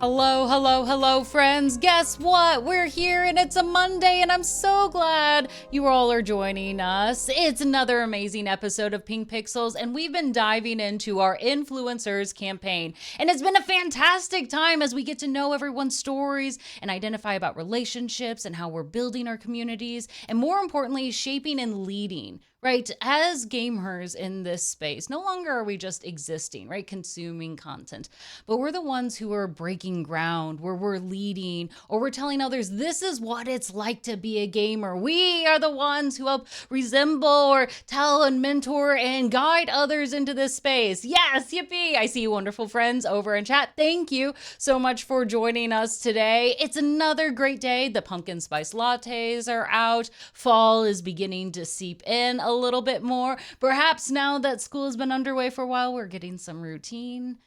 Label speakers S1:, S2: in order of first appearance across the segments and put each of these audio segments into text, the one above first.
S1: Hello, hello, hello, friends. Guess what? We're here and it's a Monday, and I'm so glad you all are joining us. It's another amazing episode of Pink Pixels, and we've been diving into our influencers campaign. And it's been a fantastic time as we get to know everyone's stories and identify about relationships and how we're building our communities, and more importantly, shaping and leading. Right, as gamers in this space, no longer are we just existing, right, consuming content, but we're the ones who are breaking ground, where we're leading, or we're telling others this is what it's like to be a gamer. We are the ones who help resemble or tell and mentor and guide others into this space. Yes, yippee! I see you wonderful friends over in chat. Thank you so much for joining us today. It's another great day. The pumpkin spice lattes are out. Fall is beginning to seep in a little bit more. Perhaps now that school has been underway for a while, we're getting some routine.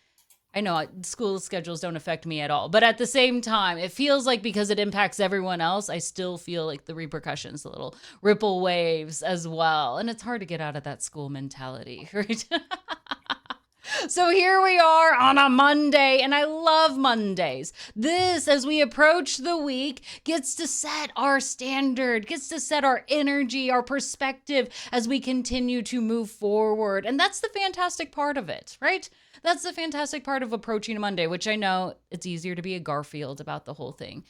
S1: I know school schedules don't affect me at all, but at the same time, it feels like because it impacts everyone else, I still feel like the repercussions, the little ripple waves as well. And it's hard to get out of that school mentality, right? So here we are on a Monday, and I love Mondays. This, as we approach the week, gets to set our standard, gets to set our energy, our perspective as we continue to move forward. And that's the fantastic part of it, right? That's the fantastic part of approaching a Monday, which I know it's easier to be a Garfield about the whole thing.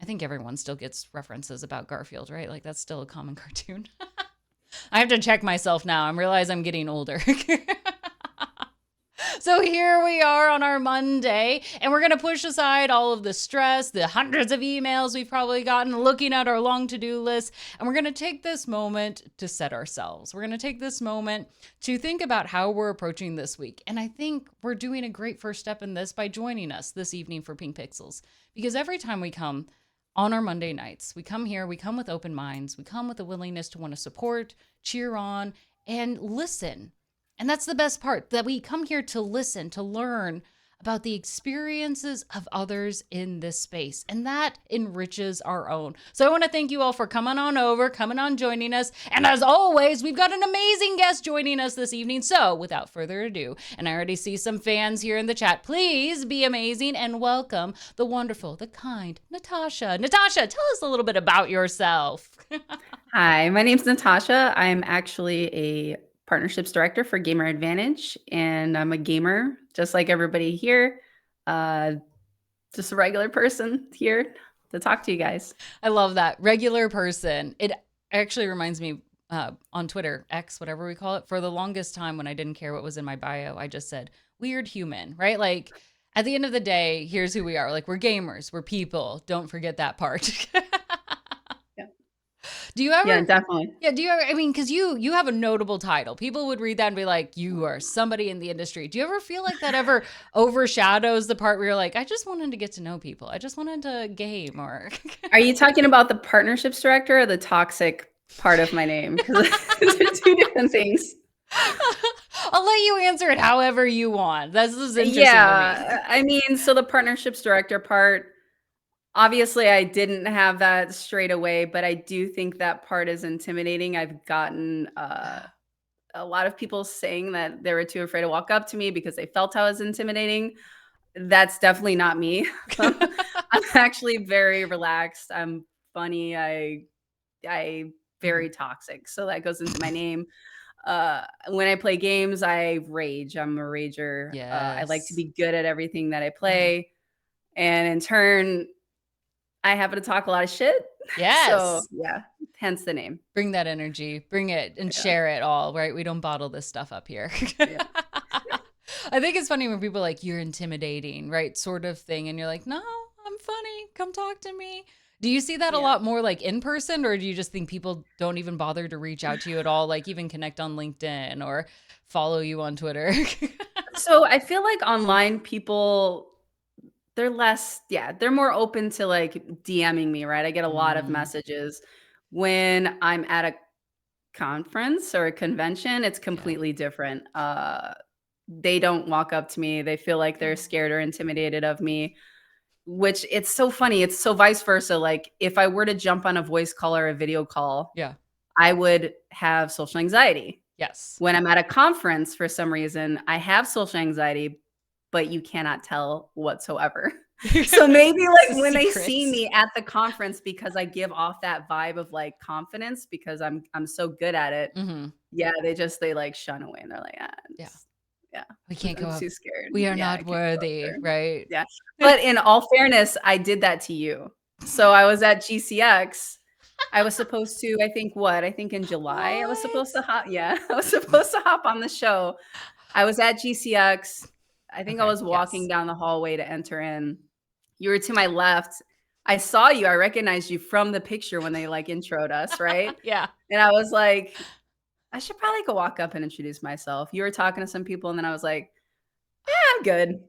S1: I think everyone still gets references about Garfield, right? Like that's still a common cartoon. I have to check myself now. I realize I'm getting older. So here we are on our Monday, and we're going to push aside all of the stress, the hundreds of emails we've probably gotten, looking at our long to-do list, and we're going to take this moment to set ourselves. We're going to take this moment to think about how we're approaching this week. And I think we're doing a great first step in this by joining us this evening for Pink Pixels, because every time we come on our Monday nights, we come here, we come with open minds, we come with a willingness to want to support, cheer on, and listen. And that's the best part, that we come here to listen, to learn about the experiences of others in this space. And that enriches our own. So I want to thank you all for coming on over, coming on, joining us. And as always, we've got an amazing guest joining us this evening. So without further ado, and I already see some fans here in the chat, please be amazing and welcome the wonderful, the kind Natasha. Natasha, tell us a little bit about yourself.
S2: Hi, my name's Natasha. I'm actually a partnerships director for Gamer Advantage, and I'm a gamer just like everybody here. Uh, just a regular person here to talk to you guys.
S1: I love that. Regular person. It actually reminds me on Twitter, X, whatever we call it, for the longest time when I didn't care what was in my bio, I just said weird human, right? Like at the end of the day, here's who we are. Like we're gamers, we're people. Don't forget that part.
S2: Yeah,
S1: Do you ever?
S2: yeah, definitely.
S1: Yeah, do you ever? I mean, because you have a notable title. People would read that and be like, you are somebody in the industry. Do you ever feel like that ever overshadows the part where you're like, I just wanted to get to know people. I just wanted to game or.
S2: Are you talking about the partnerships director or the toxic part of my name? Because they're two different things.
S1: I'll let you answer it however you want. This is interesting to me.
S2: Yeah, I mean, so the partnerships director part, obviously, I didn't have that straight away, but I do think that part is intimidating. I've gotten a lot of people saying that they were too afraid to walk up to me because they felt I was intimidating. That's definitely not me. I'm actually very relaxed. I'm funny. I very toxic. So that goes into my name. When I play games, I rage. I'm a rager. I like to
S1: Yes.
S2: be good at everything that I play. And in turn, I happen to talk a lot of shit. So
S1: Yes.
S2: yeah, hence the name.
S1: Bring that energy, bring it and
S2: Yeah.
S1: share it all, right? We don't bottle this stuff up here.
S2: Yeah.
S1: I think it's funny when people are like, you're intimidating, right? Sort of thing. And you're like, no, I'm funny. Come talk to me. Do you see that a
S2: Yeah.
S1: lot more like in person, or do you just think people don't even bother to reach out to you at all? Like even connect on LinkedIn or follow you on Twitter?
S2: So I feel like online people, they're less, yeah, they're more open to like DMing me, right? I get a lot of
S1: Mm,
S2: messages. When I'm at a conference or a convention, it's
S1: yeah.
S2: completely different. They don't walk up to me. They feel like they're
S1: Oh,
S2: scared or intimidated of me, which it's so funny. It's so vice versa. Like if I were to jump on a voice call or a video call,
S1: yeah.
S2: I would have social anxiety.
S1: Yes.
S2: When I'm at a conference, for some reason, I have social anxiety, but you cannot tell whatsoever. So maybe like when they see
S1: Secrets.
S2: me at the conference, because I give off that vibe of like confidence because I'm so good at it.
S1: Mhm.
S2: Yeah, they like shun away and they're like, ah,
S1: Yeah.
S2: yeah,
S1: We can't
S2: I'm
S1: go up.
S2: too scared.
S1: We are
S2: Yeah, I
S1: not
S2: can't go up
S1: worthy,
S2: there.
S1: right?
S2: Yeah. But in all fairness, I did that to you. So I was at GCX. I was supposed to, I think in July, I was supposed to
S1: What?
S2: hop, yeah, I was supposed to hop on the show. I was at GCX. I think I
S1: Okay,
S2: was walking
S1: yes.
S2: down the hallway to enter in. You were to my left. I saw you. I recognized you from the picture when they like introed us, right?
S1: Yeah.
S2: And I was like, I should probably go walk up and introduce myself. You were talking to some people, and then I was like, I'm good.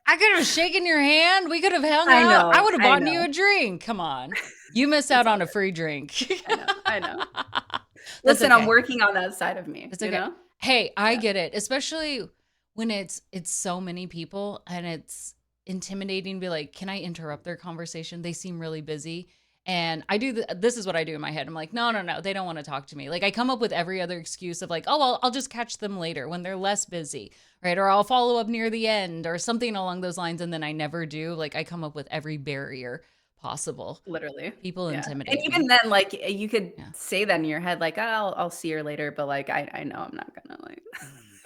S1: I could have shaken your hand. We could have hung
S2: I
S1: out. I
S2: know.
S1: would have
S2: I
S1: bought you
S2: know.
S1: a drink. Come on. You missed
S2: It's
S1: out
S2: all
S1: on a
S2: good.
S1: free drink.
S2: I know. I know.
S1: That's
S2: Listen, I'm
S1: okay.
S2: working on that side of me,
S1: It's
S2: you
S1: okay.
S2: know?
S1: Hey, I
S2: Yeah.
S1: get it, especially when it's so many people and it's intimidating to be like, "Can I interrupt their conversation? They seem really busy." And I do this is what I do in my head. I'm like, "No, no, no. They don't want to talk to me." Like I come up with every other excuse of like, "Oh, well, I'll just catch them later when they're less busy." Right? Or I'll follow up near the end or something along those lines and then I never do. Like I come up with every barrier possible.
S2: Literally.
S1: People
S2: Yeah. And
S1: intimidate
S2: even
S1: me.
S2: then, like, you could
S1: Yeah.
S2: say that in your head, like, I'll see her later, but like I know I'm not gonna like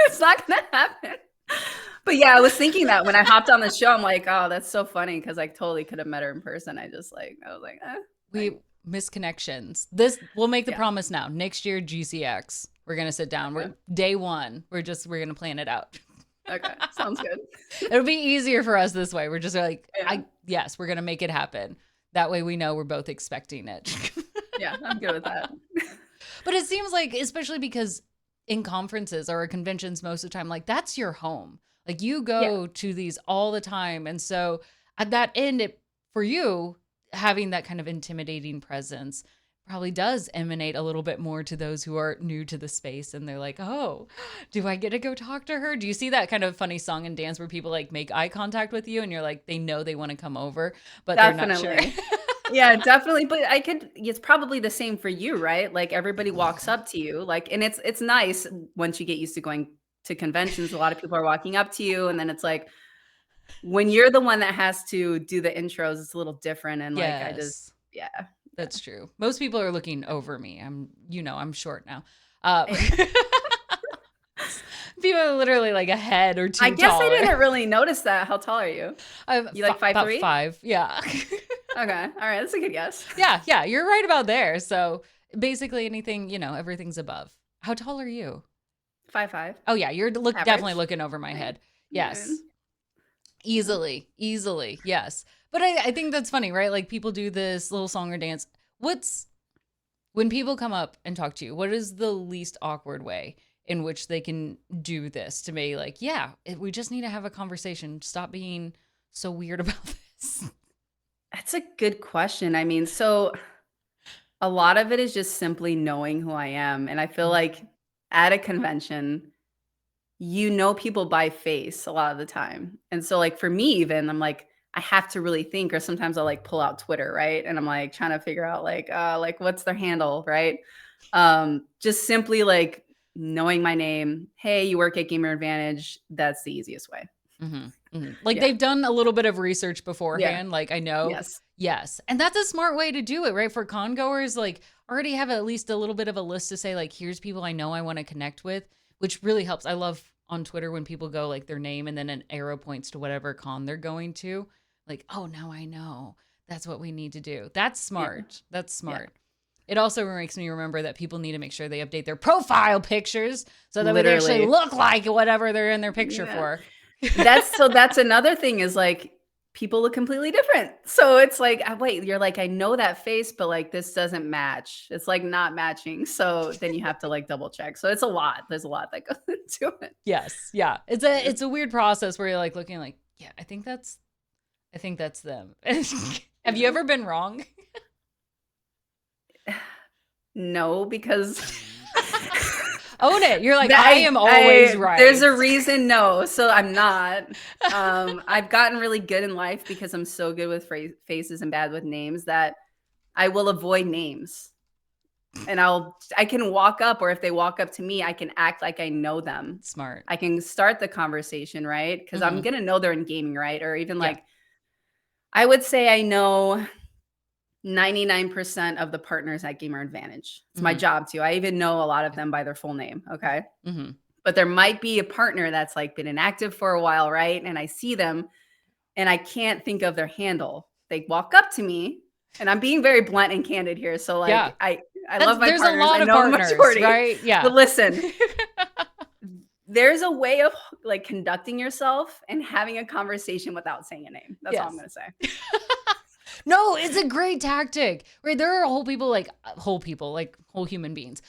S2: it's not gonna happen. But yeah, I was thinking that when I hopped on the show, I'm like, oh, that's so funny because I totally could have met her in person. I was like, like,
S1: We misconnections. This we'll make the
S2: yeah,
S1: promise now. Next year, GCX. We're gonna sit down. We're
S2: okay.
S1: day one. We're gonna plan it out.
S2: Okay. Sounds good.
S1: It'll be easier for us this way. We're just like,
S2: Yeah.
S1: we're gonna make it happen. That way we know we're both expecting it.
S2: Yeah, I'm good with that.
S1: But it seems like, especially because in conferences or conventions, most of the time, like that's your home. Like you
S2: Yeah.
S1: go to these all the time. And so at that end, for you, having that kind of intimidating presence probably does emanate a little bit more to those who are new to the space. And they're like, oh, do I get to go talk to her? Do you see that kind of funny song and dance where people like make eye contact with you and you're like, they know they want to come over, but they're not sure?
S2: Definitely. Yeah, definitely, but it's probably the same for you, right? Like, everybody walks up to you, like and it's nice once you get used to going to conventions, a lot of people are walking up to you, and then it's like, when you're the one that has to do the intros, it's a little different, and, like, I just
S1: Yes.
S2: yeah,
S1: That's
S2: yeah.
S1: true. Most people are looking over me. I'm short now.
S2: Yeah.
S1: People are literally like a head or
S2: I
S1: two
S2: guess I
S1: taller.
S2: didn't really notice that. How tall are you?
S1: I'm
S2: You like
S1: about
S2: 5'3"?
S1: 5. Yeah.
S2: Okay, alright, that's a good guess.
S1: Yeah, yeah, you're right about there. So basically anything, everything's above. How tall are you?
S2: 5'5",
S1: Oh yeah, you're definitely
S2: average.
S1: looking over my
S2: Right.
S1: head.
S2: Yeah,
S1: Yes.
S2: yeah.
S1: Easily, easily. Yes. But I think that's funny, right? Like people do this little song or dance. What's When people come up and talk to you, what is the least awkward way in which they can do this to be like, yeah, we just need to have a conversation. Stop being so weird about this.
S2: That's a good question. I mean, so a lot of it is just simply knowing who I am, and I feel like at a convention, you know people by face a lot of the time, and so, like, for me even, I'm like, I have to really think or sometimes I'll, like, pull out Twitter, right? And I'm, like, trying to figure out, like, what's their handle, right? Just simply, like, knowing my name, "Hey, you work at Gamer Advantage," that's the easiest way.
S1: Like
S2: Yeah,
S1: they've done a little bit of research
S2: yeah,
S1: beforehand. Like I know,
S2: yes,
S1: yes. And that's a smart way to do it, right? For con goers, like already have at least a little bit of a list to say, like, here's people I know I want to connect with, which really helps. I love on Twitter when people go like their name and then an arrow points to whatever con they're going to. Like, oh, now I know. That's what we need to do. That's
S2: yeah,
S1: smart. That's
S2: yeah,
S1: smart. It also makes me remember that people need to make sure they update their profile pictures so that way they actually
S2: literally,
S1: look like whatever they're in their picture
S2: yeah.
S1: for.
S2: That's another thing is, like, people look completely different. So it's like, wait, you're like, "I know that face, but, like, this doesn't match." It's, like, not matching, so then you have to, like, double check. So it's a lot. There's a lot that goes into it.
S1: Yes, yeah. It's a
S2: Yeah.
S1: it's a weird process where you're like looking like, yeah, I think that's them. Have you
S2: Yeah.
S1: ever been wrong?
S2: No, because
S1: Own it. You're like,
S2: that
S1: I am always
S2: there's
S1: right.
S2: a reason no, so I'm not. I've gotten really good in life because I'm so good with faces and bad with names that I will avoid names. And I can walk up, or if they walk up to me, I can act like I know them.
S1: Smart.
S2: I can start the conversation, right? Because I'm
S1: Hmm.
S2: gonna know they're in gaming, right? Or even
S1: Yeah.
S2: like I would say I know 99% of the partners at Gamer Advantage. It's my
S1: Mhm.
S2: job to. I even know a lot of
S1: Yeah.
S2: them by their full name, okay?
S1: Mhm.
S2: But there might be a partner that's, like, been inactive for a while, right? And I see them, and I can't think of their handle. They walk up to me, and I'm being very blunt and candid here, so,
S1: Yeah.
S2: like, I
S1: That's
S2: love my
S1: there's a
S2: partners, I
S1: lot of
S2: know the
S1: partners,
S2: majority,
S1: right?
S2: but
S1: Yeah.
S2: listen, there's a way of, like, conducting yourself and having a conversation without saying a name. That's all I'm
S1: Yes.
S2: gonna say.
S1: No, it's a great tactic, right? There are whole people, like whole human beings,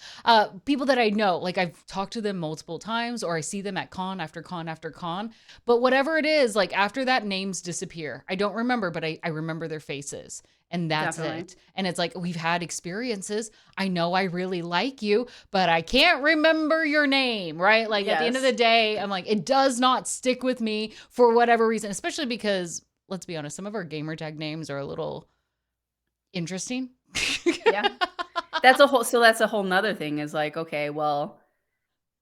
S1: people that I know, like I've talked to them multiple times, or I see them at con after con after con. But whatever it is, like after that, names disappear. I don't remember, but I remember their faces, and that's
S2: Definitely.
S1: it. And it's like we've had experiences. I know I really like you, but I can't remember your name, right? Like at the end of the
S2: Yes.
S1: day, I'm like, it does not stick with me for whatever reason, especially because let's be honest, some of our gamer tag names are a little interesting.
S2: Yeah. That's a whole 'nother thing is like, okay, well,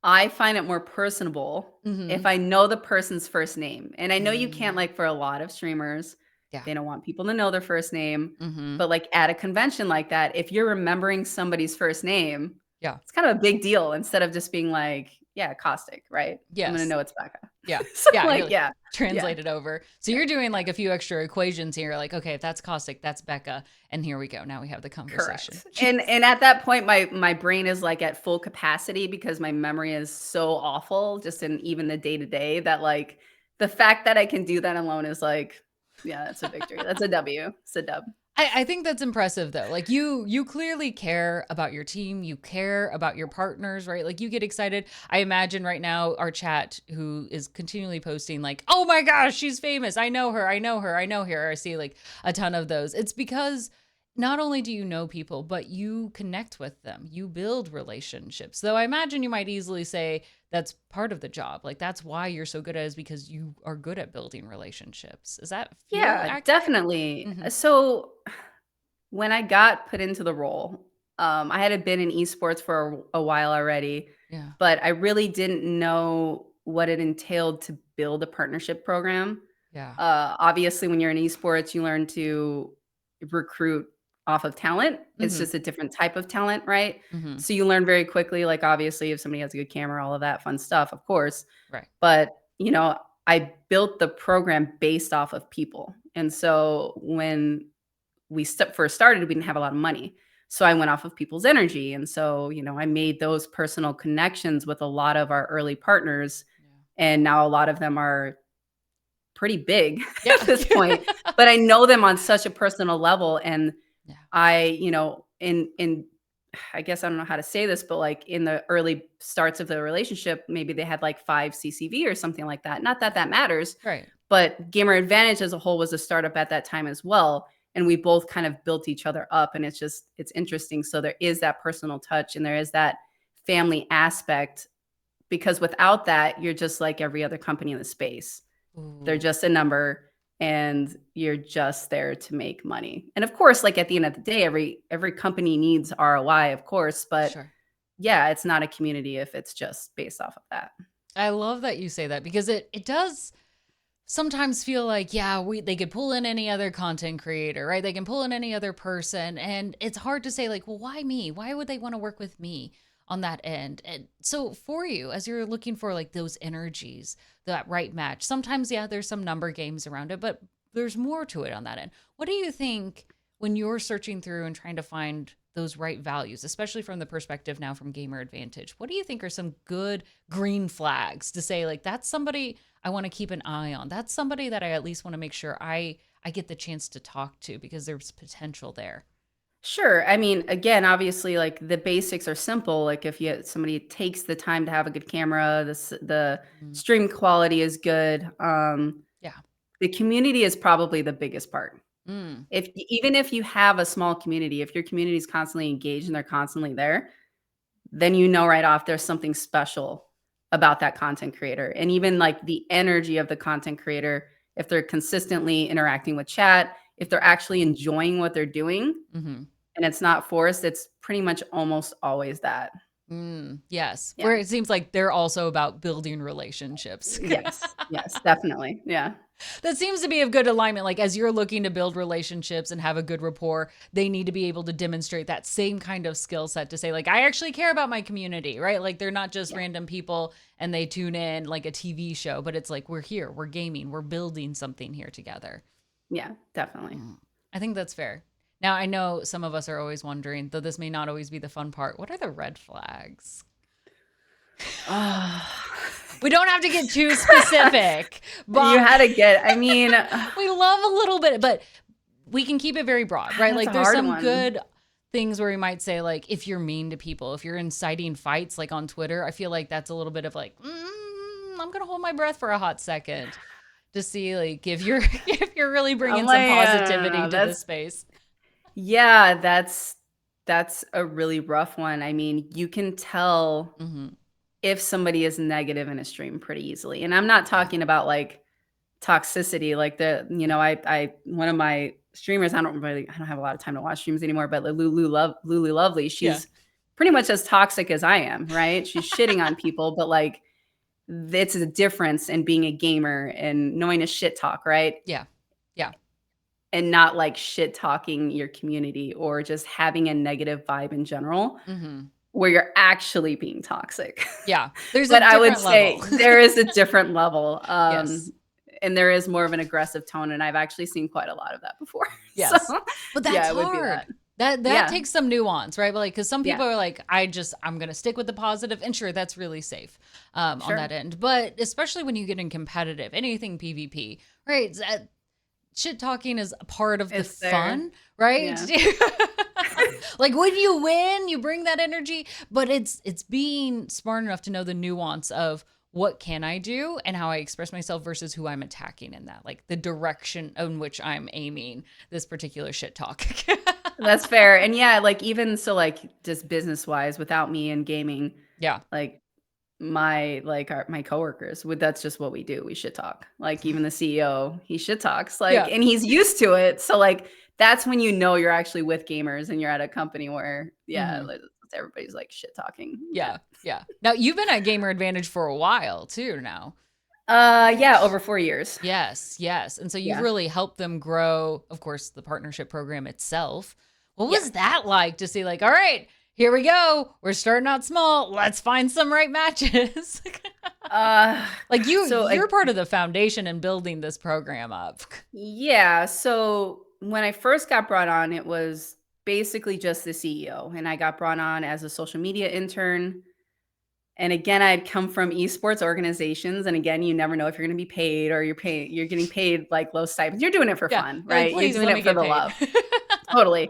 S2: I find it more personable if
S1: Mhm.
S2: I know the person's first name. And I know you can't,
S1: Mm.
S2: like, for a lot of streamers,
S1: Yeah.
S2: they don't want people to know their first name.
S1: Mhm.
S2: But, like, at a convention like that, if you're remembering somebody's first name,
S1: Yeah.
S2: it's kind of a big deal instead of just being like, yeah, caustic, right? I'm gonna
S1: Yes.
S2: know it's Becca.
S1: Yeah.
S2: So,
S1: Yeah, you're
S2: like,
S1: like
S2: yeah. Yeah.
S1: translate it over. So
S2: Yeah.
S1: you're doing
S2: Yeah.
S1: like a few extra equations here, like, okay, if that's caustic, that's Becca, and here we go. Now we have the conversation.
S2: Correct. And at that point, my brain is, like, at full capacity because my memory is so awful just in even the day to day that, like, the fact that I can do that alone is like, yeah, that's a victory. That's a W. It's a dub.
S1: I think that's impressive though. Like you clearly care about your team, you care about your partners, right? Like you get excited. I imagine right now our chat who is continually posting like, "Oh my gosh, she's famous. I know her. I know her. I know her." I see like a ton of those. It's because not only do you know people, but you connect with them. You build relationships. Though I imagine you might easily say that's part of the job. Like that's why you're so good at it is because you are good at building relationships. Does that feel
S2: Yeah,
S1: accurate?
S2: definitely.
S1: Mhm.
S2: So when I got put into the role, I had been in esports for a while already,
S1: Yeah.
S2: but I really didn't know what it entailed to build a partnership program.
S1: Yeah.
S2: Obviously, when you're in esports, you learn to recruit off of talent. It's
S1: Mhm.
S2: just a different type of talent, right?
S1: Mhm.
S2: So you learn very quickly, like obviously, if somebody has a good camera, all of that fun stuff, of course.
S1: Right.
S2: But I built the program based off of people, and so when we first started, we didn't have a lot of money. So I went off of people's energy. And so, I made those personal connections with a lot of our early partners. And now a lot of them are pretty big at
S1: Yeah.
S2: this point, but I know them on such a personal level. And
S1: Yeah.
S2: in I guess I don't know how to say this, but like in the early starts of the relationship, maybe they had like 5 CCV or something like that. Not that that matters,
S1: Right.
S2: but Gamer Advantage as a whole was a startup at that time as well, and we both kind of built each other up, and it's interesting. So there is that personal touch and there is that family aspect because without that, you're just like every other company in the space. They're
S1: Ooh.
S2: just a number and you're just there to make money. And of course, like at the end of the day, every company needs ROI, of course, but
S1: Sure.
S2: yeah, it's not a community if it's just based off of that.
S1: I love that you say that because it does sometimes feel like, yeah, they could pull in any other content creator, right? They can pull in any other person. And it's hard to say, like, well, why me? Why would they want to work with me on that end? And so for you, as you're looking for like those energies, that right match, sometimes, yeah, there's some number games around it, but there's more to it on that end. What do you think when you're searching through and trying to find those right values, especially from the perspective now from Gamer Advantage? What do you think are some good green flags to say, like, that's somebody I want to keep an eye on? That's somebody that I at least want to make sure I get the chance to talk to because there's potential there.
S2: Sure. I mean, again, obviously, like the basics are simple. Like if somebody takes the time to have a good camera, the
S1: Mm,
S2: stream quality is good.
S1: yeah.
S2: The community is probably the biggest part.
S1: Mm,
S2: Even if you have a small community, if your community is constantly engaged and they're constantly there, then you know right off there's something special about that content creator. And even like the energy of the content creator, if they're consistently interacting with chat, if they're actually enjoying what they're doing
S1: hmm.
S2: and it's not forced, it's pretty much almost always that.
S1: Yes.
S2: Yeah.
S1: Where it seems like they're also about building relationships.
S2: Yes. Yes, definitely. Yeah.
S1: That seems to be of good alignment. Like as you're looking to build relationships and have a good rapport, they need to be able to demonstrate that same kind of skill set to say, like, I actually care about my community, right? Like they're not just
S2: Yeah.
S1: random people and they tune in like a TV show, but it's like we're here, we're gaming, we're building something here together.
S2: Yeah, definitely.
S1: I think that's fair. Now I know some of us are always wondering, though this may not always be the fun part, what are the red flags?
S2: Oh,
S1: We don't have to get too specific,
S2: you
S1: but
S2: had to get, I mean,
S1: we love a little bit, but we can keep it very broad, right?
S2: that's
S1: Like
S2: a
S1: there's
S2: hard
S1: some
S2: one.
S1: good things where we might say like if you're mean to people, if you're inciting fights like on Twitter, I feel like that's a little bit of like I'm going to hold my breath for a hot second to see like if you're if you're really
S2: I'm
S1: bringing some
S2: like, I don't
S1: positivity
S2: know.
S1: to this space.
S2: Yeah, that's a really rough one. I mean, you can tell
S1: Mhm.
S2: if somebody is negative in a stream pretty easily. And I'm not
S1: Yeah.
S2: talking about like toxicity, like I one of my streamers, I don't have a lot of time to watch streams anymore, but Lulu Lovely,
S1: Yeah.
S2: she's pretty much as toxic as I am, right? She's shitting on people, but like it's a difference in being a gamer and knowing to shit talk, right?
S1: Yeah. Yeah.
S2: And not like shit talking your community or just having a negative vibe in general
S1: Mhm.
S2: where you're actually being toxic.
S1: Yeah. There's a
S2: But I would
S1: different
S2: say
S1: level.
S2: there is a different level,
S1: Yes.
S2: and there is more of an aggressive tone, and I've actually seen quite a lot of that before. So,
S1: Yes. But
S2: yeah,
S1: that's
S2: it would be that.
S1: hard. That
S2: Yeah,
S1: takes some nuance, right? But like, because some
S2: yeah,
S1: people are like, I'm gonna stick with the positive, and sure, that's really safe, on that
S2: sure.
S1: end. But especially when you get in competitive, anything PvP, right? Shit talking is a part of the
S2: It's there.
S1: fun, right?
S2: Yeah.
S1: Like when you win, you bring that energy, but it's being smart enough to know the nuance of what can I do and how I express myself versus who I'm attacking in that, like the direction in which I'm aiming this particular shit talk.
S2: That's fair, and yeah, like, even so, like, just business-wise, without me in gaming,
S1: Yeah.
S2: like, my coworkers would that's just what we do, we shit talk. Like, even the CEO, he shit talks, like,
S1: Yeah.
S2: and he's used to it, so, like, that's when you know you're actually with gamers and you're at a company where, yeah,
S1: Hmm.
S2: like, everybody's, like, shit talking. Yeah.
S1: Yeah. Yeah. Now you've been at Gamer Advantage for a while too now.
S2: Yeah, over 4 years.
S1: Yes, yes. And so you've
S2: Yeah.
S1: really helped them grow, of course, the partnership program itself. What
S2: Yeah.
S1: was that like to see, like, all right, here we go. We're starting out small. Let's find some right matches.
S2: Uh,
S1: Like
S2: so,
S1: you're part of the foundation in building this program up.
S2: yeah, so when I first got brought on, it was basically just the CEO, and I got brought on as a social media intern. And again, I'd come from esports organizations, and again, you never know if you're going to be paid or you're getting paid like low stipends. You're doing it for
S1: Yeah.
S2: fun,
S1: You're like,
S2: right? You're
S1: please
S2: doing
S1: let
S2: it
S1: me
S2: for
S1: get
S2: the
S1: paid.
S2: love. Totally.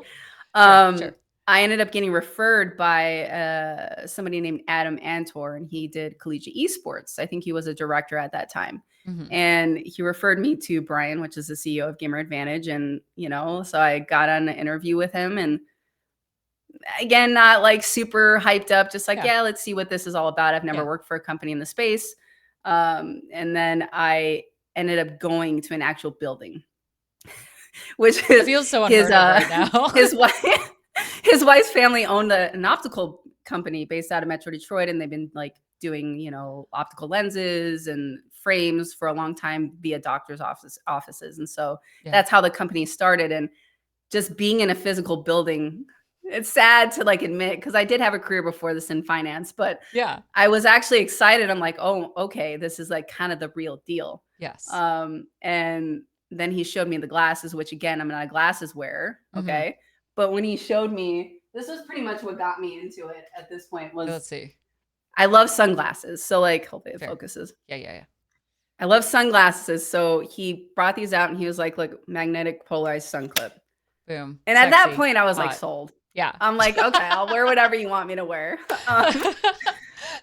S1: Sure,
S2: Um,
S1: sure.
S2: I ended up getting referred by somebody named Adam Antor, and he did collegiate esports. I think he was a director at that time.
S1: Hmm.
S2: And he referred me to Brian, which is the CEO of Gamer Advantage. And, so I got on an interview with him, and again, not like super hyped up, just like,
S1: Yeah.
S2: yeah, let's see what this is all about. I've never
S1: Yeah.
S2: worked for a company in the space. And then I ended up going to an actual building, which
S1: It
S2: is
S1: feels so
S2: his
S1: unheard of right now.
S2: his wife his wife's family owned an optical company based out of Metro Detroit, and they've been like doing optical lenses and frames for a long time via doctors' offices, and so
S1: Yeah.
S2: that's how the company started. And just being in a physical building, it's sad to like admit because I did have a career before this in finance, but
S1: Yeah.
S2: I was actually excited. I'm like, oh, okay, this is like kind of the real deal.
S1: Yes.
S2: And then he showed me the glasses, which again, I'm not a glasses wearer.
S1: Hmm.
S2: Okay. But when he showed me, this was pretty much what got me into it at this point was
S1: Let's see.
S2: I love sunglasses. So like, hopefully it
S1: Fair.
S2: focuses.
S1: Yeah. Yeah. Yeah.
S2: I love sunglasses. So he brought these out and he was like, look, magnetic polarized sun clip.
S1: Boom.
S2: And at that
S1: Sexy.
S2: point I was like
S1: Hot.
S2: sold.
S1: Yeah.
S2: I'm like, okay, I'll wear whatever you want me to wear.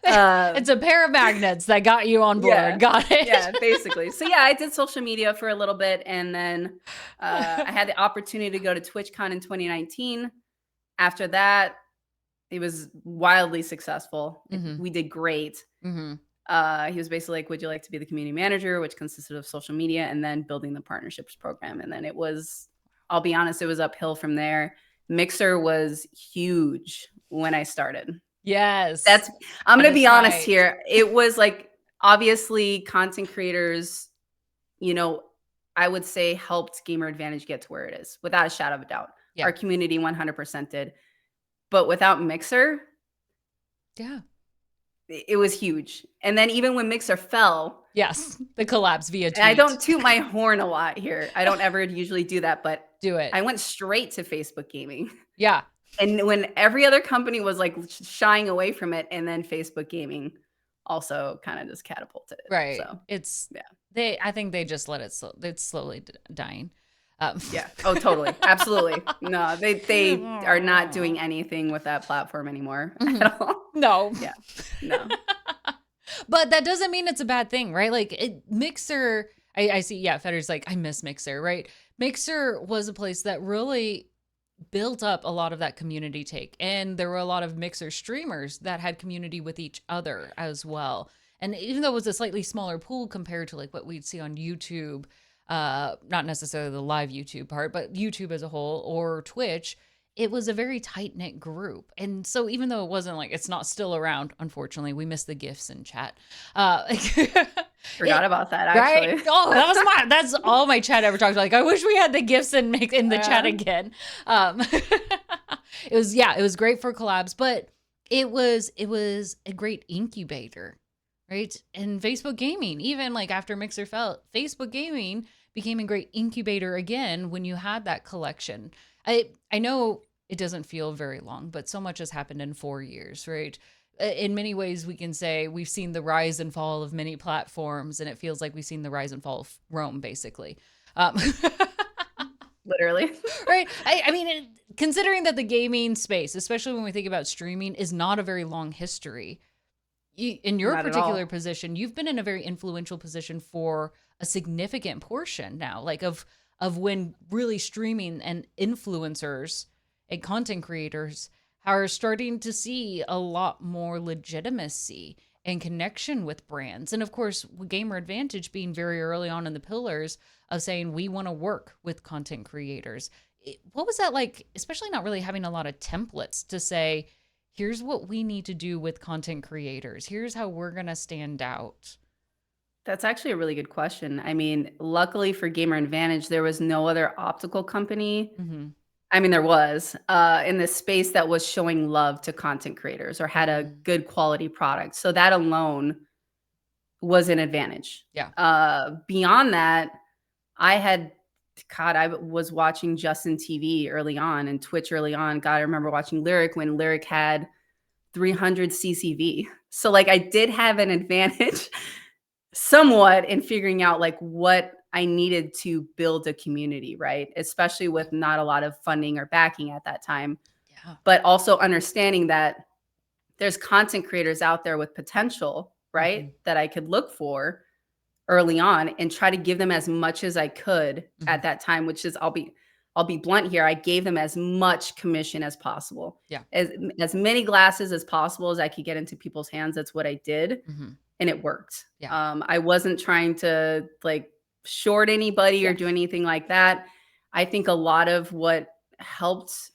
S2: Uh,
S1: It's a pair of magnets that got you on
S2: yeah.
S1: board. Got it.
S2: Yeah, basically. So yeah, I did social media for a little bit, and then I had the opportunity to go to TwitchCon in 2019. After that, it was wildly successful.
S1: Hmm.
S2: We did great.
S1: Hmm.
S2: He was basically like, would you like to be the community manager, which consisted of social media and then building the partnerships program. And then it was, I'll be honest, it was uphill from there. Mixer was huge when I started.
S1: Yes.
S2: That's I'm
S1: That
S2: gonna
S1: is
S2: be honest
S1: right.
S2: here. It was like obviously content creators, you know, I would say helped Gamer Advantage get to where it is without a shadow of a doubt.
S1: Yeah.
S2: Our community 100% did. But without Mixer,
S1: Yeah.
S2: it was huge. And then even when Mixer fell,
S1: Yes. The collapse via
S2: and I
S1: tweet.
S2: don't toot my horn a lot here. I don't ever usually do that, but
S1: Do it.
S2: I went straight to Facebook gaming.
S1: Yeah.
S2: And when every other company was like shying away from it, and then Facebook gaming also kind of just catapulted it.
S1: Right.
S2: So
S1: It's
S2: yeah.
S1: I think they just let it it's slowly dying.
S2: Yeah. Oh, totally. Absolutely. No, they are not doing anything with that platform anymore
S1: Mhm.
S2: at all.
S1: No.
S2: Yeah. No.
S1: But that doesn't mean it's a bad thing, right? Like Mixer, I see, yeah, Fetter's like, I miss Mixer, right? Mixer was a place that really built up a lot of that community take. And there were a lot of Mixer streamers that had community with each other as well. And even though it was a slightly smaller pool compared to like what we'd see on YouTube, not necessarily the live YouTube part, but YouTube as a whole or Twitch, it was a very tight knit group. And so even though it wasn't like it's not still around, unfortunately, we miss the gifs in chat.
S2: Forgot
S1: It
S2: about that
S1: right?
S2: actually.
S1: Oh, that's all my chat ever talked about. Like, I wish we had the gifs in the chat
S2: Yeah.
S1: again. It was great for collabs, but it was a great incubator, right? And Facebook gaming, even like after Mixer fell, Facebook gaming became a great incubator again when you had that collection. I know it doesn't feel very long, but so much has happened in 4 years, right? In many ways, we can say we've seen the rise and fall of many platforms, and it feels like we've seen the rise and fall of Rome, basically. Um,
S2: Literally.
S1: right? I mean, considering that the gaming space, especially when we think about streaming, is not a very long history, in your
S2: Not at
S1: particular
S2: all.
S1: position, you've been in a very influential position for a significant portion now, like of when really streaming and influencers and content creators are starting to see a lot more legitimacy and connection with brands. And of course, Gamer Advantage being very early on in the pillars of saying we want to work with content creators. What was that like, especially not really having a lot of templates to say, here's what we need to do with content creators. Here's how we're going to stand out.
S2: That's actually a really good question. I mean, luckily for Gamer Advantage, there was no other optical company.
S1: Mm-hmm.
S2: I mean, there was in this space that was showing love to content creators or had a
S1: Mm.
S2: good quality product. So that alone was an advantage.
S1: Yeah.
S2: Beyond that, I had, God, I was watching Justin TV early on and Twitch early on. God, I remember watching Lyric when Lyric had 300 CCV. So like I did have an advantage somewhat in figuring out like what I needed to build a community, right? Especially with not a lot of funding or backing at that time,
S1: Yeah.
S2: but also understanding that there's content creators out there with potential, right?
S1: Mm-hmm.
S2: That I could look for early on and try to give them as much as I could
S1: Mm-hmm.
S2: at that time, which is I'll be blunt here. I gave them as much commission as possible.
S1: Yeah.
S2: As many glasses as possible as I could get into people's hands. That's what I did.
S1: Mm-hmm.
S2: And it worked.
S1: Yeah.
S2: I wasn't trying to like short anybody or
S1: Yeah.
S2: do anything like that. I think a lot of what helped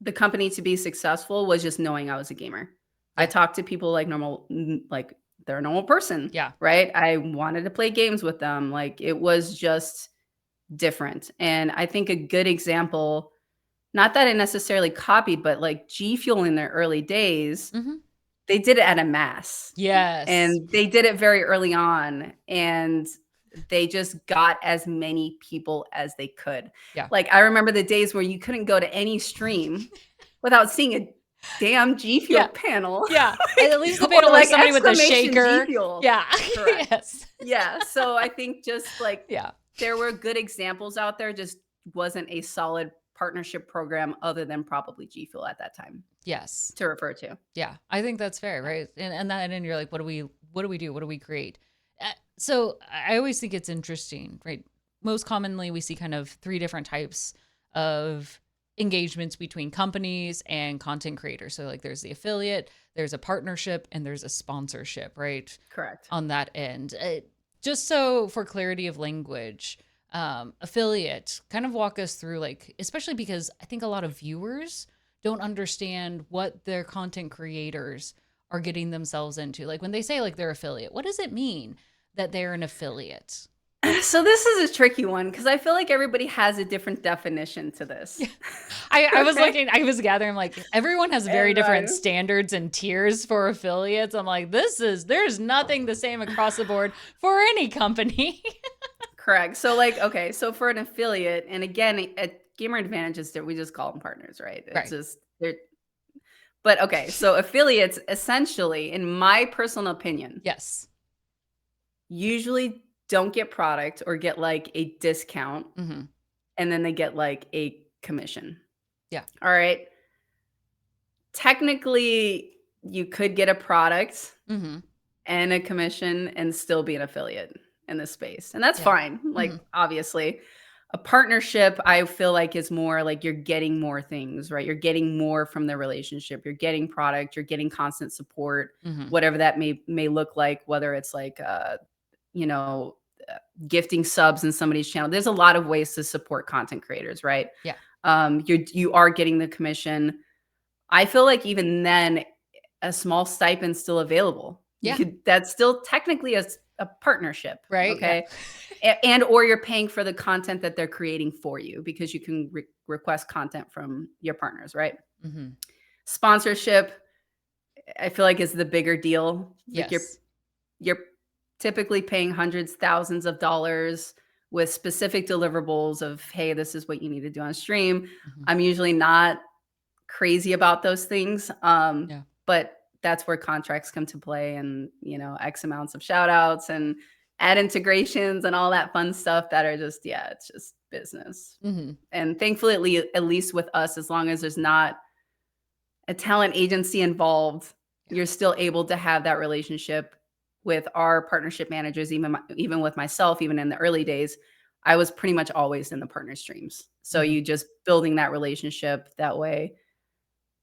S2: the company to be successful was just knowing I was a gamer. I
S1: Yeah.
S2: talked to people like normal, like they're a normal person,
S1: Yeah.
S2: right? I wanted to play games with them. Like it was just different. And I think a good example, not that it necessarily copied, but like G Fuel in their early days,
S1: Mm-hmm.
S2: they did it at a mass
S1: Yes.
S2: and they did it very early on. And they just got as many people as they could.
S1: Yeah.
S2: Like I remember the days where you couldn't go to any stream without seeing a damn G Fuel
S1: Yeah.
S2: panel.
S1: Yeah.
S2: Like,
S1: At least the
S2: or
S1: panel was
S2: like
S1: somebody with a
S2: exclamation G
S1: shaker.
S2: Fuel.
S1: Yeah.
S2: Correct.
S1: Yes.
S2: Yeah. So I think just like
S1: Yeah.
S2: there were good examples out there, just wasn't a solid partnership program other than probably G Fuel at that time
S1: Yes.
S2: to refer to.
S1: Yeah. I think that's fair, right? And you're like, what do we do? What do we create? So I always think it's interesting, right? Most commonly, we see kind of three different types of engagements between companies and content creators. So like there's the affiliate, there's a partnership, and there's a sponsorship, right?
S2: Correct.
S1: On that end. Just so for clarity of language, affiliate, kind of walk us through like, especially because I think a lot of viewers don't understand what their content creators are getting themselves into. Like when they say like they're affiliate, what does it mean that they're an affiliate?
S2: So this is a tricky one because I feel like everybody has a different definition to this.
S1: I was
S2: Okay?
S1: looking, I was gathering like everyone has very different
S2: Everybody.
S1: standards and tiers for affiliates. I'm like, there's nothing the same across the board for any company.
S2: Correct. So like, okay, so for an affiliate, and again, at Gamer Advantages, we just call them partners, right? It's
S1: Right.
S2: just they're but okay, so affiliates essentially, in my personal opinion,
S1: Yes.
S2: usually don't get product or get like a discount
S1: Mm-hmm.
S2: and then they get like a commission.
S1: Yeah.
S2: All right. Technically, you could get a product
S1: Mm-hmm.
S2: and a commission and still be an affiliate in this space. And that's
S1: Yeah.
S2: fine.
S1: Mm-hmm.
S2: Like, obviously, a partnership, I feel like, is more like you're getting more things, right? You're getting more from the relationship. You're getting product, you're getting constant support,
S1: Mm-hmm.
S2: whatever that may look like, whether it's like you know, gifting subs in somebody's channel. There's a lot of ways to support content creators, right?
S1: Yeah.
S2: You are getting the commission. I feel like even then, a small stipend still available. You
S1: Yeah.
S2: could that's still technically a partnership,
S1: Right. Yeah.
S2: okay? And or you're paying for the content that they're creating for you because you can request content from your partners, right?
S1: Mm-hmm.
S2: Sponsorship, I feel like is the bigger deal. Like
S1: Yes.
S2: you're typically paying hundreds, thousands of dollars with specific deliverables of, hey, this is what you need to do on stream.
S1: Mm-hmm.
S2: I'm usually not crazy about those things.
S1: Yeah.
S2: But that's where contracts come to play and, X amounts of shout outs and ad integrations and all that fun stuff that are just, yeah, it's just business.
S1: Mm-hmm.
S2: And thankfully, at least with us, as long as there's not a talent agency involved,
S1: Yeah.
S2: you're still able to have that relationship with our partnership managers, even with myself, even in the early days. I was pretty much always in the partner streams. So
S1: Mm-hmm.
S2: you just building that relationship that way.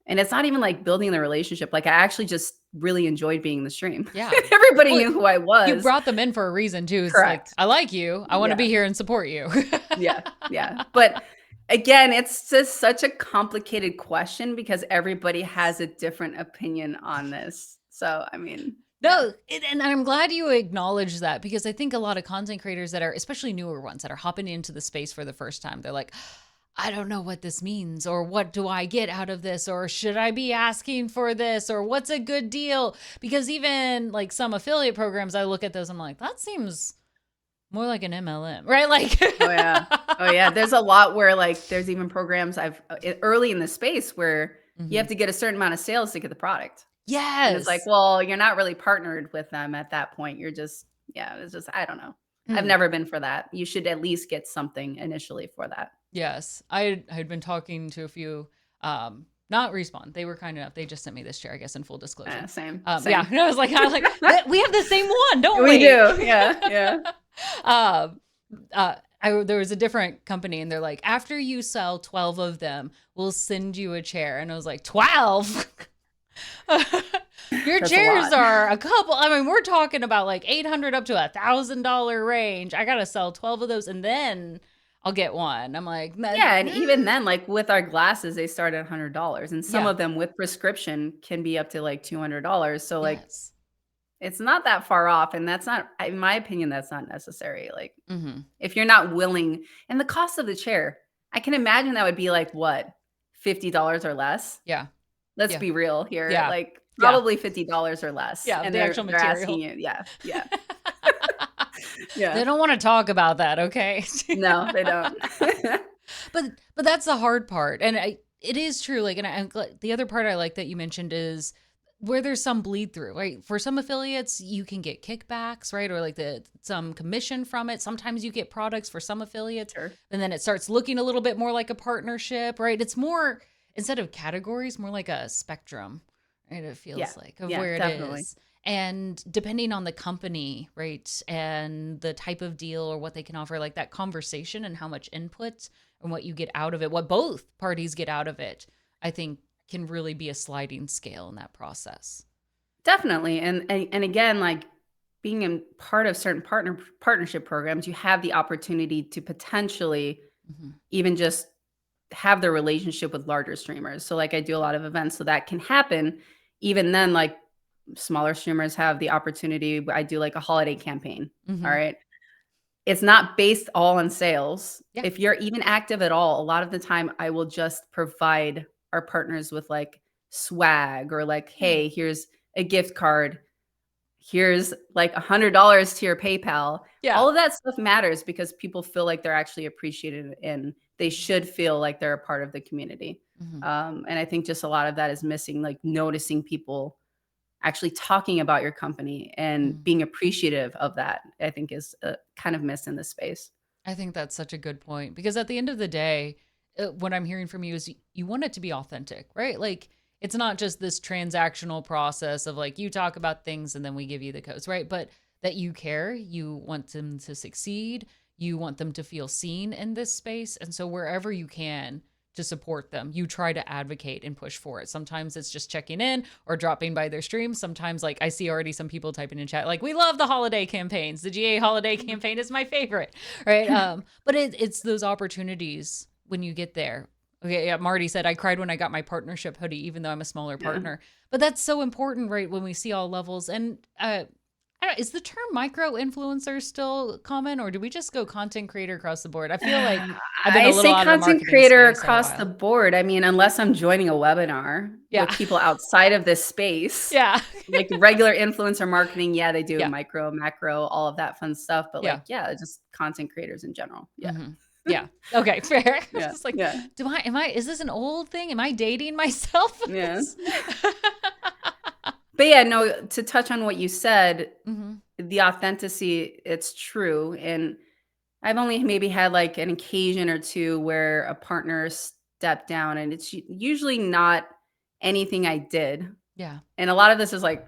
S2: And it's not even like building the relationship. Like I actually just really enjoyed being in the stream.
S1: Yeah.
S2: Everybody
S1: Well,
S2: knew who I
S1: you
S2: was.
S1: brought them in for a reason too. It's like,
S2: Correct.
S1: I like you. I want to
S2: Yeah.
S1: be here and support you.
S2: Yeah. Yeah. But again, it's just such a complicated question because everybody has a different opinion on this. So, I mean, yeah.
S1: No, and I'm glad you acknowledge that because I think a lot of content creators that are, especially newer ones that are hopping into the space for the first time, they're like, I don't know what this means, or what do I get out of this, or should I be asking for this, or what's a good deal? Because even like some affiliate programs, I look at those, I'm like, that seems more like an MLM, right? Like,
S2: Oh yeah. Oh yeah. There's a lot where like there's even programs early in the space where you
S1: Mhm.
S2: have to get a certain amount of sales to get the product. And it's like,
S1: Yes.
S2: well, you're not really partnered with them at that point. You're just, yeah, it's just, I don't know. I've
S1: Hmm.
S2: never been for that. You should at least get something initially for that.
S1: Yes, I had been talking to a few, not Respawn. They were kind enough. They just sent me this chair, I guess, in full disclosure.
S2: Same,
S1: Yeah,
S2: same.
S1: and I was like, we have the same one, don't
S2: We
S1: we?
S2: do. Yeah, yeah.
S1: um, there was a different company, and they're like, after you sell 12 of them, we'll send you a chair. And I was like, 12? Your
S2: That's a
S1: chairs
S2: lot.
S1: are a couple. I mean, we're talking about like 800 up to $1,000 range. I gotta sell 12 of those, and then I'll get one. I'm like,
S2: Yeah, and even then, like with our glasses, they start at $100, and some
S1: yeah,
S2: of them with prescription can be up to like $200. So like,
S1: yes.
S2: it's not that far off, and that's not, in my opinion, that's not necessary. Like,
S1: Mm-hmm.
S2: if you're not willing, and the cost of the chair, I can imagine that would be like what, $50 or less.
S1: Yeah,
S2: Let's
S1: yeah,
S2: be real here,
S1: yeah,
S2: like,
S1: yeah,
S2: probably $50 or less,
S1: yeah.
S2: and
S1: The actual
S2: they're asking
S1: material.
S2: you, yeah, yeah,
S1: They
S2: yeah.
S1: don't want to talk about that, okay?
S2: No, they don't.
S1: but that's the hard part, and it is true. Like, and the other part I like that you mentioned is where there's some bleed through, right? For some affiliates, you can get kickbacks, right? Or like some commission from it. Sometimes you get products for some affiliates,
S2: Sure.
S1: and then it starts looking a little bit more like a partnership, right? It's more, instead of categories, more like a spectrum, right? It
S2: Yeah,
S1: feels like of
S2: yeah,
S1: where it
S2: definitely.
S1: is. And depending on the company, right, and the type of deal or what they can offer, like that conversation and how much input and what you get out of it, what both parties get out of it, I think can really be a sliding scale in that process.
S2: Definitely, and again, like, being in part of certain partnership programs, you have the opportunity to potentially
S1: Hmm.
S2: even just have their relationship with larger streamers. So like I do a lot of events, so that can happen. Even then, like smaller streamers have the opportunity. I do like a holiday campaign. All
S1: Mm-hmm.
S2: right. It's not based all on sales.
S1: Yeah.
S2: If you're even active at all, a lot of the time I will just provide our partners with like swag or like,
S1: Yeah.
S2: hey, here's a gift card. Here's like $100 to your PayPal.
S1: Yeah.
S2: All of that stuff matters because people feel like they're actually appreciated and they should feel like they're a part of the community.
S1: Mm-hmm.
S2: And I think just a lot of that is missing, like noticing people actually talking about your company and
S1: Mm-hmm.
S2: being appreciative of that, I think is kind of missed in this space.
S1: I think that's such a good point because at the end of the day, what I'm hearing from you is you want it to be authentic, right? Like it's not just this transactional process of like you talk about things and then we give you the codes, right? But that you care, you want them to succeed, you want them to feel seen in this space. And so wherever you can to support them, you try to advocate and push for it. Sometimes it's just checking in or dropping by their stream. Sometimes, like I see already some people typing in chat, like, we love the holiday campaigns. The GA holiday campaign is my favorite, right? But it's those opportunities when you get there. Okay, yeah, Marty said, I cried when I got my partnership hoodie, even though I'm a smaller
S2: Yeah.
S1: partner. But that's so important, right? When we see all levels. And I don't, is the term micro influencer still common, or do we just go content creator across the board? I feel like I've been
S2: I
S1: a little
S2: say
S1: out of the
S2: content
S1: marketing
S2: creator
S1: space a
S2: across the
S1: while.
S2: board. I mean, unless I'm joining a webinar
S1: Yeah.
S2: with people outside of this space,
S1: Yeah.
S2: like regular influencer marketing, yeah, they do
S1: Yeah.
S2: micro, macro, all of that fun stuff. But
S1: Yeah.
S2: like, yeah, just content creators in general. Yeah.
S1: Mm-hmm. Yeah. Okay. Fair.
S2: Yeah.
S1: It's like,
S2: Yeah.
S1: is this an old thing? Am I dating myself?
S2: Yeah. But yeah, no, to touch on what you said,
S1: Mm-hmm.
S2: the authenticity, it's true. And I've only maybe had like an occasion or two where a partner stepped down, and it's usually not anything I did.
S1: Yeah.
S2: And a lot of this is like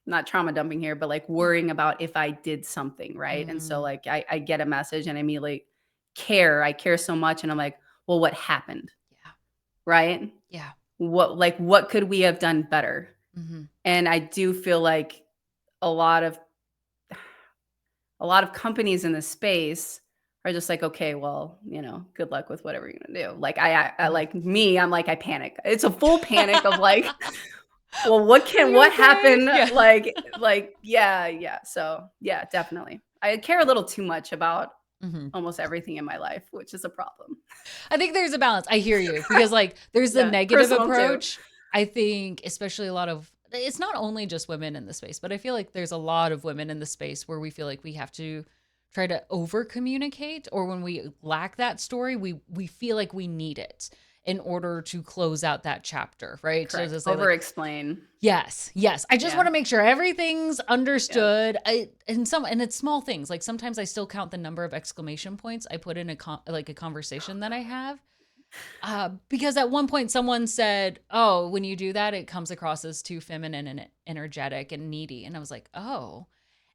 S2: not trauma dumping here, but like worrying about if I did something, right? And so
S1: Mm,
S2: like I get a message and I immediately I care so much. And I'm like, well, what happened?
S1: yeah.
S2: Right?
S1: Yeah.
S2: What could we have done better?
S1: Mm-hmm.
S2: And I do feel like a lot of companies in this space are just like, okay, well, good luck with whatever you're gonna do. Like I
S1: Mm-hmm.
S2: like me, I'm like, I panic. It's a full panic of like, well,
S1: Are you
S2: what
S1: okay?
S2: happened?
S1: Yeah.
S2: Yeah. So yeah, definitely. I care a little too much about
S1: Mm-hmm.
S2: almost everything in my life, which is a problem.
S1: I think there's a balance. I hear you because like there's the
S2: Yeah,
S1: negative
S2: personal too.
S1: approach. I think especially a lot of it's not only just women in the space, but I feel like there's a lot of women in the space where we feel like we have to try to over communicate, or when we lack that story, we feel like we need it in order to close out that chapter, right? So
S2: Correct.
S1: to say
S2: Over
S1: like,
S2: explain.
S1: yes, yes. I just
S2: Yeah.
S1: want to make sure everything's
S2: Yeah.
S1: understood. And it's small things. Like sometimes I still count the number of exclamation points I put in a conversation that I have. Because at one point someone said, "Oh, when you do that, it comes across as too feminine and energetic and needy." And I was like, "Oh."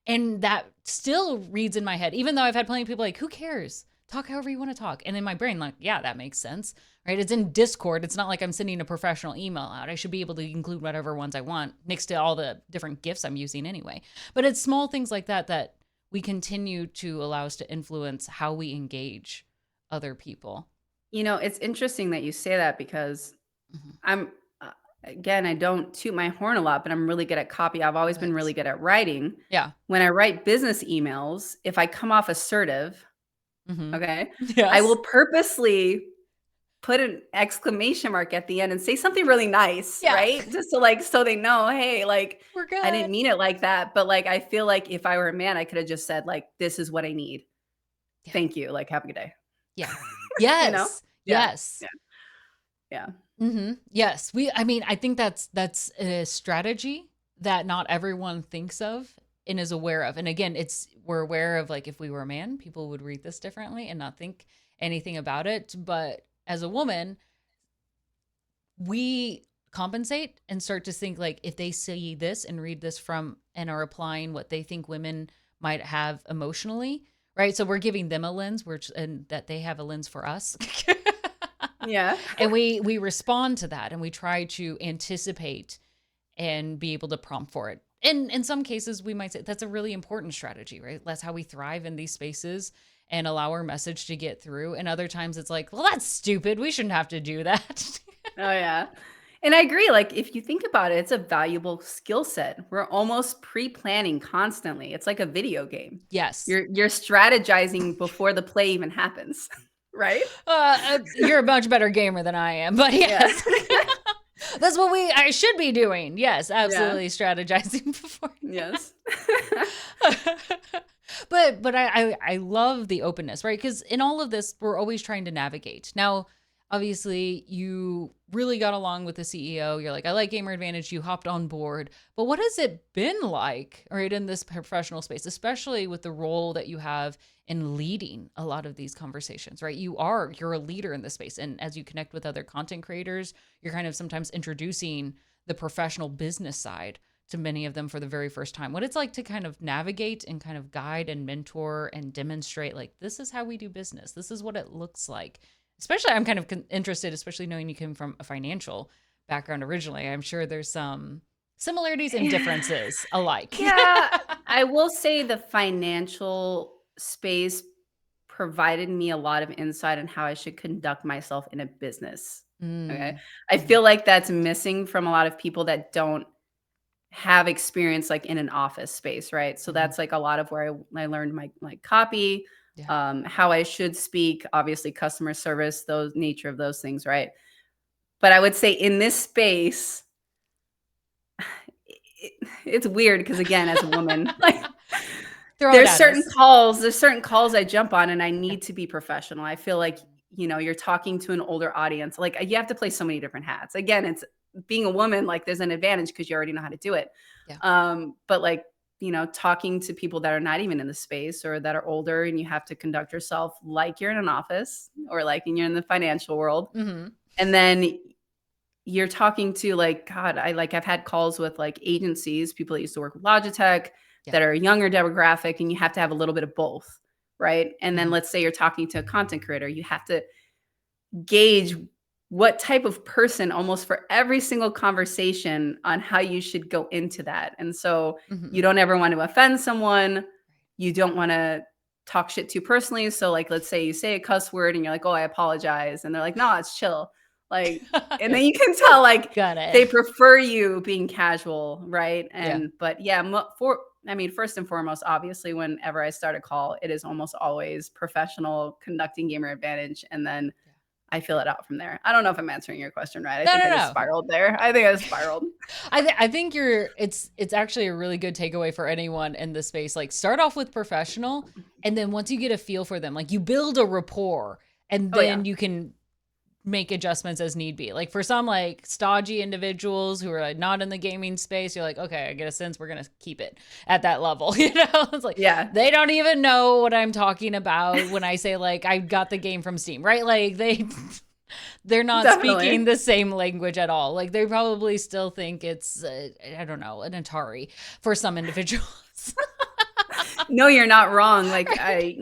S1: And that still reads in my head, even though I've had plenty of people like, who cares? Talk however you want to talk. And in my brain, like, yeah, that makes sense, right? It's in Discord. It's not like I'm sending a professional email out. I should be able to include whatever ones I want next to all the different gifts I'm using anyway. But it's small things like that that we continue to allow us to influence how we engage other people.
S2: It's interesting that you say that because
S1: Mm-hmm.
S2: I'm again, I don't toot my horn a lot, but I'm really good at copy. I've always been really good at writing.
S1: Yeah.
S2: When I write business emails, if I come off assertive,
S1: Mm-hmm.
S2: okay, I
S1: Yes.
S2: will purposely put an exclamation mark at the end and say something really nice,
S1: Yeah.
S2: right? Just to like so they know, hey, like
S1: We're
S2: I
S1: good.
S2: didn't mean it like that, but like I feel like if I were a man, I could have just said like this is what I need.
S1: Yeah.
S2: Thank you. Like have a good day.
S1: Yeah.
S2: You know?
S1: Yes.
S2: Yeah.
S1: Yes.
S2: Yeah. Yeah.
S1: Mm-hmm. Yes. I mean, I think that's a strategy that not everyone thinks of and is aware of. And again, we're aware of like if we were a man, people would read this differently and not think anything about it. But as a woman, we compensate and start to think like if they see this and read this from and are applying what they think women might have emotionally, right? So we're giving them a lens, and that they have a lens for us.
S2: Yeah.
S1: And we respond to that and we try to anticipate and be able to prompt for it. And in some cases we might say that's a really important strategy, right? That's how we thrive in these spaces and allow our message to get through. And other times it's like, well, that's stupid. We shouldn't have to do that.
S2: Oh, yeah. And I agree. Like, if you think about it, it's a valuable skill set. We're almost pre-planning constantly. It's like a video game.
S1: Yes.
S2: You're strategizing before the play even happens, right?
S1: You're a much better gamer than I am, but
S2: Yeah.
S1: yes. That's what I should be doing. Yes,
S2: Yeah.
S1: absolutely strategizing before.
S2: Yes.
S1: But I love the openness, right? Because in all of this, we're always trying to navigate. Now, obviously, you really got along with the CEO. You're like, I like Gamer Advantage. You hopped on board. But what has it been like, right, in this professional space, especially with the role that you have in leading a lot of these conversations, right? You're a leader in this space. And as you connect with other content creators, you're kind of sometimes introducing the professional business side to many of them for the very first time. What it's like to kind of navigate and kind of guide and mentor and demonstrate, like, this is how we do business. This is what it looks like. Especially, I'm kind of interested, especially knowing you came from a financial background originally. I'm sure there's some similarities and differences alike.
S2: Yeah, I will say the financial space provided me a lot of insight on how I should conduct myself in a business. Okay.
S1: Mm.
S2: I
S1: Mhm.
S2: feel like that's missing from a lot of people that don't have experience like in an office space, right? So
S1: Mhm.
S2: that's like a lot of where I learned my like copy,
S1: Yeah.
S2: how I should speak, obviously customer service, those nature of those things, right? But I would say in this space, it's weird because again, as a woman, like
S1: Throw it at us.
S2: there's certain calls I jump on and I
S1: Yeah.
S2: need to be professional. I feel like, you're talking to an older audience. Like you have to play so many different hats. Again, it's being a woman, like there's an advantage because you already know how to do it.
S1: Yeah.
S2: But like, talking to people that are not even in the space or that are older and you have to conduct yourself like you're in an office or like you're in the financial world.
S1: Mm-hmm.
S2: And then you're talking to like, God, I've had calls with like agencies, people that used to work with Logitech
S1: Yeah.
S2: that are a younger demographic, and you have to have a little bit of both. Right. And then
S1: Mhm.
S2: let's say you're talking to a content creator, you have to gauge what type of person almost for every single conversation on how you should go into that. And so you
S1: Mhm.
S2: don't ever want to offend someone. You don't want to talk shit too personally. So like let's say you say a cuss word and you're like, "Oh, I apologize." And they're like, "No, it's chill." Like and then you can tell like
S1: Got it.
S2: they prefer you being casual, right?
S1: Yeah.
S2: And but yeah, first and foremost, obviously whenever I start a call, it is almost always professional conducting Gamer Advantage and then
S1: Yeah.
S2: I feel it out from there. I don't know if I'm answering your question right. I
S1: No,
S2: think
S1: no,
S2: I just
S1: no.
S2: spiraled there. I think I spiraled.
S1: I think it's actually a really good takeaway for anyone in the space. Like, start off with professional, and then once you get a feel for them, like, you build a rapport, and
S2: Oh, yeah.
S1: then you can make adjustments as need be. Like, for some like stodgy individuals who are like not in the gaming space, you're like, okay, I get a sense we're gonna keep it at that level. It's like
S2: Yeah.
S1: they don't even know what I'm talking about when I say like I got the game from Steam, right? Like they're not speaking
S2: Definitely.
S1: the same language at all. Like, they probably still think it's I don't know, an Atari for some individuals.
S2: No, you're not wrong. Like
S1: Right?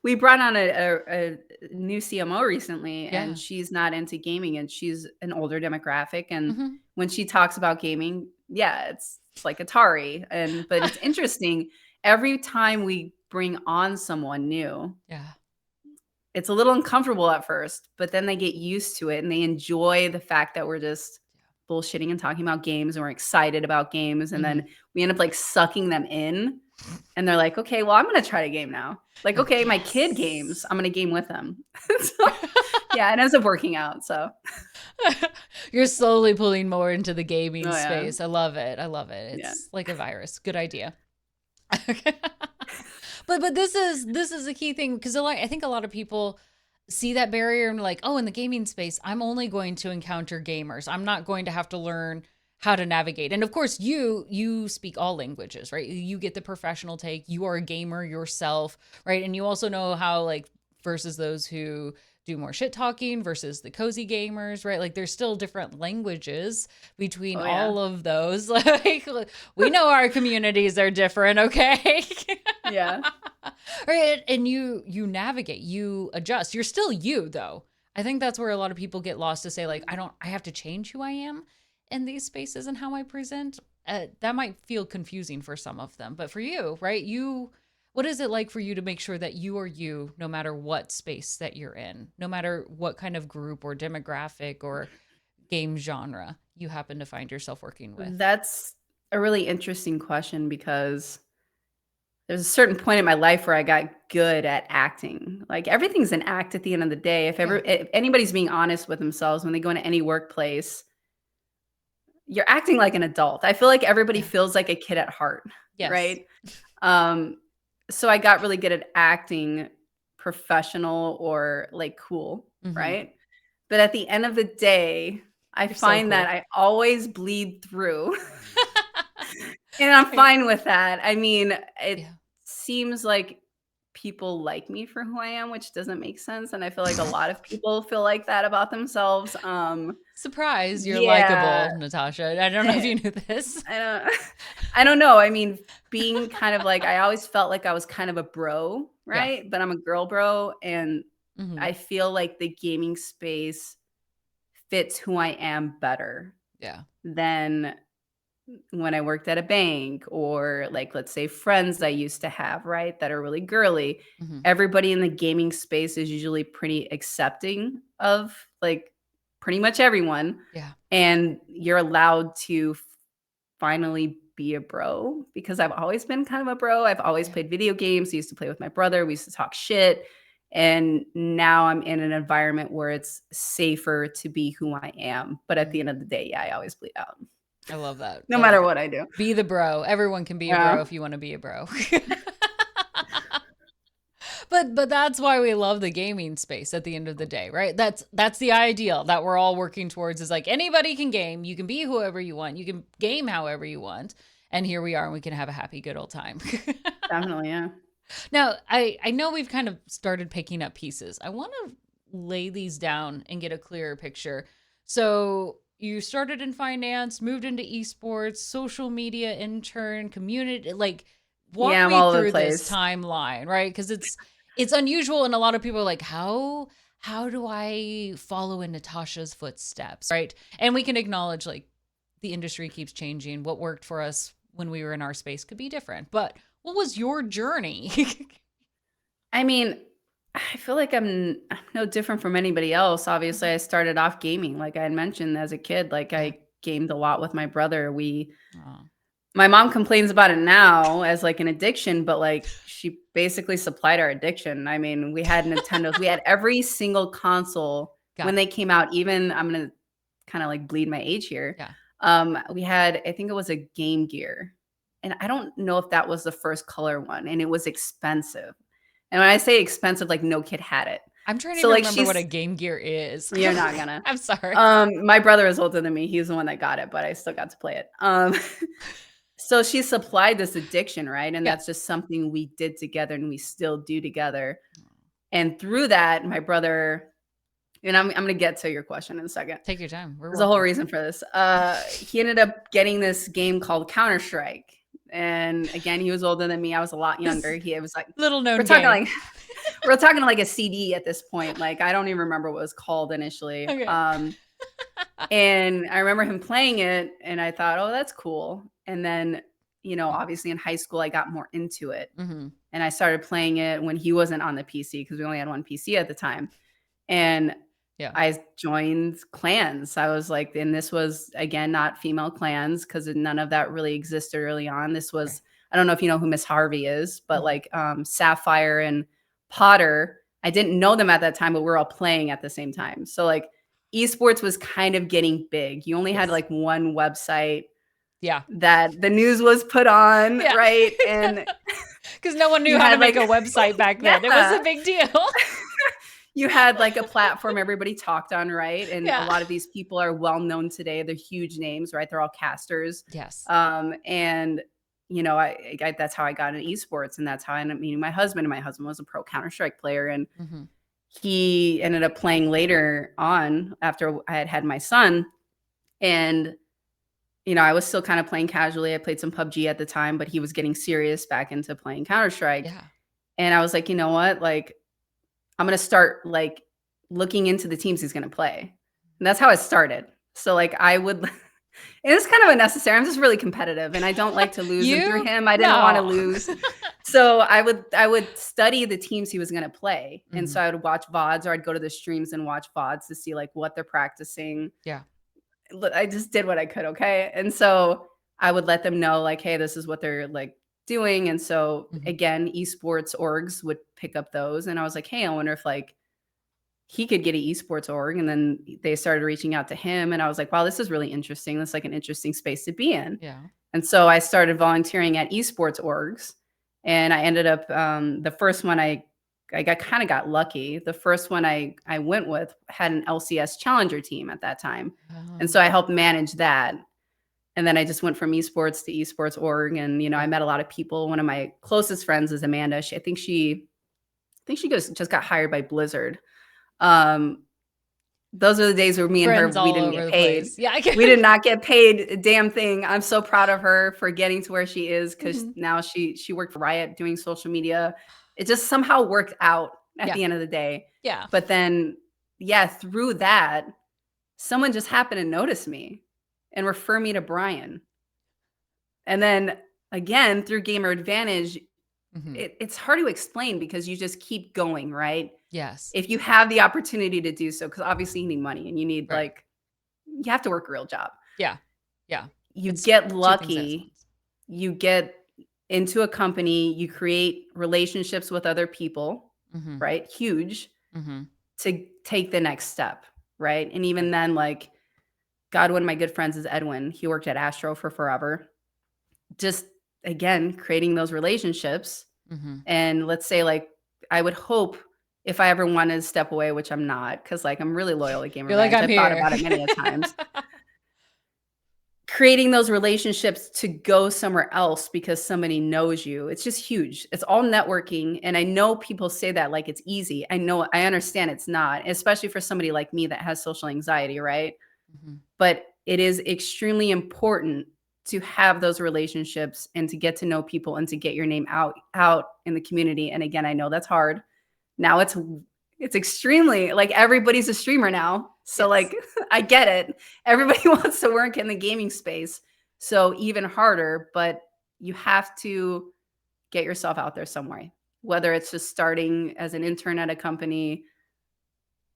S2: we brought on a new CMO recently and
S1: Yeah.
S2: she's not into gaming and she's an older demographic. And
S1: Hmm.
S2: when she talks about gaming, yeah, it's like Atari. But it's interesting. Every time we bring on someone new,
S1: Yeah.
S2: it's a little uncomfortable at first, but then they get used to it and they enjoy the fact that we're just bullshitting and talking about games and we're excited about games. And then
S1: Hmm.
S2: we end up like sucking them in and they're like, okay, well, I'm going to try to game now. Like,
S1: Like,
S2: okay, my kid games,
S1: yes.
S2: I'm going to game with them. So, yeah, it ends up working out. So,
S1: You're slowly pulling more into the
S2: oh,
S1: gaming
S2: yeah.
S1: space. I love it. I love it.
S2: Yeah.
S1: It's like a virus. Good idea. But this is a key thing because I think a lot of people see that barrier and like, oh, in the gaming space, I'm only going to encounter gamers. I'm not going to have to learn how to navigate. And of course, you speak all languages, right? You get the professional take. You are a gamer yourself, right? And you also know how, like, versus those who do more shit talking versus the cozy gamers, right? Like, there's still different languages between
S2: Oh, yeah.
S1: all of those. Like, we know our communities are different, okay?
S2: Yeah.
S1: Right. And you navigate, you adjust. You're still you, though. I think that's where a lot of people get lost to say, like, I have to change who I am in these spaces and how I present. That might feel confusing for some of them, but for you, right? What is it like for you to make sure that you are you no matter what space that you're in, no matter what kind of group or demographic or game genre you happen to find yourself working with?
S2: That's a really interesting question because there's a certain point in my life where I got good at acting. Like, everything's an act at the end of the day.
S1: Yeah.
S2: If anybody's being honest with themselves when they go into any workplace, you're acting like an adult. I feel like everybody
S1: Yeah.
S2: feels like a kid at heart,
S1: Yes.
S2: right? Um, so I got really good at acting professional or, like, cool,
S1: Hmm.
S2: right? But at the end of the day, I
S1: You're so
S2: find that
S1: cool.
S2: I always bleed through, and I'm
S1: Right.
S2: fine with that. I mean, it
S1: Yeah.
S2: seems like people like me for who I am, which doesn't make sense, and I feel like a lot of people feel like that about themselves.
S1: Surprise, you're
S2: Yeah,
S1: likable, Natasha. I don't know if
S2: eh,
S1: you knew this.
S2: I don't I don't know. I mean, being kind of like I always felt like I was kind of a bro,
S1: Yeah.
S2: right? But I'm a girl bro, and
S1: Hmm.
S2: I feel like the gaming space fits who I am better
S1: Yeah.
S2: than when I worked at a bank or, like, let's say friends I used to have, right, that are really girly.
S1: Hmm.
S2: Everybody in the gaming space is usually pretty accepting of, like, pretty much everyone,
S1: Yeah.
S2: and you're allowed to finally be a bro because I've always been kind of a bro. I've always
S1: Yeah.
S2: played video games. I used to play with my brother. We used to talk shit. And now I'm in an environment where it's safer to be who I am. But at
S1: Mm.
S2: the end of the day, yeah, I always bleed out
S1: I love that.
S2: no
S1: I love
S2: matter
S1: it.
S2: what I do.
S1: Be the bro. Everyone can be a
S2: Yeah.
S1: bro if you want to be a bro. But that's why we love the gaming space at the end of the day, right? That's the ideal that we're all working towards is like anybody can game, you can be whoever you want, you can game however you want, and here we are and we can have a happy good old time.
S2: Definitely, yeah.
S1: Now, I know we've kind of started picking up pieces. I want to lay these down and get a clearer picture. So, you started in finance, moved into esports, social media intern, community, like walk
S2: Yeah, I'm
S1: me
S2: all over the
S1: through this
S2: place.
S1: timeline, right? Cuz it's unusual and a lot of people are like, how do I follow in Natasha's footsteps, right? And we can acknowledge like the industry keeps changing. What worked for us when we were in our space could be different. But what was your journey?
S2: I mean, I feel like I'm no different from anybody else. Obviously, I started off gaming, like I had mentioned as a kid. Like,
S1: Yeah.
S2: I gamed a lot with my brother.
S1: Oh,
S2: My mom complains about it now as, like, an addiction, but, like, she basically supplied our addiction. I mean, we had Nintendos. We had every single console
S1: got
S2: when
S1: it.
S2: they came out. Even I'm gonna kinda, like, bleed my age here.
S1: Yeah.
S2: We had I think it was a Game Gear, and I don't know if that was the first color one, and it was expensive. And when I say expensive, like, no kid had it.
S1: I'm trying to
S2: So,
S1: even
S2: like,
S1: remember what a
S2: she's
S1: Game Gear is.
S2: you're not gonna.
S1: I'm sorry.
S2: My brother is older than me. He's the one that got it, but I still got to play it. So she supplied this addiction, right? And
S1: Yeah.
S2: that's just something we did together and we still do together. And through that, my brother, and I'm gonna get to your question in a second.
S1: Take your time. We're
S2: There's a whole
S1: walking.
S2: reason for this. He ended up getting this game called Counter-Strike. And again, he was older than me. I was a lot
S1: This
S2: younger. He was like,
S1: little
S2: we're
S1: known
S2: talking
S1: game.
S2: like we're talking like a CD at this point. Like, I don't even remember what it was called initially.
S1: Okay.
S2: And I remember him playing it and I thought, "Oh, that's cool." And then, obviously in high school, I got more into it
S1: Hmm.
S2: and I started playing it when he wasn't on the PC because we only had one PC at the time. And
S1: Yeah.
S2: I joined clans. I was like, and this was again not female clans because none of that really existed early on. This
S1: Okay.
S2: was, I don't know if you know who Miss Harvey is, but
S1: Hmm.
S2: like Sapphire and Potter. I didn't know them at that time, but we're all playing at the same time. So like esports was kind of getting big. You only had
S1: Yes.
S2: like one website
S1: Yeah.
S2: that the news was put on,
S1: Yeah.
S2: right? And
S1: Because no one knew
S2: you
S1: how to
S2: had
S1: make
S2: like,
S1: a website back then. It was a
S2: yeah.
S1: big deal.
S2: You had like a platform everybody talked on, right? And a
S1: Yeah.
S2: lot of these people are well known today. They're huge names, right? They're all casters.
S1: Yes.
S2: And that's how I got into esports, and that's how I ended up meeting my husband. And my husband was a pro Counter Strike player, and
S1: Hmm.
S2: he ended up playing later on after I had had my son. And I was still kind of playing casually. I played some PUBG at the time, but he was getting serious back into playing Counter Strike.
S1: Yeah.
S2: And I was like, you know what, like I'm gonna start like looking into the teams he's gonna play. And that's how it started. So like I would and it's kind of unnecessary. I'm just really competitive and I don't like to lose. And through
S1: You?
S2: him, I didn't want to
S1: No.
S2: lose So I would study the teams he was gonna play, and
S1: Mhm.
S2: so I would watch VODs, or I'd go to the streams and watch VODs to see, like, what they're practicing.
S1: Yeah.
S2: I just did what I could, okay? And so I would let them know, like, "Hey, this is what they're, like, doing," and so,
S1: Mhm.
S2: again, esports orgs would pick up those, and I was like, "Hey, I wonder if, like, he could get an esports org," and then they started reaching out to him, and I was like, "Wow, this is really interesting. This is, like, an interesting space to be in."
S1: Yeah.
S2: And so I started volunteering at esports orgs, and I ended up, the first one I got lucky. The first one I went with had an LCS challenger team at that time, and
S1: Oh,
S2: so I helped manage that. And then I just went from esports to esports org, and, I
S1: yeah.
S2: met a lot of people. One of my closest friends is Amanda. I think she just got hired by Blizzard. Um, those are the days where me and her,
S1: Friends
S2: we
S1: all
S2: didn't
S1: over
S2: get
S1: the
S2: paid.
S1: place. Yeah, I
S2: We
S1: can.
S2: did not get paid a damn thing. I'm so proud of her for getting to where she is, because
S1: Mhm.
S2: now she worked for Riot doing social media. It just somehow worked out at
S1: Yeah.
S2: the end of the day.
S1: Yeah.
S2: But then, yeah, through that, someone just happened to notice me and refer me to Brian. And then again, through Gamer Advantage,
S1: Mhm.
S2: it's hard to explain because you just keep going, right?
S1: Yes.
S2: If you have the opportunity to do so, because obviously you need money and you need,
S1: Right.
S2: like, you have to work a real job.
S1: Yeah. Yeah.
S2: You
S1: It's
S2: get
S1: 2 things at
S2: lucky,
S1: once.
S2: you get into a company, you create relationships with other people,
S1: Mhm.
S2: right? Huge,
S1: Mhm.
S2: to take the next step, right? And even
S1: Right.
S2: then, like, God, one of my good friends is Edwin. He worked at Astro for forever. Just, again, creating those relationships.
S1: Mhm.
S2: And let's say, like, I would hope, if I ever wanted to step away, which I'm not, because, like, I'm really loyal to Gamer
S1: You're like,
S2: Advantage.
S1: "I'm
S2: I've thought
S1: here."
S2: about it many a times. Creating those relationships to go somewhere else because somebody knows you, it's just huge. It's all networking, and I know people say that like it's easy. I understand it's not, especially for somebody like me that has social anxiety, right?
S1: Mhm.
S2: But it is extremely important to have those relationships and to get to know people and to get your name out in the community. And again, I know that's hard. Now it's extremely, like, everybody's a streamer now. So,
S1: Yes.
S2: like, I get it. Everybody wants to work in the gaming space. So even harder, but you have to get yourself out there somewhere. Whether it's just starting as an intern at a company,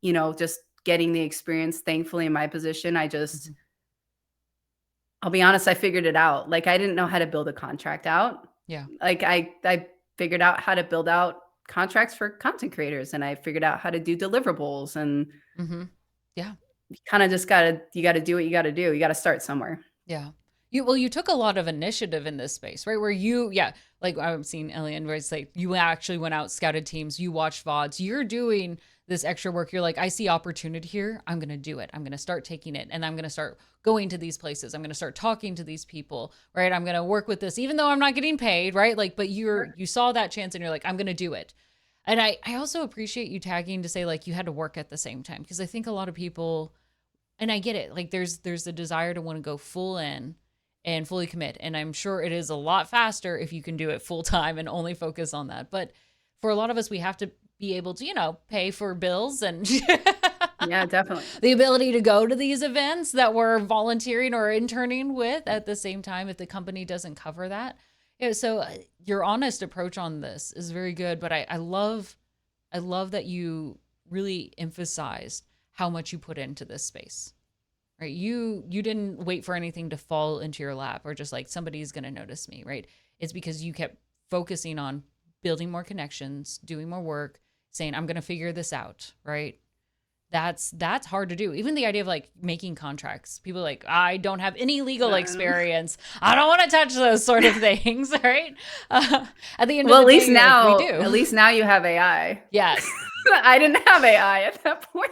S2: just getting the experience. Thankfully, in my position,
S1: Mhm.
S2: I'll be honest, I figured it out. Like, I didn't know how to build a contract out.
S1: Yeah.
S2: Like, I figured out how to build out contracts for content creators, and I figured out how to do deliverables, and
S1: Mhm. Yeah.
S2: you kinda just gotta do what you gotta do. You gotta start somewhere.
S1: Yeah. You took a lot of initiative in this space, right? Where you, yeah, like I'm seeing Elian, where it's like you actually went out, scouted teams, you watched VODs, you're doing this extra work. You're like, I see opportunity here. I'm gonna do it. I'm gonna start taking it, and I'm gonna start going to these places. I'm gonna start talking to these people, right? I'm gonna work with this, even though I'm not getting paid, right? Like, but you saw that chance, and you're like, I'm gonna do it. And I also appreciate you tagging to say like you had to work at the same time, because I think a lot of people, and I get it. Like there's a desire to want to go full in and fully commit. And I'm sure it is a lot faster if you can do it full time and only focus on that. But for a lot of us, we have to be able to, pay for bills and
S2: Yeah, definitely.
S1: the ability to go to these events that we're volunteering or interning with at the same time if the company doesn't cover that. Yeah, so your honest approach on this is very good, but I love that you really emphasized how much you put into this space. Right? You didn't wait for anything to fall into your lap or just like somebody's going to notice me, right? It's because you kept focusing on building more connections, doing more work, saying I'm going to figure this out, right? That's hard to do. Even the idea of like making contracts. People are like, I don't have any legal
S2: Um,
S1: experience. I don't want to touch those sort of things, right? At the end of
S2: well,
S1: the day, you're like, we
S2: at
S1: do.
S2: least now you have AI.
S1: Yes.
S2: I didn't have AI at that point.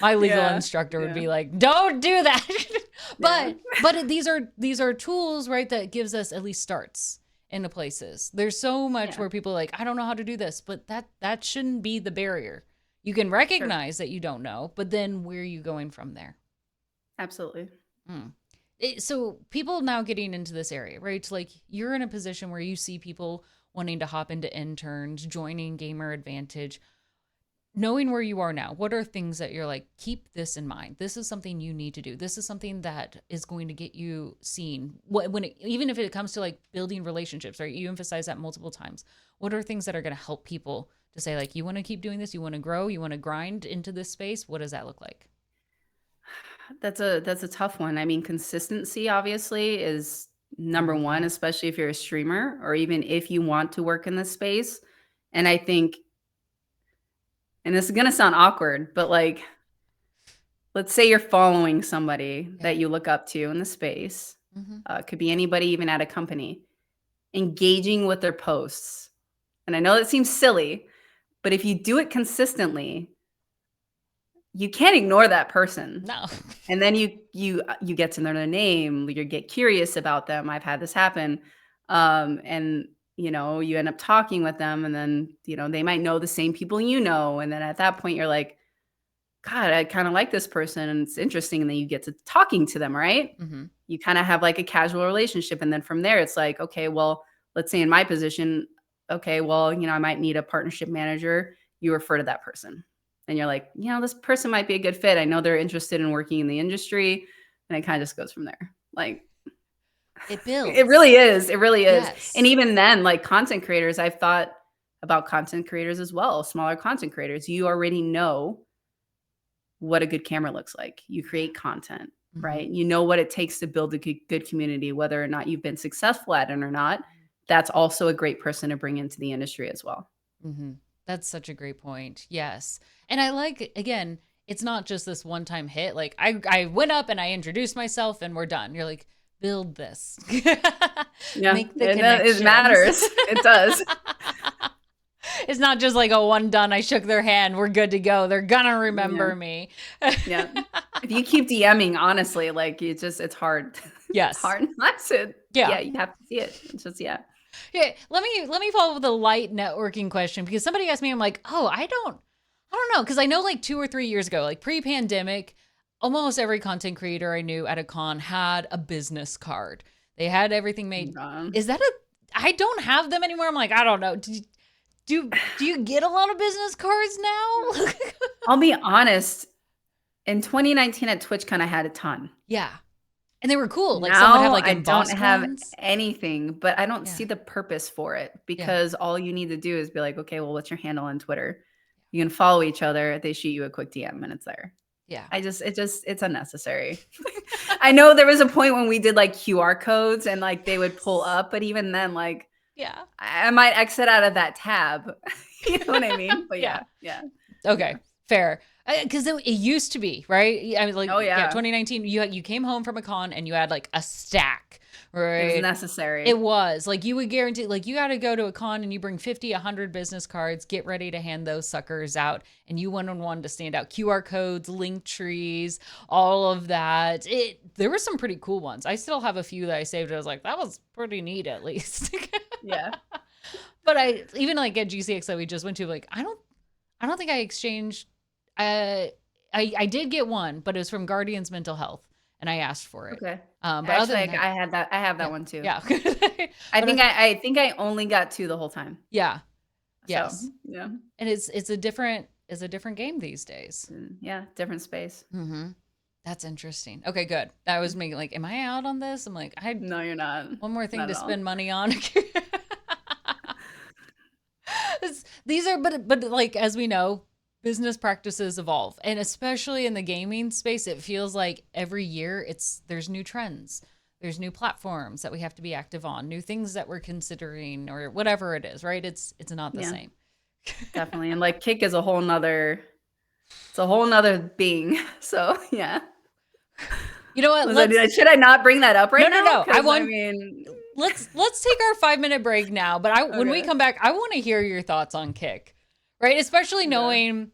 S1: My legal
S2: Yeah,
S1: instructor would
S2: yeah,
S1: be like, "Don't do that."
S2: yeah,
S1: but these are tools, right? That gives us at least starts into places. There's so much
S2: yeah,
S1: where people are like, I don't know how to do this, but that shouldn't be the barrier. You can
S2: sure.
S1: recognize that you don't know, but then where are you going from there?
S2: Absolutely.
S1: Hmm. So people now getting into this area, right? Like you're in a position where you see people wanting to hop into interns, joining Gamer Advantage. knowing where you are now, what are things that you're like, keep this in mind? This is something you need to do. This is something that is going to get you seen. Even if it comes to like building relationships, right? You emphasize that multiple times. What are things that are going to help people to say like, you want to keep doing this, you want to grow, you want to grind into this space? What does that look like?
S2: That's a tough one. I mean, consistency obviously is number one,
S1: Mhm.
S2: especially if you're a streamer or even if you want to work in this space. And I think, and this is gonna sound awkward, but like, let's say you're following somebody
S1: Yeah.
S2: that you look up to in the space.
S1: Hmm.
S2: Could be anybody, even at a company. Engaging with their posts. And I know that seems silly, but if you do it consistently, you can't ignore that person.
S1: No.
S2: And then you get to know their name, you get curious about them. I've had this happen. And you end up talking with them and then, they might know the same people you know. And then at that point you're like, God, I kind of like this person and it's interesting. And then you get to talking to them, right?
S1: Hmm.
S2: You kind of have like a casual relationship. And then from there, it's like, okay, well, let's say in my position, okay, well, I might need a partnership manager. You refer to that person. And you're like, this person might be a good fit. I know they're interested in working in the industry. And it kind of just goes from there. Like,
S1: It
S2: it
S1: builds.
S2: really is. It really is. And
S1: Yes.
S2: even then, like content creators, I've thought about content creators as well, smaller content creators. You already know what a good camera looks like. You create content,
S1: Hmm.
S2: right? You know what it takes to build a good community, whether or not you've been successful at it or not. That's also a great person to bring into the industry as well.
S1: Hmm. That's such a great point. Yes. And I like, again, it's not just this one time hit. Like I went up and I introduced myself and we're done. You're like, build this,
S2: Yeah,
S1: make the
S2: it
S1: connections.
S2: matters. It does.
S1: It's not just like a one done. I shook their hand. We're good to go. They're gonna
S2: Yeah,
S1: remember me.
S2: yeah. If you keep DMing, honestly, like it's hard. It's
S1: Yes.
S2: hard not to.
S1: Yeah.
S2: Yeah, you have to see it. It's just yeah.
S1: Yeah. Let me follow with a light networking question because somebody asked me, I'm like, oh, I don't know. Because I know like 2 or 3 years ago, like pre-pandemic, almost every content creator I knew at a con had a business card. They had everything made. Is that a I don't have them anymore. I'm like, I don't know. Do you get a lot of business cards now?
S2: I'll be honest. In 2019 at Twitch, kind of had a ton.
S1: Yeah. And they were cool. Like some would have
S2: Now
S1: like
S2: I don't
S1: embossed
S2: have
S1: ones.
S2: anything, but I don't
S1: Yeah.
S2: see the purpose for it
S1: Yeah.
S2: because all you need to do is be like, okay, well, what's your handle on Twitter? You can follow each other. They shoot you a quick DM and it's there.
S1: Yeah.
S2: It's unnecessary. I know there was a point when we did like QR codes and like they would pull
S1: Yes.
S2: up, but even then, like
S1: Yeah.
S2: I might exit out of that tab. You know what I mean? But
S1: Yeah.
S2: yeah, yeah, yeah.
S1: Okay, fair. Because it used to be right. I mean, like,
S2: Oh
S1: yeah,
S2: yeah,
S1: 2019. You came home from a con and you had like a stack,
S2: it was
S1: right? It
S2: necessary.
S1: was like you would guarantee, like, you got to go to a con and you bring 50, 100 business cards, get ready to hand those suckers out, and you one on one to stand out. QR codes, link trees, all of that. There were some pretty cool ones. I still have a few that I saved. I was like, that was pretty neat, at least.
S2: Yeah.
S1: But I even like at GCX that we just went to, like, I don't think I exchanged. Uh, I did get one, but it was from Guardians Mental Health, and I asked for it.
S2: Okay.
S1: But other
S2: Actually,
S1: than that,
S2: I had that. I have that
S1: yeah,
S2: one too.
S1: yeah.
S2: I
S1: But
S2: think I only got 2 the whole time.
S1: yeah,
S2: So,
S1: yes,
S2: yeah.
S1: and it's a different game these days.
S2: Yeah, different space.
S1: Mm-hmm. That's interesting. Okay, good. That was me. Like, am I out on this? I'm like, I had
S2: No, you're not.
S1: one more thing
S2: Not
S1: to
S2: at all.
S1: spend money on. These are, but like, as we know, business practices evolve, and especially in the gaming space, it feels like every year there's new trends, there's new platforms that we have to be active on, new things that we're considering, or whatever it is, right? It's not the
S2: Yeah,
S1: same.
S2: definitely. And like kick is a whole nother it's a whole nother being. So, yeah.
S1: You know what?
S2: Should I not bring that up
S1: No,
S2: right
S1: no,
S2: now?
S1: no. I
S2: Because I
S1: want
S2: mean,
S1: let's take our 5 minute break now. But when we
S2: okay.
S1: come back, I want to hear your thoughts on Kick, right? Especially
S2: Okay.
S1: knowing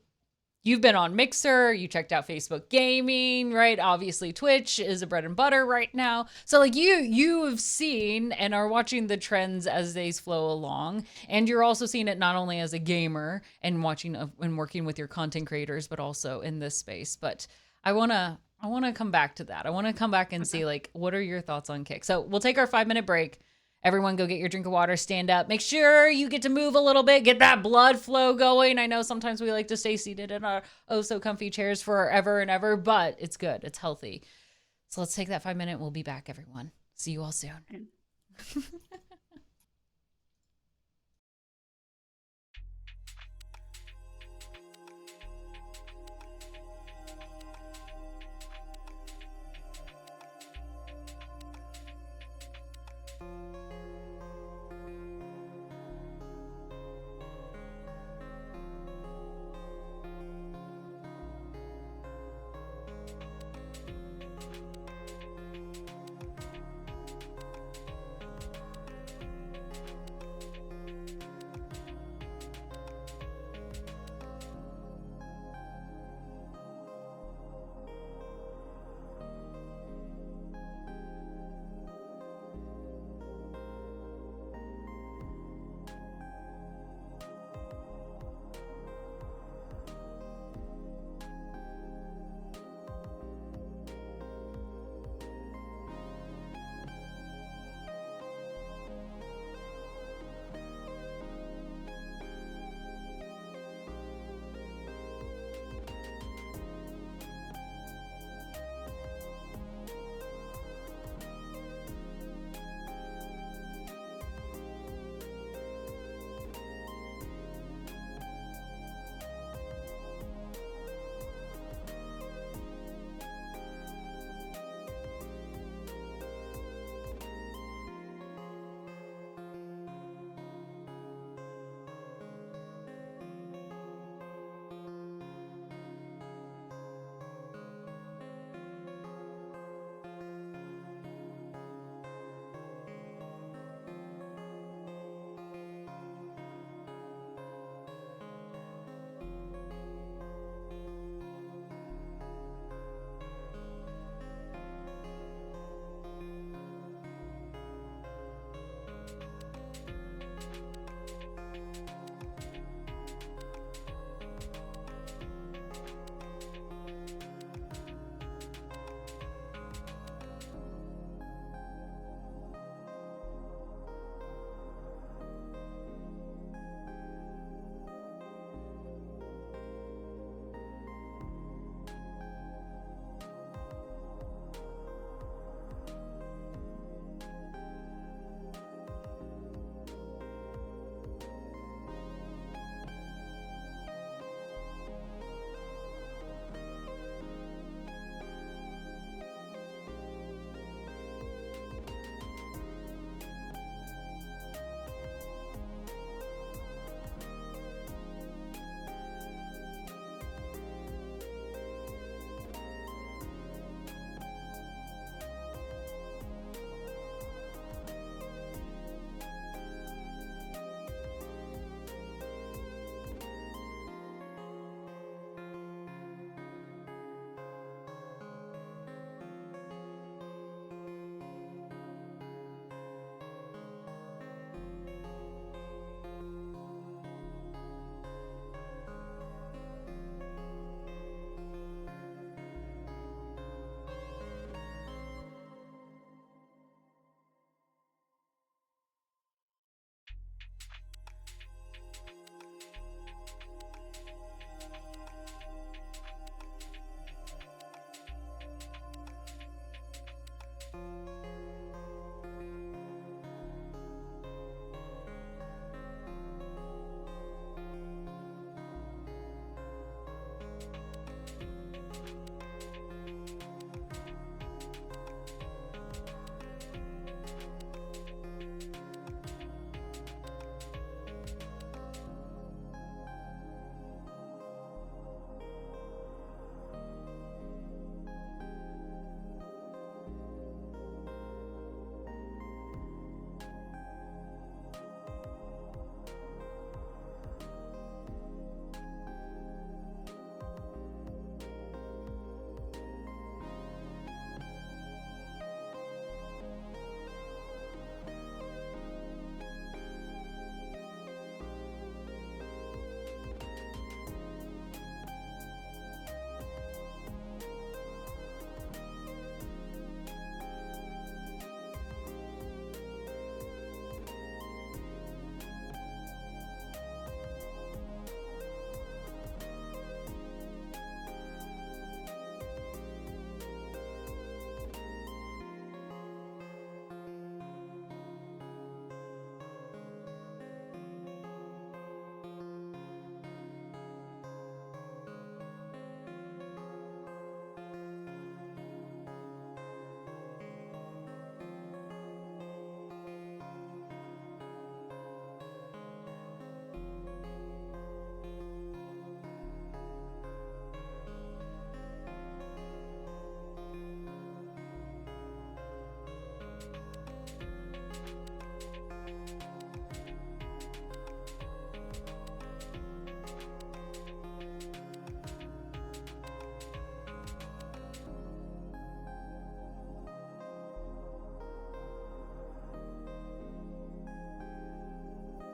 S1: you've been on Mixer, you checked out Facebook Gaming, right? Obviously, Twitch is a bread and butter right now. So like you have seen and are watching the trends as they flow along, and you're also seeing it not only as a gamer and watching and working with your content creators, but also in this space. But I want to come back to that. I want to come back and
S2: Okay.
S1: see like what are your thoughts on Kick. So we'll take our 5 minute break, Everyone go get your drink of water, stand up. Make sure you get to move a little bit, get that blood flow going. I know sometimes we like to stay seated in our oh so comfy chairs forever and ever, but it's good. It's healthy. So let's take that 5 minute. We'll be back, everyone. See you all soon.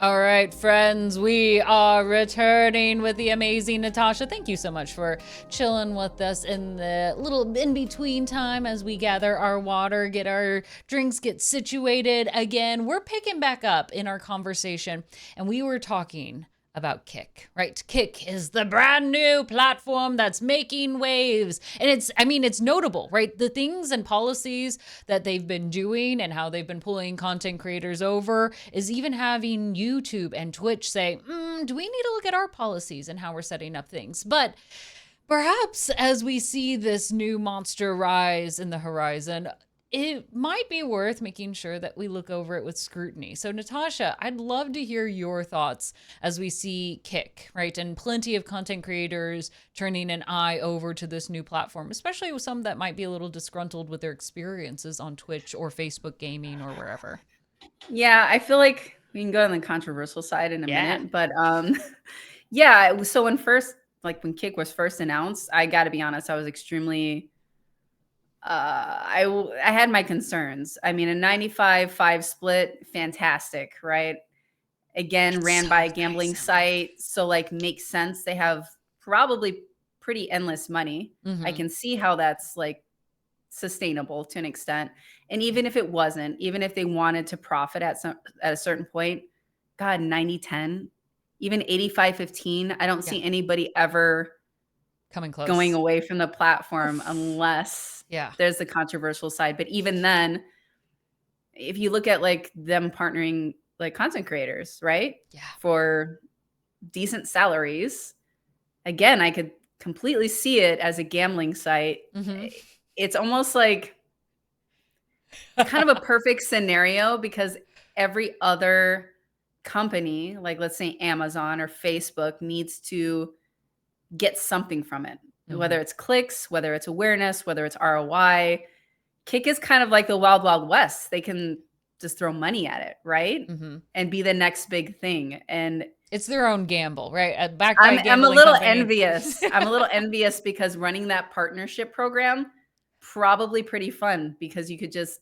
S1: All right, friends, we are returning with the amazing Natasha. Thank you so much for chilling with us in the little in-between time as we gather our water, get our drinks, get situated again. We're picking back up in our conversation, and we were talking about Kick, right? Kick is the brand new platform that's making waves. And it's notable, right? The things and policies that they've been doing and how they've been pulling content creators over is even having YouTube and Twitch say, do we need to look at our policies and how we're setting up things? But perhaps as we see this new monster rise in the horizon, it might be worth making sure that we look over it with scrutiny. So, Natasha, I'd love to hear your thoughts as we see Kick, right? And plenty of content creators turning an eye over to this new platform, especially with some that might be a little disgruntled with their experiences on Twitch or Facebook gaming or wherever.
S2: Yeah, I feel like we can go on the controversial side in a minute, but yeah, so when Kick was first announced, I got to be honest, I was extremely I had my concerns. I mean, a 95-5 split, fantastic, right? Again, ran by a gambling site, so like makes sense. They have probably pretty endless money. I can see how that's like sustainable to an extent. And even if it wasn't, even if they wanted to profit at a certain point, God, 90-10, even 85-15, I don't see anybody ever
S1: coming close,
S2: going away from the platform unless there's the controversial side. But even then, if you look at like them partnering like content creators, right?
S1: Yeah.
S2: For decent salaries, again, I could completely see it as a gambling site. It's almost like kind of a perfect scenario because every other company, like let's say Amazon or Facebook, needs to get something from it, whether it's clicks, whether it's awareness, whether it's ROI. Kick is kind of like the wild, wild west. They can just throw money at it, right? And be the next big thing. And
S1: it's their own gamble, right?
S2: I'm a little envious. I'm a little envious because running that partnership program, probably pretty fun because you could just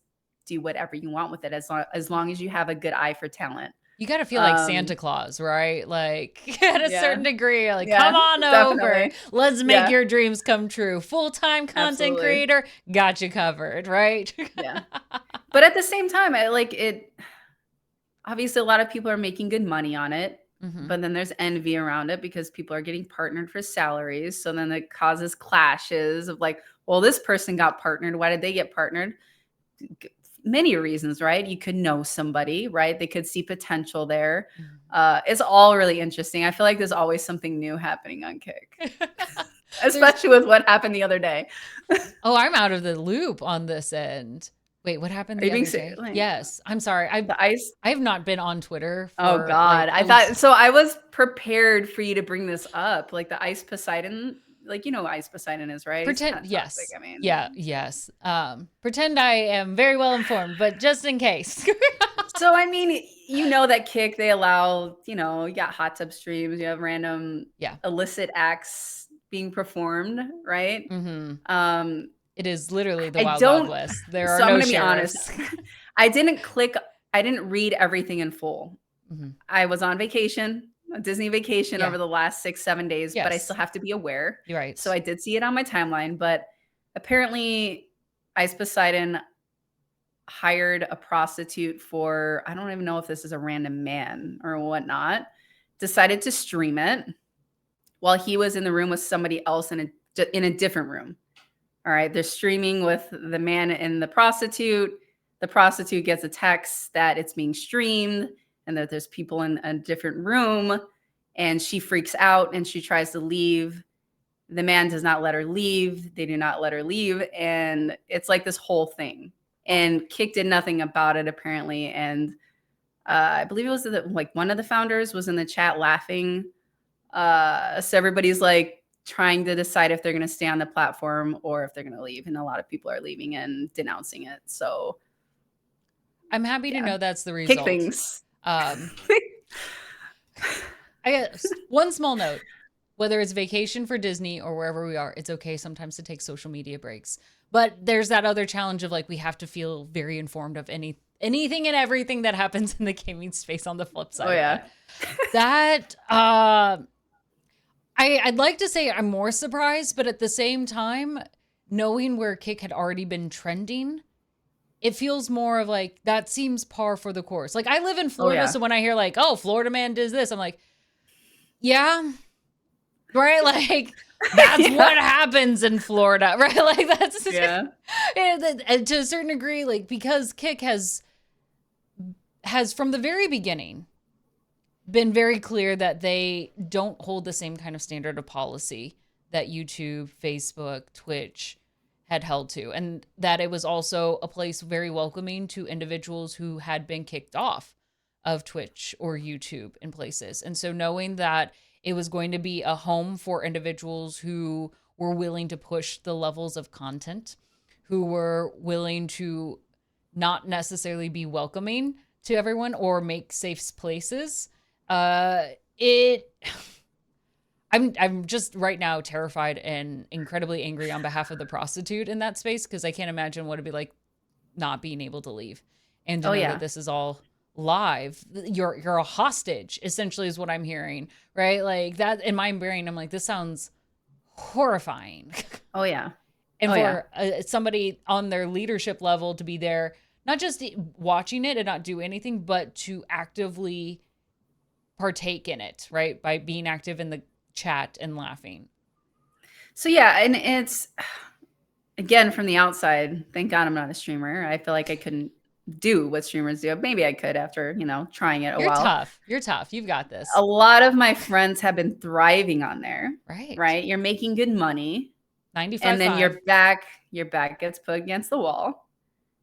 S2: do whatever you want with it as long as you have a good eye for talent.
S1: You got to feel like Santa Claus, right? Like at a certain degree, like, come on over. Let's make your dreams come true. Full-time content creator, got you covered, right?
S2: But at the same time, obviously a lot of people are making good money on it, but then there's envy around it because people are getting partnered for salaries. So then it causes clashes of like, well, this person got partnered. Why did they get partnered? Many reasons, right? You could know somebody, right? They could see potential there. It's all really interesting. I feel like there's always something new happening on Kick, especially with what happened the other day.
S1: Oh, I'm out of the loop on this end. Wait, what happened the other day? Yes, I'm sorry. I have not been on Twitter for,
S2: oh God.
S1: Like,
S2: I was prepared for you to bring this up. Like the Ice Poseidon, like, you know, Ice Poseidon is, right?
S1: Pretend, yes. Toxic, I mean. Yeah, yes. Pretend I am very well informed, but just in case.
S2: So, I mean, you know that Kick, they allow, you know, you got hot tub streams, you have random illicit acts being performed, right?
S1: It is literally the Wild West. There are no sheriffs.
S2: Be honest. I didn't read everything in full. I was on vacation, a Disney vacation over the last 6-7 days, but I still have to be aware.
S1: Right.
S2: So I did see it on my timeline, but apparently Ice Poseidon hired a prostitute for, I don't even know if this is a random man or whatnot, decided to stream it while he was in the room with somebody else in a different room. All right. They're streaming with the man and the prostitute. The prostitute gets a text that it's being streamed and that there's people in a different room, and she freaks out and she tries to leave. The man does not let her leave. They do not let her leave. And it's like this whole thing. And Kick did nothing about it, apparently. And I believe it was like one of the founders was in the chat laughing. So everybody's like trying to decide if they're going to stay on the platform or if they're going to leave. And a lot of people are leaving and denouncing it. So
S1: I'm happy to know that's the result.
S2: Kick things.
S1: I guess one small note, whether it's vacation for Disney or wherever we are, it's okay sometimes to take social media breaks. But there's that other challenge of like, we have to feel very informed of any anything and everything that happens in the gaming space on the flip side
S2: Oh,
S1: of
S2: yeah.
S1: that. I'd like to say I'm more surprised, but at the same time, knowing where Kick had already been trending, it feels more of like that seems par for the course. Like I live in
S2: Oh,
S1: Florida,
S2: yeah.
S1: so when I hear like, oh, Florida man does this, I'm like, yeah, right? Like that's
S2: Yeah.
S1: what happens in Florida, right? Like that's
S2: Yeah.
S1: and to a certain degree, like because Kick has from the very beginning been very clear that they don't hold the same kind of standard of policy that YouTube, Facebook, Twitch had held to, and that it was also a place very welcoming to individuals who had been kicked off of Twitch or YouTube in places. And so knowing that it was going to be a home for individuals who were willing to push the levels of content, who were willing to not necessarily be welcoming to everyone or make safe places, it I'm just right now terrified and incredibly angry on behalf of the prostitute in that space because I can't imagine what it'd be like not being able to leave and to
S2: Oh,
S1: know that
S2: yeah.
S1: this is all live. You're a hostage essentially is what I'm hearing, right? Like that in my brain I'm like this sounds horrifying.
S2: Oh, yeah.
S1: And
S2: Oh, yeah.
S1: for somebody on their leadership level to be there not just watching it and not do anything but to actively partake in it, right? By being active in the chat and laughing.
S2: So, yeah, and it's again from the outside, thank God I'm not a streamer. I feel like I couldn't do what streamers do. Maybe I could after, trying it a
S1: You're
S2: while.
S1: tough. You're tough. You've got
S2: A
S1: this.
S2: lot of my friends have been thriving on there,
S1: Right.
S2: right? You're making good money, and then
S1: 95.5.
S2: your back gets put against the wall,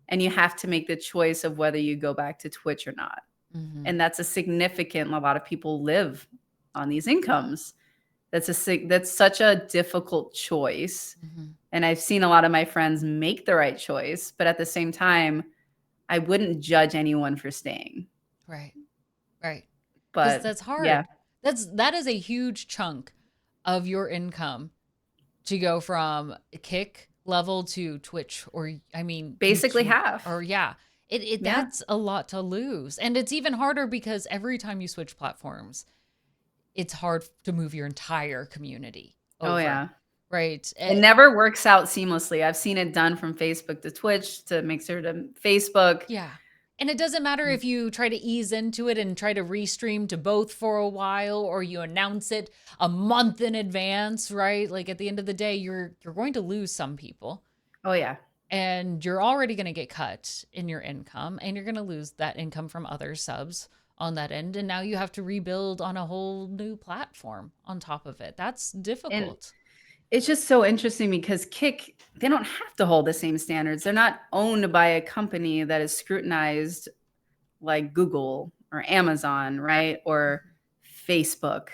S2: and you have to make the choice of whether you go back to Twitch or not.
S1: Mm-hmm.
S2: And that's a lot of people live on these incomes. That's such a difficult choice.
S1: Mm-hmm.
S2: And I've seen a lot of my friends make the right choice, but at the same time, I wouldn't judge anyone for staying.
S1: Right. Right. Because
S2: But
S1: that's hard.
S2: yeah,
S1: That is a huge chunk of your income to go from Kick level to Twitch or
S2: basically
S1: YouTube,
S2: half.
S1: or yeah.
S2: Yeah.
S1: That's a lot to lose. And it's even harder because every time you switch platforms, it's hard to move your entire community over.
S2: Oh, yeah.
S1: Right.
S2: It never works out seamlessly. I've seen it done from Facebook to Twitch to Mixer to Facebook.
S1: Yeah. And it doesn't matter if you try to ease into it and try to restream to both for a while or you announce it a month in advance, right? Like at the end of the day, you're going to lose some people.
S2: Oh, yeah.
S1: And you're already going to get cut in your income and you're going to lose that income from other subs on that end. And now you have to rebuild on a whole new platform on top of it. That's difficult.
S2: And it's just so interesting because Kick, they don't have to hold the same standards. They're not owned by a company that is scrutinized like Google or Amazon, right? Or Facebook.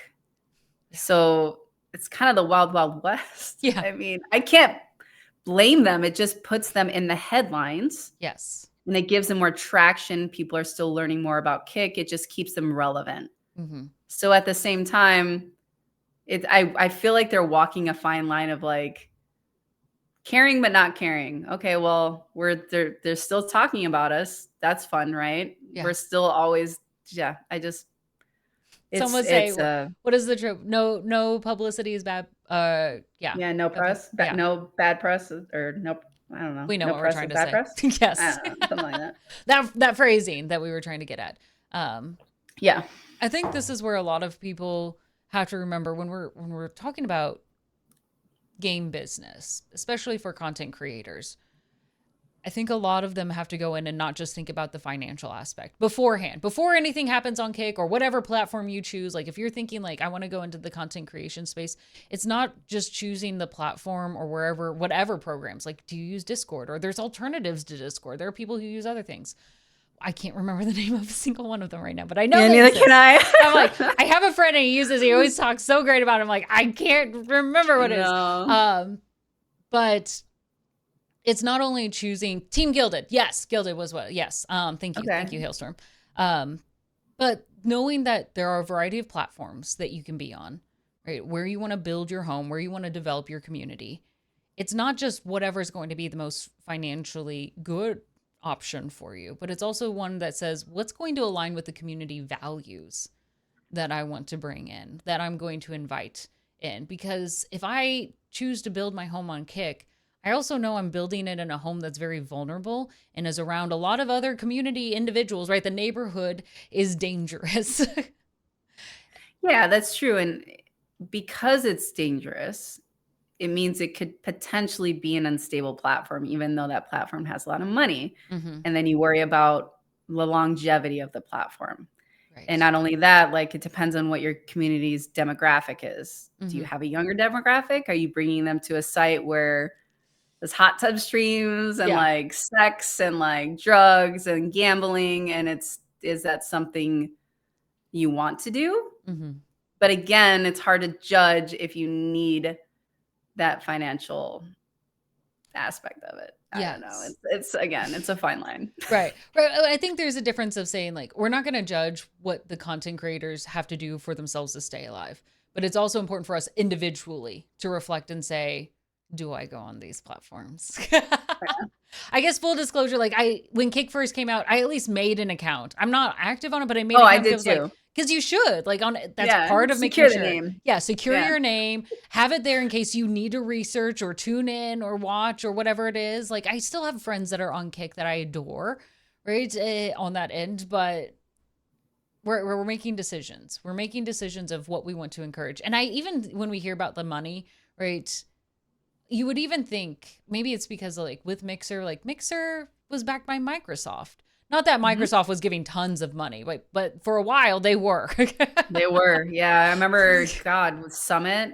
S2: So it's kind of the wild, wild west.
S1: Yeah.
S2: I mean, I can't blame them. It just puts them in the headlines.
S1: Yes.
S2: And it gives them more traction. People are still learning more about Kick. It just keeps them relevant.
S1: Mm-hmm.
S2: So at the same time, I feel like they're walking a fine line of like caring but not caring. Okay, well, they're still talking about us. That's fun, right?
S1: Yeah.
S2: We're still always
S1: Some would say, what is the trope? No publicity is bad.
S2: Yeah, no press.
S1: Yeah.
S2: No bad press or no, I don't know.
S1: We know
S2: no
S1: what
S2: press
S1: we're trying to
S2: bad
S1: say.
S2: Press?
S1: Yes.
S2: I don't know, something like that.
S1: that phrasing that we were trying to get at.
S2: Yeah.
S1: I think this is where a lot of people have to remember when we're talking about game business, especially for content creators. I think a lot of them have to go in and not just think about the financial aspect beforehand, before anything happens on Kick or whatever platform you choose. Like if you're thinking like, I want to go into the content creation space, it's not just choosing the platform or whatever programs. Like, do you use Discord? Or there's alternatives to Discord. There are people who use other things. I can't remember the name of a single one of them right now, but I know.
S2: Yeah, neither can I.
S1: I'm like, I have a friend and he uses. He always talks so great about it. I'm like, I can't remember what it is. But it's not only choosing Team Gilded. Yes, Gilded was what. Yes. Thank you. Okay. Thank you, Hailstorm. But knowing that there are a variety of platforms that you can be on, right? Where you want to build your home, where you want to develop your community. It's not just whatever's going to be the most financially good option for you, but it's also one that says what's going to align with the community values that I want to bring in, that I'm going to invite in. Because if I choose to build my home on Kick, I also know I'm building it in a home that's very vulnerable and is around a lot of other community individuals, right? The neighborhood is dangerous.
S2: Yeah, that's true. And because it's dangerous, it means it could potentially be an unstable platform, even though that platform has a lot of money.
S1: Mm-hmm.
S2: And then you worry about the longevity of the platform. And
S1: Right.
S2: not only that, like it depends on what your community's demographic is. Do you
S1: Mm-hmm.
S2: have a younger demographic? Are you bringing them to a site where there's hot tub streams and
S1: Yeah.
S2: like sex and like drugs and gambling? And is that something you want to do?
S1: Mm-hmm.
S2: But again, it's hard to judge if you need that financial aspect of it. I don't know.
S1: Yes.
S2: It's again, it's a fine line.
S1: Right. Right. I think there's a difference of saying, like, we're not going to judge what the content creators have to do for themselves to stay alive. But it's also important for us individually to reflect and say, do I go on these platforms? I guess full disclosure, like when Kick first came out, I at least made an account. I'm not active on it, but I made
S2: Oh,
S1: an
S2: I
S1: account
S2: did
S1: because like,
S2: too.
S1: because you should, like, on that's
S2: Yeah,
S1: part of making
S2: secure the
S1: sure.
S2: name.
S1: Yeah, secure
S2: Yeah.
S1: your name, have it there in case you need to research or tune in or watch or whatever it is. Like, I still have friends that are on Kick that I adore, right? On that end, but we're making decisions. We're making decisions of what we want to encourage. And I even when we hear about the money, right? You would even think maybe it's because like with Mixer, like Mixer was backed by Microsoft. Not that
S2: Mhm.
S1: Microsoft was giving tons of money, but for a while they were.
S2: They were. Yeah, I remember God with Summit,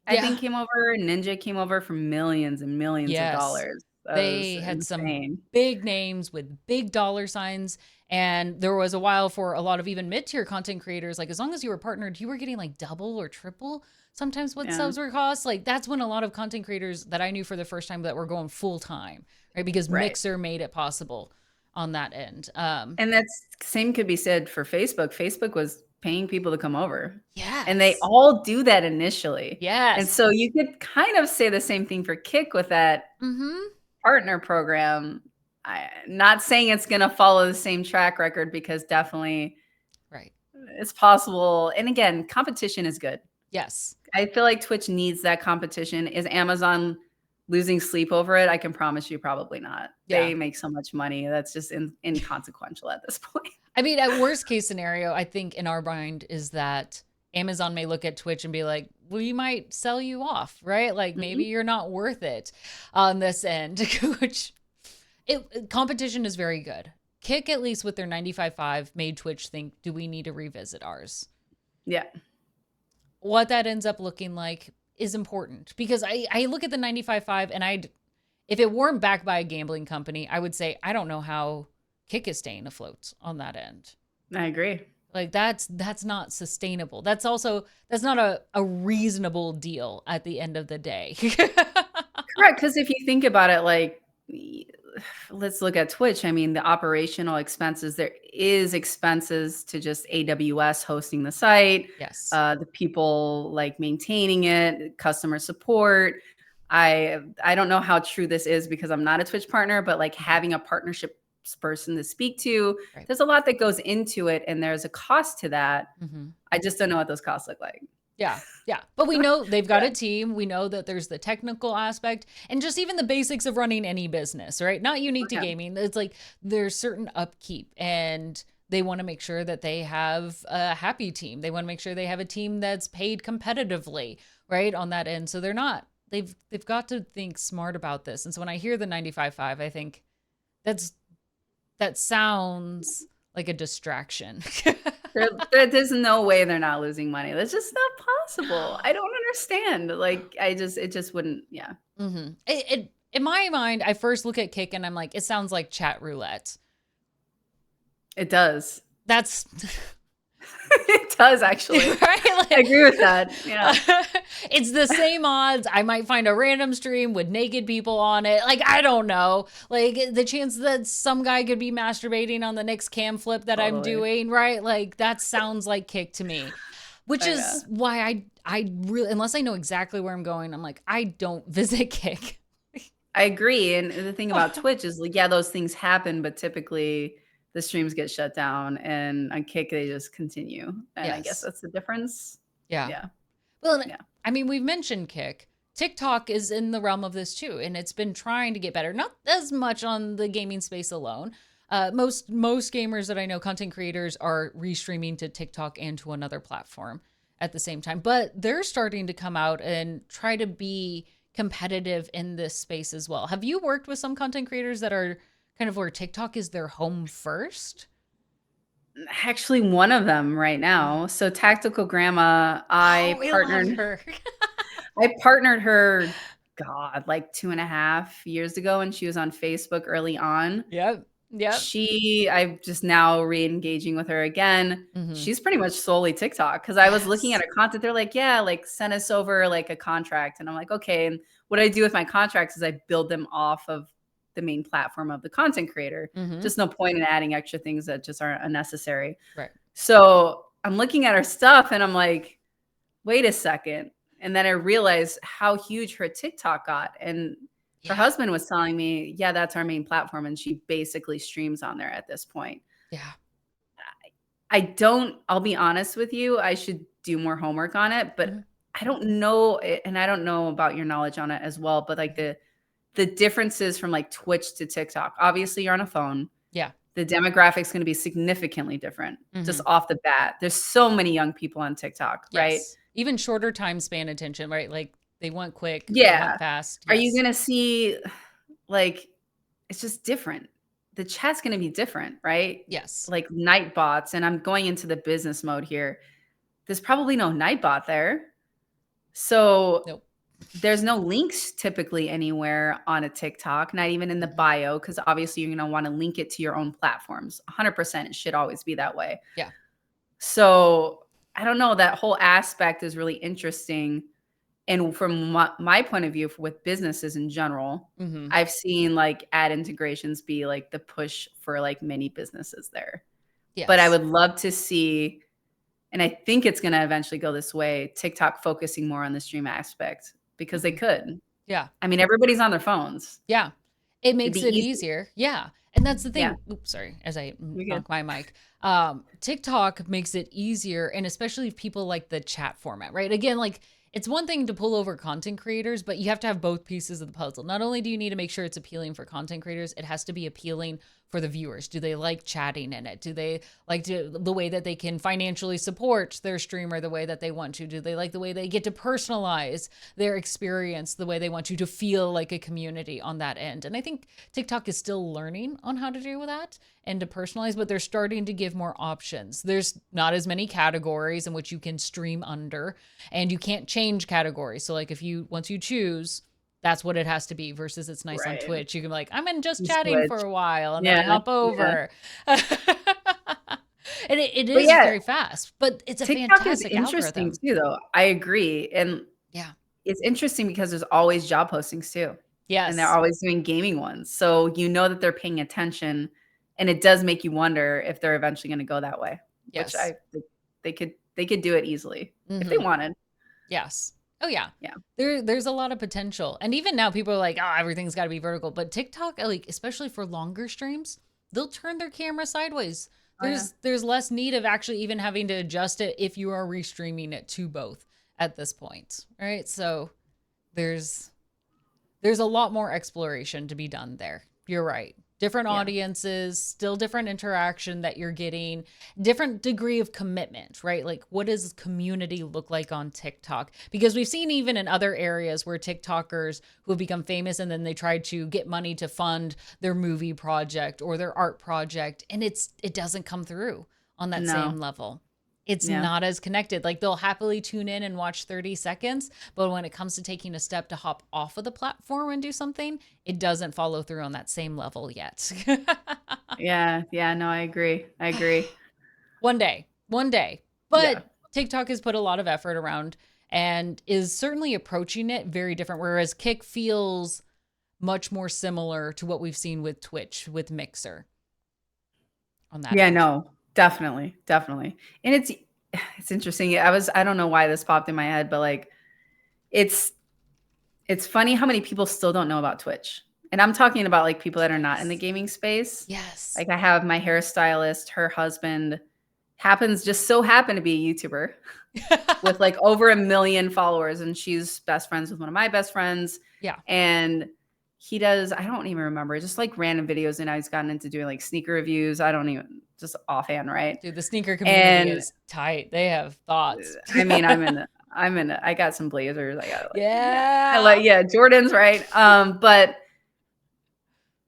S2: I
S1: Yeah.
S2: think came over, Ninja came over for millions and millions of
S1: Yes.
S2: dollars. That was
S1: They had some
S2: insane.
S1: big names with big dollar signs. And there was a while for a lot of even mid-tier content creators, like as long as you were partnered, you were getting like double or triple sometimes what
S2: Yeah.
S1: subs were cost. Like that's when a lot of content creators that I knew for the first time that were going full time, right? Because
S2: Right.
S1: Mixer made it possible on that end.
S2: And that's same could be said for Facebook. Facebook was paying people to come over. And they
S1: Yes.
S2: all do that initially. And
S1: Yes.
S2: so you could kind of say the same thing for Kick with that
S1: Mm-hmm.
S2: partner program. Not saying it's going to follow the same track record because definitely
S1: Right.
S2: it's possible. And again, competition is good.
S1: Yes.
S2: I feel like Twitch needs that competition. Is Amazon losing sleep over it? I can promise you probably not.
S1: Yeah.
S2: They make so much money. That's just inconsequential at this point.
S1: I mean, at worst case scenario, I think in our mind is that Amazon may look at Twitch and be like, we might sell you off, right? Like maybe you're not worth it on this end, which competition is very good. Kick, at least with their 95.5, made Twitch think, do we need to revisit ours?
S2: Yeah.
S1: What that ends up looking like is important because I look at the 95.5 and if it weren't backed by a gambling company, I would say, I don't know how Kick is staying afloat on that end.
S2: I agree.
S1: Like that's not sustainable. That's not a reasonable deal at the end of the day.
S2: Correct. Because if you think about it, like, let's look at Twitch. I mean, the operational expenses, there is expenses to just AWS hosting the site,
S1: Yes.
S2: the people like maintaining it, customer support. I don't know how true this is because I'm not a Twitch partner, but like having a partnership person to speak to,
S1: Right.
S2: there's a lot that goes into it and there's a cost to that.
S1: Mm-hmm.
S2: I just don't know what those costs look like.
S1: Yeah. Yeah. But we know they've got a team. We know that there's the technical aspect and just even the basics of running any business, right? Not unique to gaming. It's like there's certain upkeep and they want to make sure that they have a happy team. They want to make sure they have a team that's paid competitively, right? On that end. So they've got to think smart about this. And so when I hear the 95.5, I think that sounds like a distraction.
S2: There's no way they're not losing money. That's just not possible. I don't understand. Like, it just wouldn't. Yeah.
S1: Mm-hmm. In my mind, I first look at Kick and I'm like, it sounds like chat roulette.
S2: It does.
S1: That's
S2: It does actually.
S1: right. Like,
S2: I agree with that. Yeah.
S1: It's the same odds. I might find a random stream with naked people on it. Like, I don't know. Like the chance that some guy could be masturbating on the next cam flip that I'm doing, right? Like that sounds like Kick to me. Which is why I really, unless I know exactly where I'm going, I'm like, I don't visit Kick.
S2: I agree, and the thing about Twitch is, like, yeah, those things happen, but typically the streams get shut down, and on Kick, they just continue, and I guess
S1: Yes.
S2: that's the difference.
S1: Yeah.
S2: Yeah,
S1: Well,
S2: yeah.
S1: I mean, we've mentioned Kick. TikTok is in the realm of this too, and it's been trying to get better. Not as much on the gaming space alone. Most gamers that I know, content creators, are restreaming to TikTok and to another platform at the same time. But they're starting to come out and try to be competitive in this space as well. Have you worked with some content creators that are kind of where TikTok is their home first?
S2: Actually, one of them right now. So Tactical Grandma,
S1: Oh, I love her.
S2: I partnered her, God, like 2.5 years ago when she was on Facebook early on.
S1: Yep. Yep.
S2: I'm just now re-engaging with her again.
S1: Hmm.
S2: She's pretty much solely TikTok because I was looking at
S1: Yes.
S2: her content. They're like, yeah, like send us over like a contract. And I'm like, okay. And what I do with my contracts is I build them off of the main platform of the content creator.
S1: Hmm.
S2: Just no point in adding extra things that just aren't unnecessary.
S1: Right.
S2: So I'm looking at her stuff and I'm like, wait a second. And then I realized how huge her TikTok got. And her
S1: Yeah.
S2: husband was telling me, yeah, that's our main platform. And she basically streams on there at this point.
S1: Yeah.
S2: I'll be honest with you, I should do more homework on it, but
S1: Mhm.
S2: I don't know. And I don't know about your knowledge on it as well, but like
S1: Mhm.
S2: the differences from like Twitch to TikTok. Obviously, you're on a phone.
S1: Yeah.
S2: The demographic's going to be significantly different just
S1: Mhm.
S2: off the bat. There's so many young people on TikTok, right?
S1: Yes. Even shorter time span attention, right? Like they want quick, they want
S2: Yeah.
S1: fast.
S2: Are you
S1: Yes.
S2: gonna see like it's just different. The chat's gonna be different, right?
S1: Yes.
S2: Like night bots, and I'm going into the business mode here. There's probably no night bot there. So
S1: Nope.
S2: there's no links typically anywhere on a TikTok, not even in the
S1: Mhm.
S2: bio, because obviously you're gonna want to link it to your own platforms. 100% it should always be that way.
S1: Yeah.
S2: So I don't know, that whole aspect is really interesting. And from my point of view with businesses in general,
S1: Mhm.
S2: I've seen like ad integrations be like the push for like many businesses there. But I
S1: Yes.
S2: would love to see, and I think it's going to eventually go this way, TikTok focusing more on the stream aspect because they
S1: Mhm.
S2: could.
S1: Yeah.
S2: I mean, everybody's on their phones.
S1: Yeah. It
S2: It'd be
S1: makes it
S2: easy.
S1: easier. Yeah. And that's the
S2: Yeah,
S1: thing. Oops, sorry, as I
S2: you're good.
S1: knock my mic. TikTok makes it easier, and especially if people like the chat format, right? Again, like it's one thing to pull over content creators, but you have to have both pieces of the puzzle. Not only do you need to make sure it's appealing for content creators, it has to be appealing for the viewers. Do they like chatting in it? Do they like the way that they can financially support their streamer the way that they want to? Do they like the way they get to personalize their experience the way they want you to feel like a community on that end? And I think TikTok is still learning on how to do that and to personalize, but they're starting to give more options. There's not as many categories in which you can stream under, and you can't change categories. So like if you once you choose, that's what it has to be versus it's nice on
S2: Right.
S1: Twitch. You can be like, I'm in just
S2: You
S1: chatting for
S2: switch.
S1: a while and then
S2: Yeah.
S1: I hop
S2: Yeah.
S1: over. And it
S2: But
S1: is
S2: yeah,
S1: very fast, but it's a
S2: TikTok is
S1: fantastic
S2: interesting
S1: algorithm.
S2: too, though. I agree. And
S1: Yeah.
S2: it's interesting because there's always job postings too, and they're
S1: Yes.
S2: always doing gaming ones. So you know that they're paying attention, and it does make you wonder if they're eventually gonna go that way, which
S1: Yes.
S2: I think they could do it easily if they
S1: Hmm.
S2: wanted.
S1: Yes. Oh yeah.
S2: Yeah.
S1: There's a lot of potential. And even now people are like, "Oh, everything's got to be vertical." But TikTok, like especially for longer streams, they'll turn their camera sideways.
S2: Oh, yeah.
S1: There's less need of actually even having to adjust it if you are restreaming it to both at this point. Right? So there's there's a lot more exploration to be done there. You're right. Different
S2: Yeah.
S1: audiences, still different interaction that you're getting, different degree of commitment, right? Like, what does community look like on TikTok? Because we've seen even in other areas where TikTokers who have become famous and then they try to get money to fund their movie project or their art project, and it doesn't come through on that
S2: No.
S1: same level. It's
S2: Yeah.
S1: not as connected. Like they'll happily tune in and watch 30 seconds, but when it comes to taking a step to hop off of the platform and do something, it doesn't follow through on that same level yet.
S2: Yeah. Yeah. No, I agree. I agree.
S1: One day, one day.
S2: Yeah.
S1: But TikTok has put a lot of effort around and is certainly approaching it very different. Whereas Kick feels much more similar to what we've seen with Twitch, with Mixer on that
S2: Yeah.
S1: end.
S2: No, definitely. Definitely. And it's interesting. I don't know why this popped in my head, but like it's It's funny how many people still don't know about Twitch. And I'm talking about like people that are not in the
S1: Yes.
S2: gaming space.
S1: Yes.
S2: Like I have my hairstylist, her husband just so happen to be a YouTuber with like over 1 million followers. And she's best friends with one of my best friends.
S1: Yeah.
S2: And he does, I don't even remember, just like random videos. And now he's gotten into doing like sneaker reviews. I don't even, just offhand, right?
S1: Dude, the sneaker community
S2: And
S1: is tight. They have thoughts.
S2: I mean, I got some blazers. I got like,
S1: Yeah.
S2: yeah, Jordans, right? But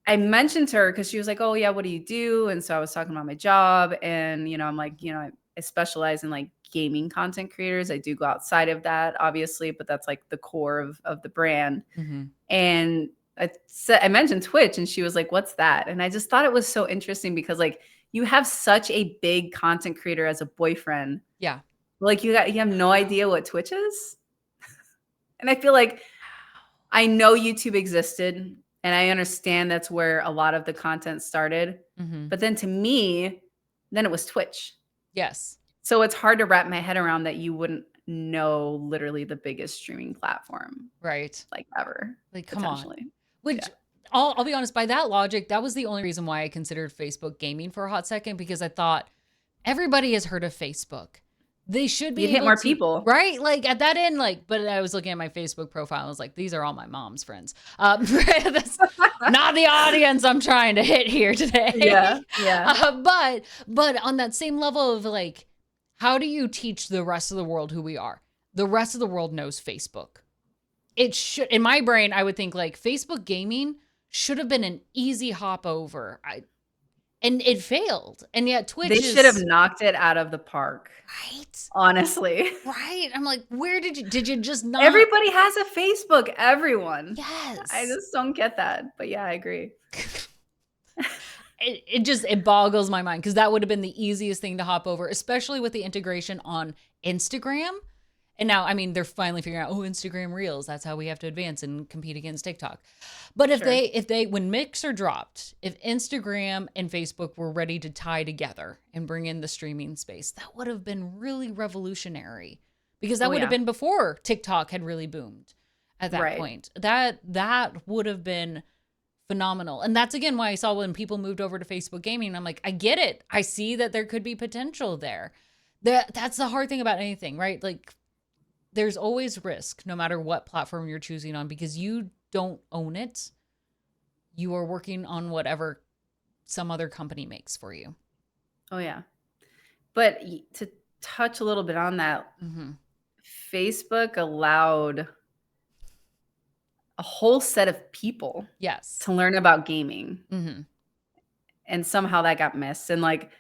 S2: I mentioned to her because she was like, "Oh yeah, what do you do?" And so I was talking about my job, and I'm like, I specialize in like gaming content creators. I do go outside of that, obviously, but that's like the core of the brand.
S1: Mm-hmm.
S2: And I mentioned Twitch, and she was like, "What's that?" And I just thought it was so interesting because like you have such a big content creator as a boyfriend,
S1: Yeah.
S2: like you have no idea what Twitch is, and I feel like I know YouTube existed and I understand that's where a lot of the content started.
S1: Mm-hmm.
S2: But then to me, then it was Twitch.
S1: Yes.
S2: So it's hard to wrap my head around that you wouldn't know literally the biggest streaming platform
S1: Right.
S2: like ever,
S1: Like, come on.
S2: potentially.
S1: Which
S2: Yeah.
S1: I'll be honest, by that logic, that was the only reason why I considered Facebook gaming for a hot second, because I thought everybody has heard of Facebook. They should be
S2: You'd hit
S1: able
S2: more
S1: to,
S2: people.
S1: right? Like at that end, like, but I was looking at my Facebook profile and I was like, these are all my mom's friends. That's not the audience I'm trying to hit here today.
S2: Yeah. Yeah.
S1: But on that same level of like, how do you teach the rest of the world who we are? The rest of the world knows Facebook. It should, in my brain, I would think like Facebook gaming should have been an easy hop over. And it failed. And yet Twitch
S2: They
S1: is
S2: should have knocked it out of the park.
S1: right.
S2: Honestly.
S1: Right. I'm like, where did you just not?
S2: Everybody has a Facebook, everyone.
S1: Yes.
S2: I just don't get that. But yeah, I agree.
S1: It boggles my mind because that would have been the easiest thing to hop over, especially with the integration on Instagram. And now, I mean, they're finally figuring out, oh, Instagram Reels. That's how we have to advance and compete against TikTok. But
S2: Sure.
S1: if they, when Mixer dropped, if Instagram and Facebook were ready to tie together and bring in the streaming space, that would have been really revolutionary because that would have been before TikTok had really boomed at that point. That would have been phenomenal. And that's again why I saw when people moved over to Facebook gaming, I'm like, I get it. I see that there could be potential there. That's the hard thing about anything, right? Like there's always risk no matter what platform you're choosing on because you don't own it. You are working on whatever some other company makes for you.
S2: Oh yeah. But to touch a little bit on that, Facebook allowed a whole set of people to learn about gaming. And somehow that got missed. And like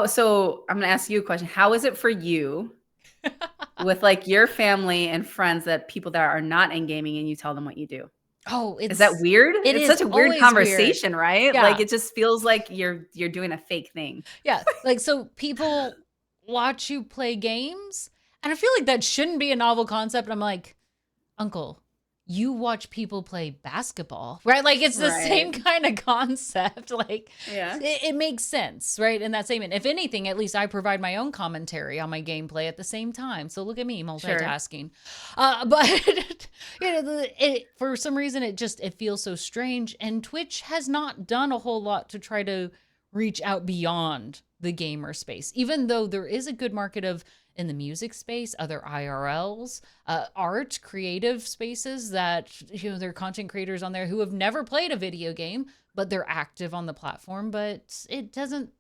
S2: so I'm going to ask you a question. How is it for you with like your family and friends that people that are not in gaming and you tell them what you do?
S1: Oh,
S2: is that weird? It's such a weird conversation, weird. Right? Yeah. Like it just feels like you're doing a fake thing.
S1: Yeah. Like so people watch you play games and I feel like that shouldn't be a novel concept. I'm like, uncle, you watch people play basketball, right? Like it's the same kind of concept. Like it makes sense, right? In that same, if anything, at least I provide my own commentary on my gameplay at the same time. So look at me multitasking. But for some reason, it feels so strange. And Twitch has not done a whole lot to try to reach out beyond the gamer space, even though there is a good market of in the music space, other IRLs, art, creative spaces that, there are content creators on there who have never played a video game, but they're active on the platform. But it doesn't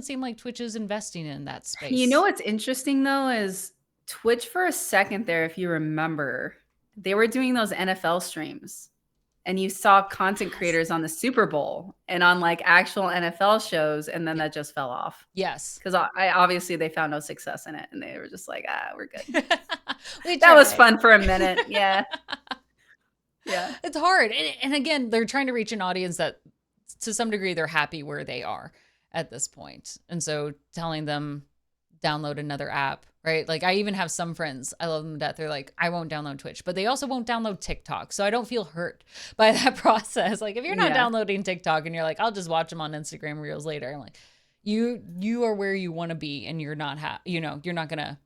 S1: seem like Twitch is investing in that space.
S2: You know what's interesting though is Twitch for a second there, if you remember, they were doing those NFL streams. And you saw content creators on the Super Bowl and on like actual NFL shows, and then that just fell off.
S1: Yes.
S2: Because obviously they found no success in it and they were just like, we're good. That was fun for a minute. Yeah. Yeah.
S1: It's hard. And again, they're trying to reach an audience that to some degree they're happy where they are at this point. And so telling them download another app, right? Like I even have some friends, I love them to death. They're like, I won't download Twitch, but they also won't download TikTok. So I don't feel hurt by that process. Like if you're not downloading TikTok and you're like, I'll just watch them on Instagram Reels later. I'm like, you are where you want to be and you're not, you're not going to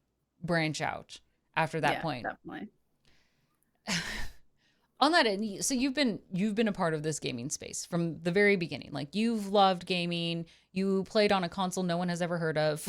S1: branch out after that point.
S2: Definitely.
S1: On that end, so you've been a part of this gaming space from the very beginning. Like, you've loved gaming. You played on a console no one has ever heard of.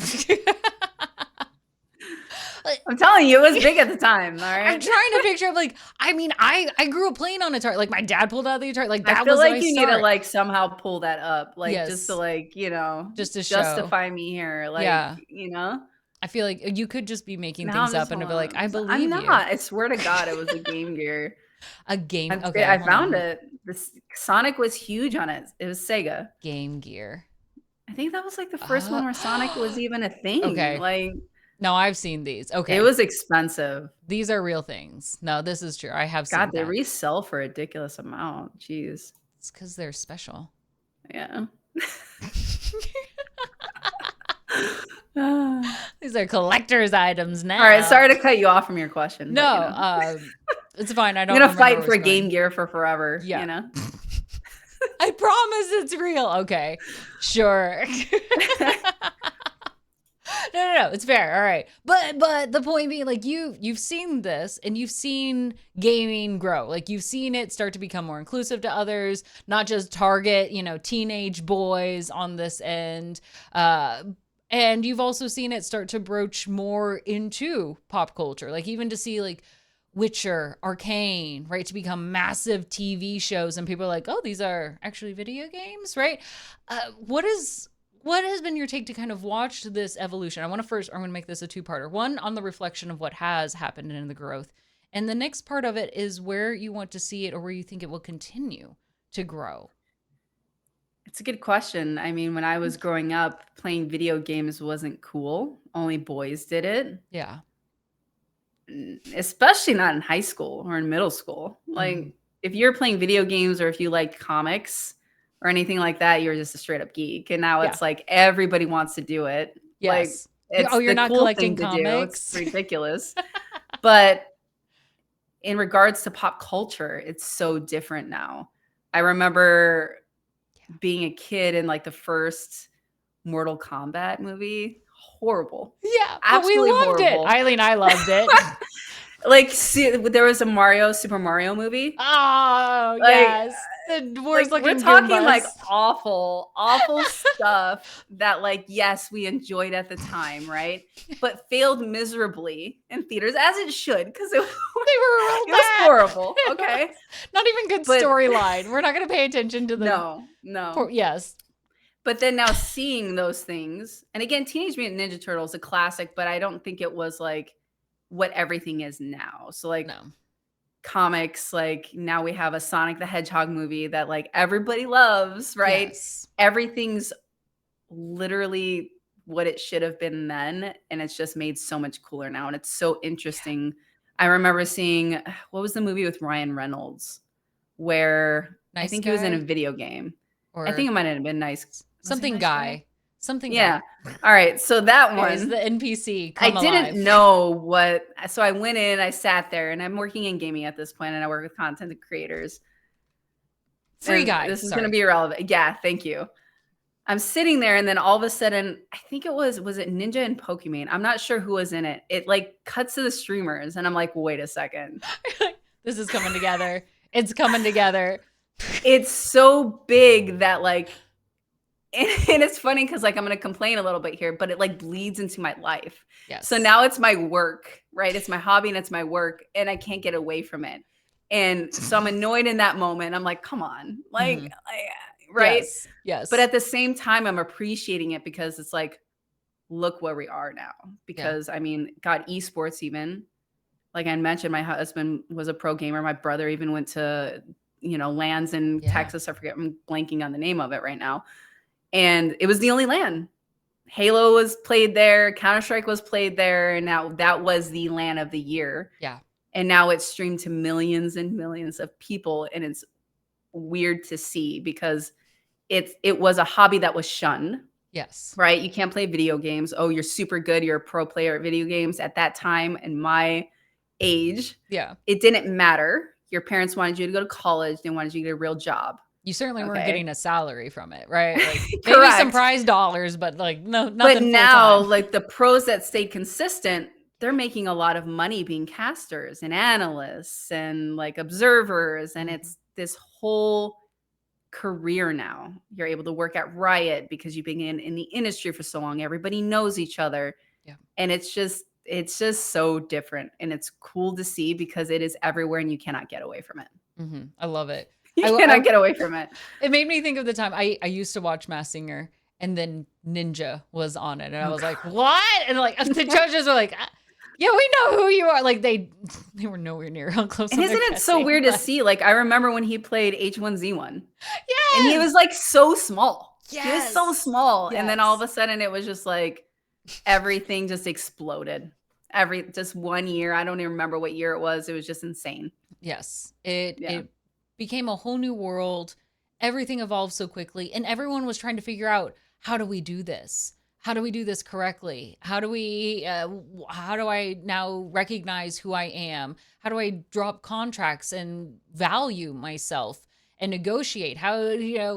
S2: I'm telling you, it was big at the time. All right.
S1: I'm trying to picture, like, I mean, I grew up playing on Atari. Like, my dad pulled out the Atari. Like, that
S2: I feel
S1: was
S2: like
S1: my
S2: you need to
S1: start.
S2: like somehow pull that up, like just to
S1: Yes,
S2: like, you know,
S1: just to show.
S2: justify me here. Like,
S1: Yeah,
S2: you know,
S1: I feel like you could just be making
S2: now
S1: things
S2: I'm
S1: up
S2: just
S1: and
S2: hold
S1: be like, I
S2: on. I'm
S1: believe you.
S2: not. I swear to God, it was a Game Gear.
S1: A game. Okay,
S2: I
S1: hold
S2: found
S1: on.
S2: it. This Sonic was huge on it. It was Sega.
S1: Game Gear.
S2: I think that was like the first one where Sonic was even a thing.
S1: Okay.
S2: Like,
S1: No, I've seen these.
S2: it
S1: Okay.
S2: was expensive.
S1: These are real things. No, this is true. I have seen
S2: God, they
S1: that.
S2: resell for a ridiculous amount. Jeez.
S1: It's because they're special.
S2: Yeah.
S1: These are collector's items now.
S2: All right, sorry to cut you off from your question.
S1: No,
S2: but, you know.
S1: it's fine. I
S2: I'm
S1: don't
S2: gonna
S1: remember
S2: fight
S1: where
S2: for
S1: it's going.
S2: Game Gear for forever.
S1: Yeah.
S2: You know.
S1: I promise it's real. Okay, sure. No, it's fair. All right, but the point being, like, you've seen this and you've seen gaming grow. Like, you've seen it start to become more inclusive to others, not just target, teenage boys on this end. And you've also seen it start to broach more into pop culture, like even to see like Witcher, Arcane, right, to become massive TV shows, and people are like, oh, these are actually video games, right? What has been your take to kind of watch this evolution? I'm going to make this a two-parter. One, on the reflection of what has happened in the growth. And the next part of it is where you want to see it or where you think it will continue to grow.
S2: It's a good question. I mean, when I was growing up, playing video games wasn't cool. Only boys did it.
S1: Yeah.
S2: Especially not in high school or in middle school. Like, if you're playing video games or if you like comics or anything like that, you're just a straight up geek. And now it's like everybody wants to do it.
S1: Yes.
S2: Like, it's
S1: you're
S2: the
S1: not
S2: cool
S1: collecting
S2: thing to do.
S1: comics.
S2: It's ridiculous. But in regards to pop culture, it's so different now. I remember being a kid in like the first Mortal Kombat movie. Horrible.
S1: Yeah,
S2: absolutely
S1: but we loved
S2: horrible.
S1: It. Eileen, I loved it.
S2: Like, see, there was a Super Mario movie.
S1: Oh,
S2: like,
S1: yes. The worst looking
S2: we're talking
S1: Goombas.
S2: like awful stuff that, like, yes, we enjoyed at the time, right? But failed miserably in theaters, as it should, because they were
S1: real
S2: it was horrible. Okay.
S1: Not even good storyline. We're not going to pay attention to the
S2: no.
S1: Yes.
S2: But then now seeing those things, and again, Teenage Mutant Ninja Turtles, a classic, but I don't think it was like what everything is now. So like comics, like now we have a Sonic the Hedgehog movie that like everybody loves, right?
S1: Yes.
S2: Everything's literally what it should have been then, and it's just made so much cooler now, and it's so interesting. I remember seeing, what was the movie with Ryan Reynolds where I think he was in a video game. Or I think it might have been
S1: Something Guy.
S2: Yeah. All right. So that one
S1: is the NPC.
S2: I didn't know what. So I went in, I sat there, and I'm working in gaming at this point, and I work with content creators.
S1: Free Guy.
S2: This is going to be irrelevant. Yeah. Thank you. I'm sitting there, and then all of a sudden, I think it was it Ninja and Pokemon? I'm not sure who was in it. It like cuts to the streamers, and I'm like, wait a second.
S1: This is coming together. It's coming together.
S2: It's so big that like, and it's funny because like I'm going to complain a little bit here, but it like bleeds into my life.
S1: Yes.
S2: So now it's my work, right? It's my hobby and it's my work, and I can't get away from it. And so I'm annoyed in that moment. I'm like, come on, like, right?
S1: Yes.
S2: But at the same time, I'm appreciating it because it's like, look where we are now. Because I mean, God, esports even. Like I mentioned, my husband was a pro gamer. My brother even went to, lands in Texas. I forget, I'm blanking on the name of it right now. And it was the only LAN. Halo was played there. Counter-Strike was played there. And now that was the LAN of the year.
S1: Yeah.
S2: And now it's streamed to millions and millions of people. And it's weird to see because it was a hobby that was shunned.
S1: Yes.
S2: Right? You can't play video games. Oh, you're super good. You're a pro player at video games. At that time, in my age, it didn't matter. Your parents wanted you to go to college. They wanted you to get a real job.
S1: You certainly weren't getting a salary from it, right? Like,
S2: maybe
S1: some prize dollars, but like nothing.
S2: But now,
S1: full-time.
S2: like the pros that stayed consistent they're making a lot of money being casters and analysts and like observers. And it's this whole career now. You're able to work at Riot because you've been in the industry for so long. Everybody knows each other.
S1: Yeah.
S2: And it's just so different. And it's cool to see because it is everywhere and you cannot get away from it.
S1: I love it.
S2: You cannot get away from it.
S1: It made me think of the time I used to watch Masked Singer, and then Ninja was on it, and I was like, "What?" And like the judges were like, "Yeah, we know who you are." Like they were nowhere near how close.
S2: And isn't it so weird to see? Like I remember when he played H1Z1.
S1: Yeah,
S2: and he was like so small.
S1: Yes.
S2: He was so small, and then all of a sudden it was just like everything just exploded. Just 1 year, I don't even remember what year it was. It was just insane.
S1: Yes, it became a whole new world. Everything evolved so quickly, and everyone was trying to figure out, how do we do this? How do we do this correctly? How do I now recognize who I am? How do I drop contracts and value myself and negotiate? How,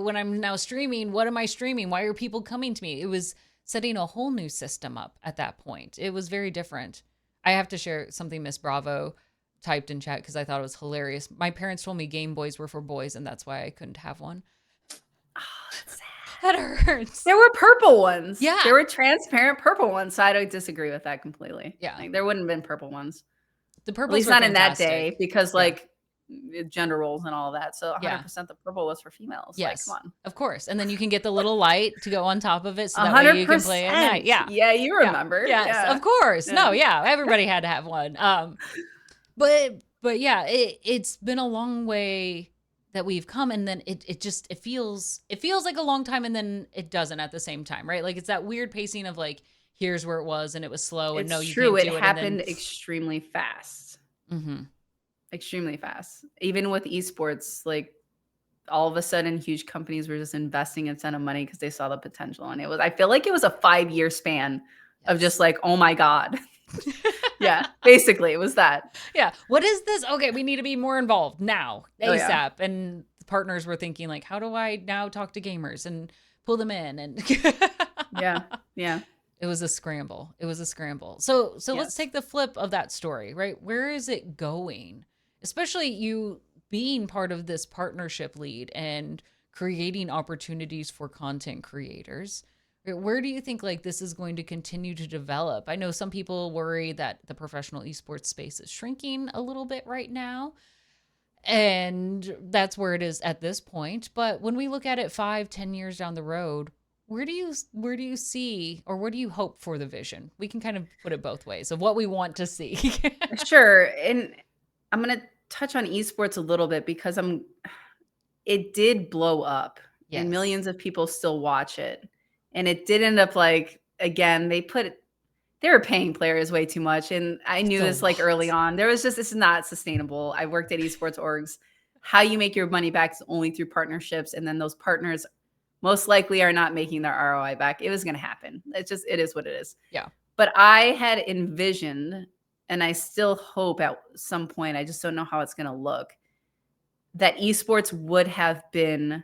S1: when I'm now streaming, what am I streaming? Why are people coming to me? It was setting a whole new system up at that point. It was very different. I have to share something Miss Bravo typed in chat because I thought it was hilarious. My parents told me Game Boys were for boys, and that's why I couldn't have one.
S2: Oh, that's sad.
S1: That hurts.
S2: There were purple ones.
S1: Yeah.
S2: There were transparent purple ones. So I don't disagree with that completely.
S1: Yeah.
S2: Like, there wouldn't have been purple ones.
S1: The purple,
S2: at least not in that day, because like gender roles and all that. So 100% the purple was for females.
S1: Yes.
S2: Like, come on.
S1: Of course. And then you can get the little light to go on top of it, so that way you can play at night. Yeah.
S2: Yeah, you remember.
S1: Yes,
S2: Yeah.
S1: of course. Yeah. No, yeah. Everybody had to have one. But yeah, it's been a long way that we've come, and then it feels like a long time, and then it doesn't at the same time, right? Like it's that weird pacing of like, here's where it was, and it was slow, and
S2: it's
S1: you
S2: true.
S1: can't do it.
S2: It happened extremely fast. Extremely fast. Even with esports, like all of a sudden huge companies were just investing a ton of money because they saw the potential. And I feel like it was a 5-year span of just like, oh my God. Yeah, basically it was that.
S1: Yeah. What is this? Okay, we need to be more involved now, ASAP. And the partners were thinking like, how do I now talk to gamers and pull them in? And
S2: yeah.
S1: It was a scramble. So let's take the flip of that story, right? Where is it going? Especially you being part of this partnership lead and creating opportunities for content creators. Where do you think like this is going to continue to develop? I know some people worry that the professional esports space is shrinking a little bit right now, and that's where it is at this point. But when we look at it 5-10 years down the road, where do you see, or where do you hope for the vision? We can kind of put it both ways of what we want to see.
S2: Sure. And I'm going to touch on esports a little bit because it did blow up and millions of people still watch it. And it did end up like, again, they were paying players way too much. And I knew this like early on. This is not sustainable. I worked at esports orgs. How you make your money back is only through partnerships. And then those partners most likely are not making their ROI back. It was going to happen. It is what it is.
S1: Yeah.
S2: But I had envisioned, and I still hope at some point, I just don't know how it's going to look, that esports would have been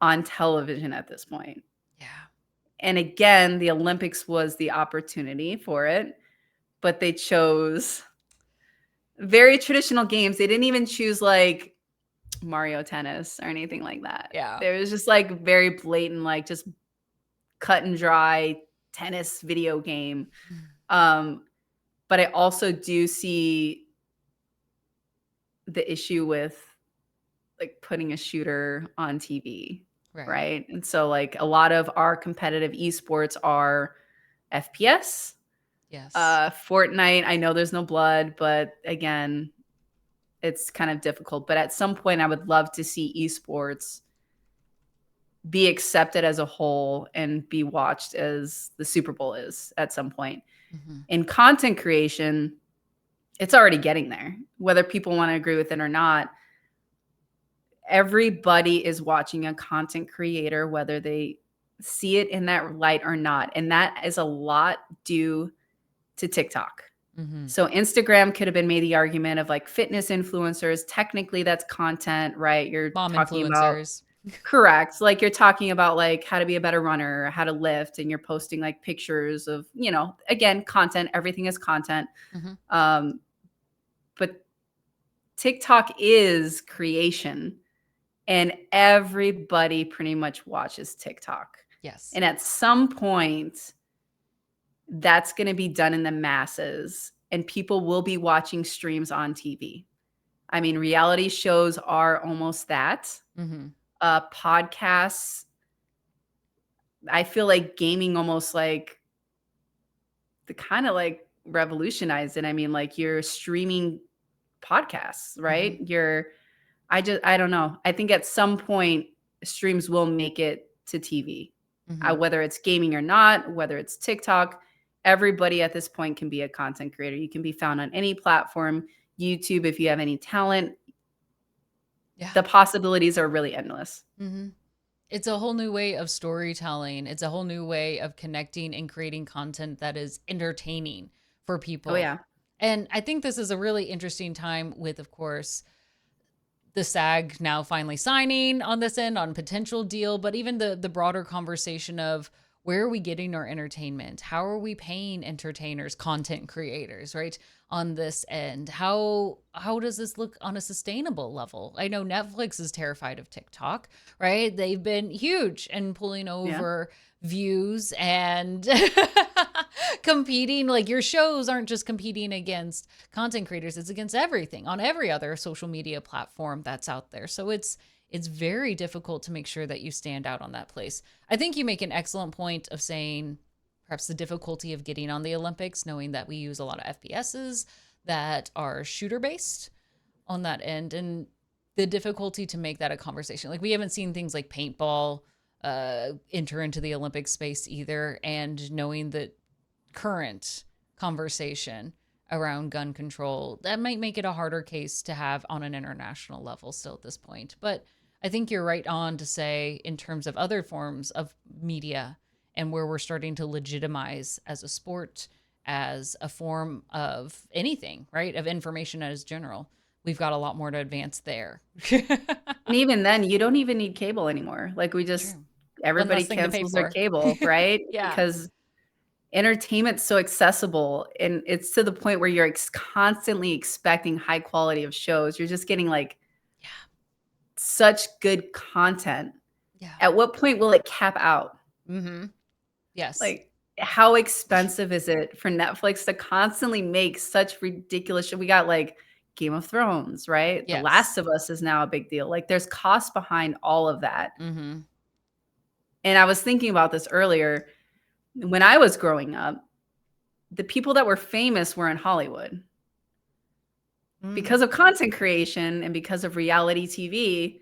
S2: on television at this point.
S1: Yeah.
S2: And again, the Olympics was the opportunity for it, but they chose very traditional games. They didn't even choose like Mario Tennis or anything like that.
S1: Yeah.
S2: There was just like very blatant, like just cut and dry tennis video game. But I also do see the issue with like putting a shooter on TV. Right. And so like a lot of our competitive esports are FPS.
S1: Yes.
S2: Fortnite, I know there's no blood, but again, it's kind of difficult. But at some point I would love to see esports be accepted as a whole and be watched as the Super Bowl is at some point. In content creation, it's already getting there, whether people want to agree with it or not. Everybody is watching a content creator, whether they see it in that light or not. And that is a lot due to TikTok. So Instagram could have been made the argument of like fitness influencers. Technically, that's content, right? You're
S1: mom
S2: talking
S1: influencers.
S2: Correct. Like you're talking about like how to be a better runner, how to lift, and you're posting like pictures of, again, content. Everything is content.
S1: Mhm.
S2: Um, but TikTok is creation, and everybody pretty much watches TikTok.
S1: Yes.
S2: And at some point, that's going to be done in the masses, and people will be watching streams on TV. I mean, reality shows are almost that.
S1: Mhm.
S2: Podcasts, I feel like gaming almost like the kind of like revolutionized it. I mean, like you're streaming podcasts, right?
S1: Mhm.
S2: I don't know. I think at some point streams will make it to TV.
S1: Mhm.
S2: Whether it's gaming or not, whether it's TikTok, everybody at this point can be a content creator. You can be found on any platform, YouTube, if you have any talent.
S1: Yeah.
S2: The possibilities are really endless.
S1: Mhm. It's a whole new way of storytelling. It's a whole new way of connecting and creating content that is entertaining for
S2: Oh
S1: people.
S2: yeah.
S1: And I think this is a really interesting time with, of course, the SAG now finally signing on this end on potential deal, but even the broader conversation of where are we getting our entertainment? How are we paying entertainers, content creators, right? On this end. How does this look on a sustainable level? I know Netflix is terrified of TikTok, right? They've been huge and pulling
S2: Yeah.
S1: over views and competing. Like your shows aren't just competing against content creators, it's against everything on every other social media platform that's out there. So it's very difficult to make sure that you stand out on that place. I think you make an excellent point of saying perhaps the difficulty of getting on the Olympics, knowing that we use a lot of FPSs that are shooter based on that end, and the difficulty to make that a conversation. Like we haven't seen things like paintball enter into the Olympic space either, and knowing that current conversation around gun control, that might make it a harder case to have on an international level still at this point. But I think you're right on to say, in terms of other forms of media and where we're starting to legitimize as a sport, as a form of anything, right? Of information as general, we've got a lot more to advance there.
S2: And even then, you don't even need cable anymore. Like
S1: True. One
S2: everybody
S1: less thing to pay
S2: cancels their
S1: for.
S2: cable, right?
S1: Yeah.
S2: Because entertainment's so accessible, and it's to the point where you're constantly expecting high quality of shows. You're just getting like
S1: Yeah.
S2: such good content.
S1: Yeah.
S2: At what point will it cap out?
S1: Mm-hmm. Yes.
S2: Like, how expensive is it for Netflix to constantly make such ridiculous We got like Game of Thrones, right? The
S1: Yes.
S2: Last of Us is now a big deal. Like, there's cost behind all of that.
S1: Mm-hmm.
S2: And I was thinking about this earlier. When I was growing up, the people that were famous were in Hollywood.
S1: Mm.
S2: Because of content creation and because of reality TV,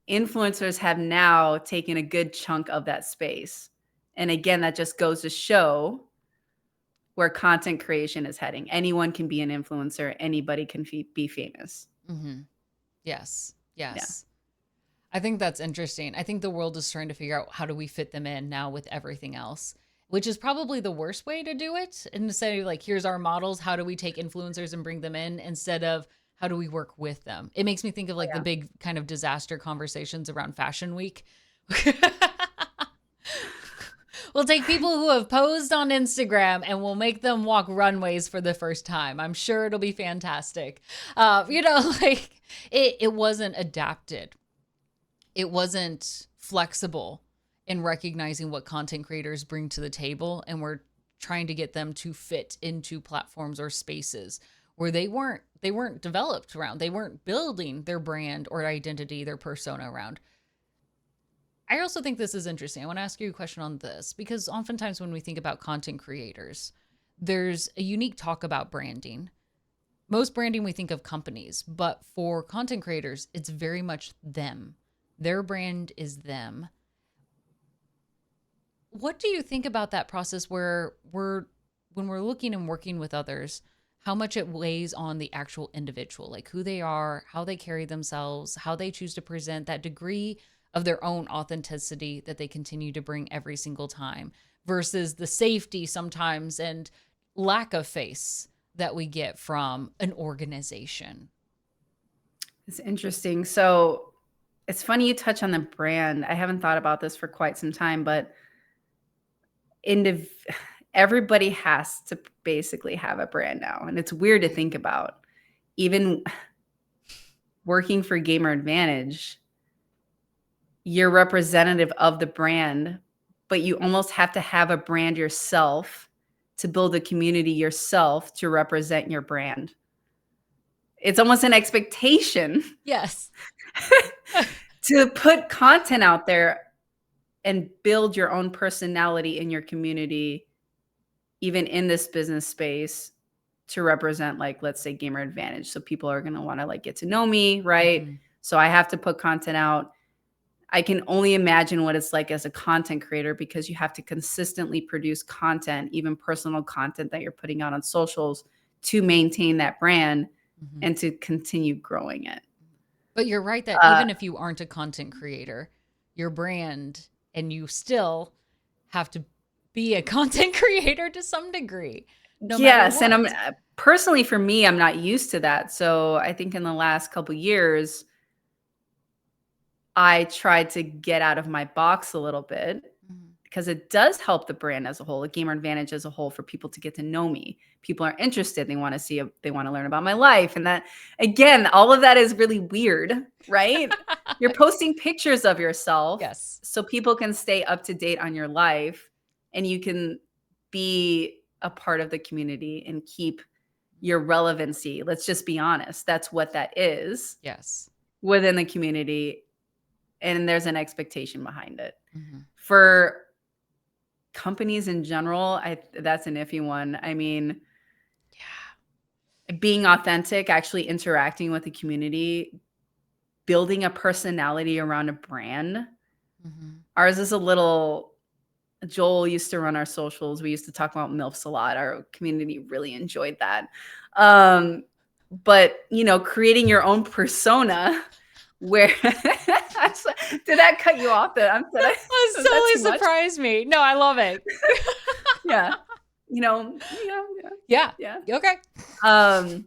S2: influencers have now taken a good chunk of that space. And again, that just goes to show where content creation is heading. Anyone can be an influencer, anybody can be famous.
S1: Mm-hmm. Yes.
S2: Yeah.
S1: Yes. I think that's interesting. I think the world is trying to figure out how do we fit them in now with everything else, which is probably the worst way to do it. And to say, like, here's our models. How do we take influencers and bring them in instead of how do we work with them? It makes me think of
S2: Oh,
S1: like the
S2: yeah.
S1: big kind of disaster conversations around Fashion Week. We'll take people who have posed on Instagram and we'll make them walk runways for the first time. I'm sure it'll be fantastic. Like it wasn't adapted. It wasn't flexible in recognizing what content creators bring to the table, and we're trying to get them to fit into platforms or spaces where they weren't developed around. They weren't building their brand or identity, their persona around. I also think this is interesting. I want to ask you a question on this because oftentimes when we think about content creators, there's a unique talk about branding. Most branding, we think of companies, but for content creators, it's very much them. Their brand is them. What do you think about that process where when we're looking and working with others, how much it weighs on the actual individual, like who they are, how they carry themselves, how they choose to present that degree of their own authenticity that they continue to bring every single time versus the safety sometimes and lack of face that we get from an organization?
S2: It's interesting. So It's funny you touch on the brand. I haven't thought about this for quite some time, but indiv- everybody has to basically have a brand now. And it's weird to think about. Even working for Gamer Advantage, you're representative of the brand, but you almost have to have a brand yourself to build a community yourself to represent your brand. It's almost an expectation
S1: Yes.
S2: to put content out there and build your own personality in your community, even in this business space, to represent, like, let's say Gamer Advantage. So people are going to want to like get to know me, right?
S1: Mhm.
S2: So I have to put content out. I can only imagine what it's like as a content creator, because you have to consistently produce content, even personal content that you're putting out on socials, to maintain that brand
S1: Mhm.
S2: and to continue growing it.
S1: But you're right that
S2: Uh,
S1: even if you aren't a content creator, your brand and you still have to be a content creator to some degree, no matter
S2: yes, and
S1: what.
S2: I'm personally, for me, I'm not used to that. So I think in the last couple years, I tried to get out of my box a little bit,
S1: Mhm.
S2: because it does help the brand as a whole, a Gamer Advantage as a whole, for people to get to know me. People are interested. They want to see, they want to learn about my life. And that, again, all of that is really weird, right? You're posting pictures of yourself
S1: Yes.
S2: so people can stay up to date on your life, and you can be a part of the community and keep your relevancy. Let's just be honest. That's what that is
S1: Yes.
S2: within the community. And there's an expectation behind it.
S1: Mhm.
S2: For companies in general, that's an iffy one. I mean,
S1: Yeah.
S2: being authentic, actually interacting with the community, building a personality around a brand.
S1: Mhm.
S2: Ours is a little, Joel used to run our socials. We used to talk about MILFs a lot. Our community really enjoyed that. But, creating your own persona where did that cut you off?
S1: That
S2: Was that too
S1: totally
S2: much?
S1: surprised me. No, I love it.
S2: Yeah. Yeah, yeah,
S1: Yeah.
S2: yeah.
S1: Okay.
S2: Um,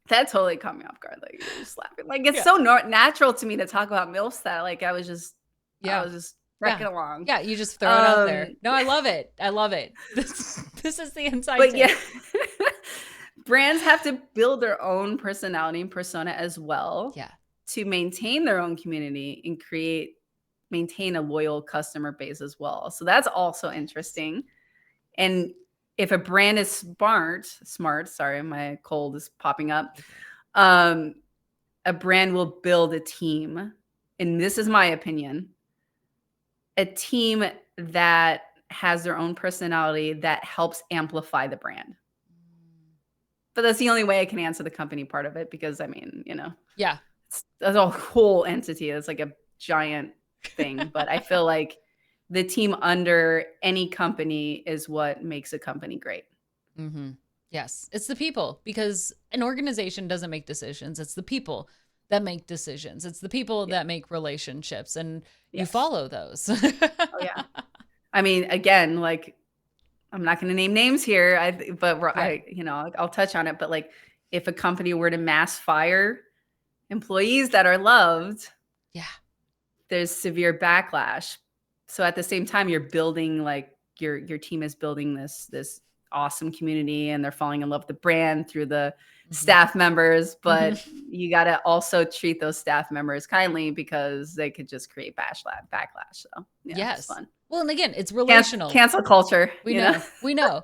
S2: that totally caught me off guard. Like, you're just laughing. Like, it's
S1: Yeah.
S2: so natural to me to talk about MILFs that, like, I
S1: Yeah.
S2: was just
S1: Yeah.
S2: wrecking along.
S1: Yeah. You just throw it out there.
S2: Um,
S1: No, I love it. I love it. This is the inside
S2: but yeah,
S1: tip.
S2: brands have to build their own personality and persona as well
S1: Yeah.
S2: to maintain their own community and maintain a loyal customer base as well. So that's also
S1: Yes.
S2: interesting. And if a brand is smart, sorry, my cold is popping up.
S1: You're good.
S2: Um, a brand will build a team, and this is my opinion, a team that has their own personality that helps amplify the brand. But that's the only way I can answer the company part of it, because I mean,
S1: Yeah.
S2: that's a whole entity. It's like a giant thing. But I feel like the team under any company is what makes a company great.
S1: Mm-hmm. Yes, it's the people, because an organization doesn't make decisions. It's the people that make decisions. It's the people
S2: Yeah.
S1: that make relationships, and you
S2: Yes.
S1: follow those.
S2: Oh yeah. I mean, again, like, I'm not going to name names here, but
S1: Yeah.
S2: I'll touch on it. But like, if a company were to mass fire employees that are loved,
S1: Yeah.
S2: there's severe backlash. So at the same time, you're building, like, your team is building this awesome community, and they're falling in love with the brand through the
S1: Hmm.
S2: staff members.
S1: Hmm.
S2: But you got to also treat those staff members kindly, because they could just create backlash. So yeah, it's
S1: Yes.
S2: fun.
S1: Well, and again, it's
S2: Cancel,
S1: relational.
S2: cancel culture,
S1: We know. We know.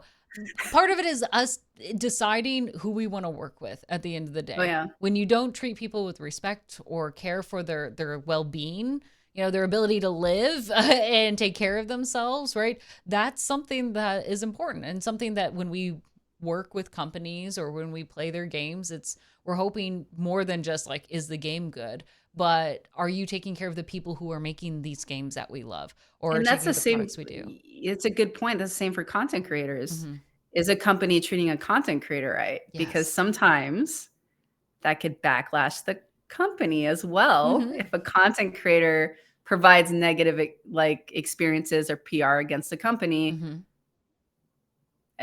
S1: Part of it is us deciding who we want to work with at the end of the
S2: Oh
S1: day.
S2: yeah.
S1: When you don't treat people with respect or care for their well-being, their ability to live and take care of themselves, right? That's something that is important, and something that when we work with companies or when we play their games, we're hoping more than just like, is the game good? But are you taking care of the people who are making these games that we love, or
S2: And that's
S1: taking
S2: the
S1: the
S2: same.
S1: products we do?
S2: It's a good point. That's the same for content creators.
S1: Hmm.
S2: Is a company treating a content creator right? Because
S1: Yes.
S2: sometimes that could backlash the company as well.
S1: Hmm.
S2: If a content creator provides negative, like, experiences or PR against the company,
S1: Hmm.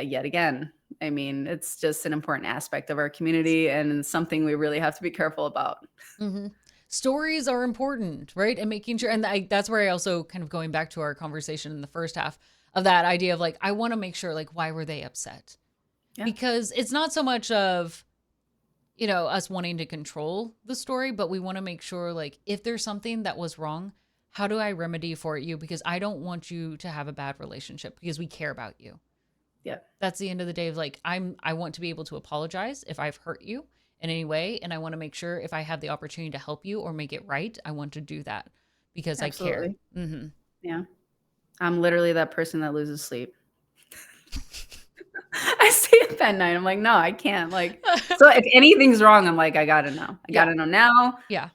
S2: yet again, I mean, it's just an important aspect of our
S1: Yes.
S2: community and something we really have to be careful about.
S1: Hmm. stories are important, right? And making sure, and that's where I also kind of going back to our conversation in the first half of that idea of like, I want to make sure, like, why were they upset?
S2: Yeah.
S1: Because it's not so much of, us wanting to control the story, but we want to make sure, like, if there's something that was wrong, how do I remedy for you? Because I don't want you to have a bad relationship because we care about you.
S2: Yeah.
S1: That's the end of the day of like, I want to be able to apologize if I've hurt you in any way. And I want to make sure if I have the opportunity to help you or make it right, I want to do that because I care.
S2: Absolutely. Yeah. I'm literally that person that loses sleep. I stay up at night. I'm like, no, I can't. Like, so if anything's wrong, I'm like, I gotta know. I
S1: Yeah.
S2: gotta know now,
S1: Yeah.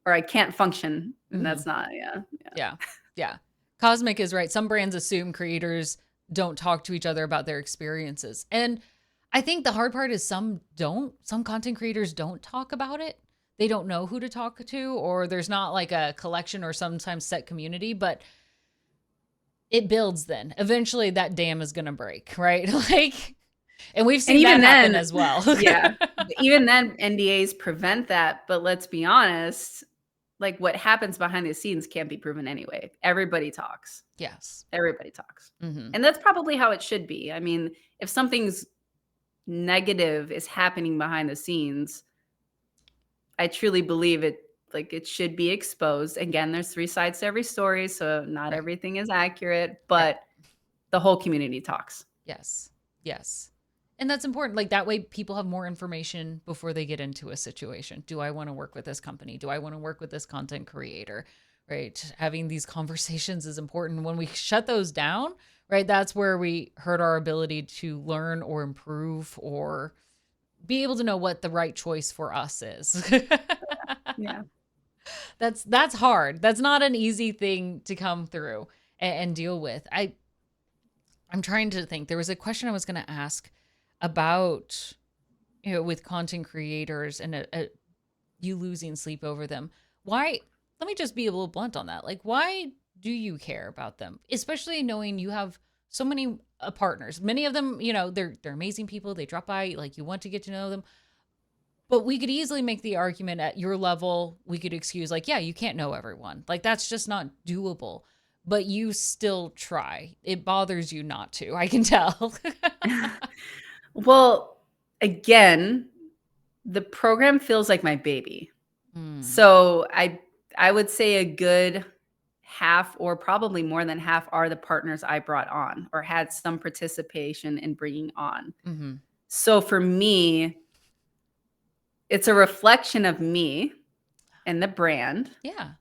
S2: or I can't function. And
S1: Mhm.
S2: that's not, yeah.
S1: Yeah. Yeah. Cosmic is right. Some brands assume creators don't talk to each other about their experiences. And I think the hard part is some don't. Some content creators don't talk about it. They don't know who to talk to, or there's not like a collection or sometimes set community, but it builds then. Eventually that dam is going to break, right? Like, and we've
S2: And
S1: seen that
S2: even
S1: happen
S2: then,
S1: as well.
S2: yeah, even then, NDAs prevent that. But let's be honest, like what happens behind the scenes can't be proven anyway. Everybody talks.
S1: Yes.
S2: Everybody talks.
S1: Mm-hmm.
S2: And that's probably how it should be. I mean, if something's negative is happening behind the scenes, I truly believe it, like, it should be exposed. Again, there's 3 sides to every story, so not
S1: Right.
S2: everything is accurate,
S1: Right.
S2: but the whole community talks.
S1: Yes. Yes. And that's important. Like that way people have more information before they get into a situation. Do I want to work with this company? Do I want to work with this content creator? Right? Having these conversations is important. When we shut those down, right? That's where we hurt our ability to learn or improve or be able to know what the right choice for us is.
S2: Yeah.
S1: That's hard. That's not an easy thing to come through and deal with. I'm trying to think. There was a question I was going to ask about, with content creators and you losing sleep over them. Why? Let me just be a little blunt on that. Like, why do you care about them? Especially knowing you have so many partners. Many of them, they're amazing people. They drop by, like you want to get to know them. But we could easily make the argument at your level, we could excuse, like, yeah, you can't know everyone. Like, that's just not doable. But you still try. It bothers you not to. I can tell.
S2: Well, again, the program feels like my baby.
S1: Mm,
S2: So I would say a good half or probably more than half are the partners I brought on or had some participation in bringing on.
S1: hmm.
S2: So for me, it's a reflection of me and the brand
S1: Yeah.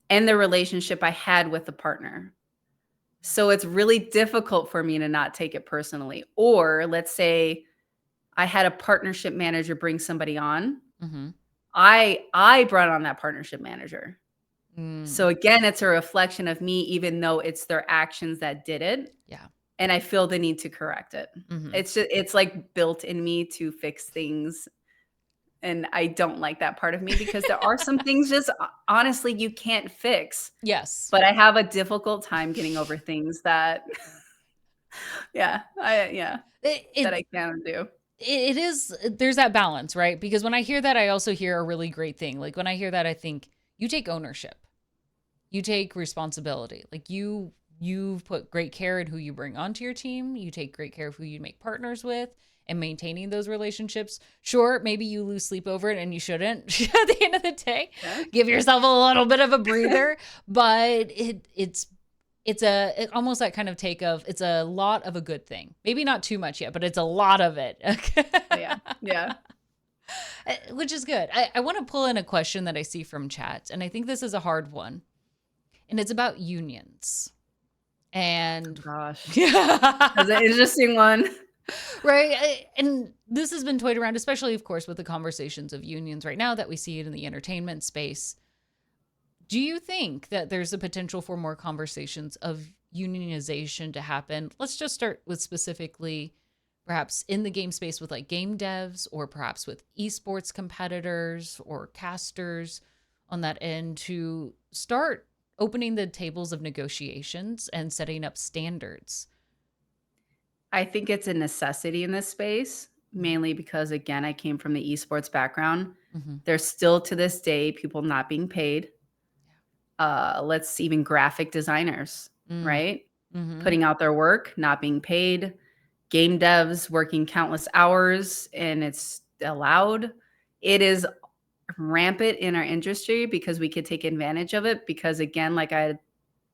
S2: and the relationship I had with the partner. So it's really difficult for me to not take it personally. Or let's say I had a partnership manager bring somebody on.
S1: Mm-hmm.
S2: I brought on that partnership manager. So
S1: Mm,
S2: again, it's a reflection of me, even though it's their actions that did it.
S1: yeah.
S2: And I feel the need to correct it.
S1: Mm-hmm.
S2: It's like built in me to fix things. And I don't like that part of me because there are some things just honestly you can't fix.
S1: Yes.
S2: But I have a difficult time getting over things that yeah,
S1: It,
S2: that
S1: it
S2: I can do.
S1: it is, there's that balance, right? Because when I hear that, I also hear a really great thing. Like when I hear that, I think you take ownership. You take responsibility. Like you've put great care in who you bring onto your team. You take great care of who you make partners with and maintaining those relationships. Sure, maybe you lose sleep over it and you shouldn't at the end of the day.
S2: Yeah.
S1: Give yourself a little bit of a breather, but it almost that kind of take of it's a lot of a good thing. Maybe not too much yet, but it's a lot of it.
S2: Yeah.
S1: Which is good. I want to pull in a question that I see from chat, and I think this is a hard one. And it's about unions. And
S2: Gosh.
S1: yeah.
S2: That's an interesting one.
S1: Right. And this has been toyed around, especially, of course, with the conversations of unions right now that we see it in the entertainment space. Do you think that there's a potential for more conversations of unionization to happen? Let's just start with specifically perhaps in the game space with like game devs or perhaps with esports competitors or casters on that end to start opening the tables of negotiations and setting up standards.
S2: I think it's a necessity in this space, mainly because again, I came from the esports background. There's still to this day people not being paid. Let's even graphic designers, right? Putting out their work, not being paid. Game devs working countless hours, and it's allowed. It is rampant in our industry because we could take advantage of it. Because again, like I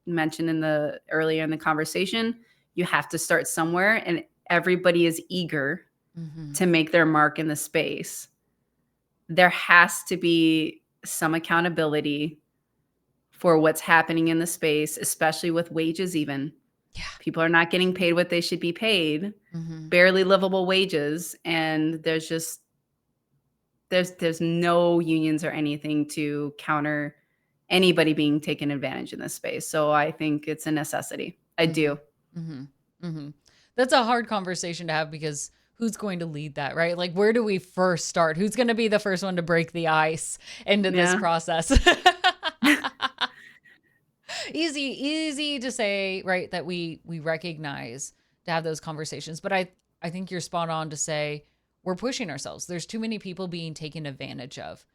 S2: mentioned earlier in the conversation, you have to start somewhere, and everybody is eager to make their mark in the space. There has to be some accountability for what's happening in the space, especially with wages even.
S1: Yeah.
S2: People are not getting paid what they should be paid, barely livable wages, and there's no unions or anything to counter anybody being taken advantage in this space. So I think it's a necessity. I do.
S1: That's a hard conversation to have because who's going to lead that, right? Like, where do we first start? Who's going to be the first one to break the ice into this process? Easy to say, right, that we recognize to have those conversations. But I think you're spot on to say we're pushing ourselves. There's too many people being taken advantage of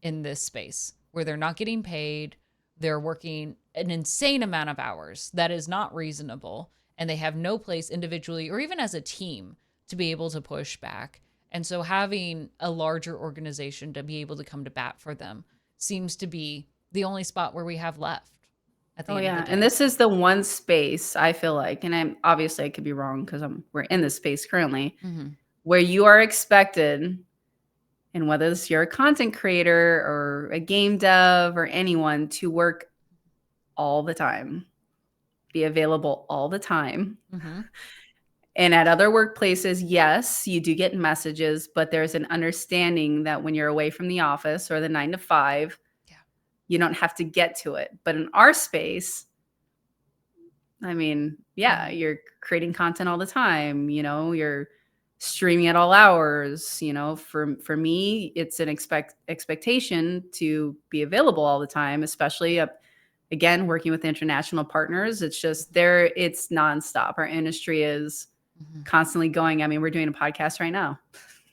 S1: in this space where they're not getting paid. They're working an insane amount of hours that is not reasonable, and they have no place individually or even as a team to be able to push back. And so having a larger organization to be able to come to bat for them seems to be the only spot where we have left at the end of the day.
S2: And this is the one space I feel like, and I'm obviously I could be wrong because we're in this space currently, where you are expected, and whether it's you're a content creator or a game dev or anyone, to work all the time, be available all the time. And at other workplaces, yes, you do get messages, but there's an understanding that when you're away from the office or the 9 to 5, you don't have to get to it. But in our space, I mean, you're creating content all the time. You're streaming at all hours. For me, it's an expectation to be available all the time, especially again, working with international partners. It's just it's nonstop. Our industry is constantly going. I mean, we're doing a podcast right now.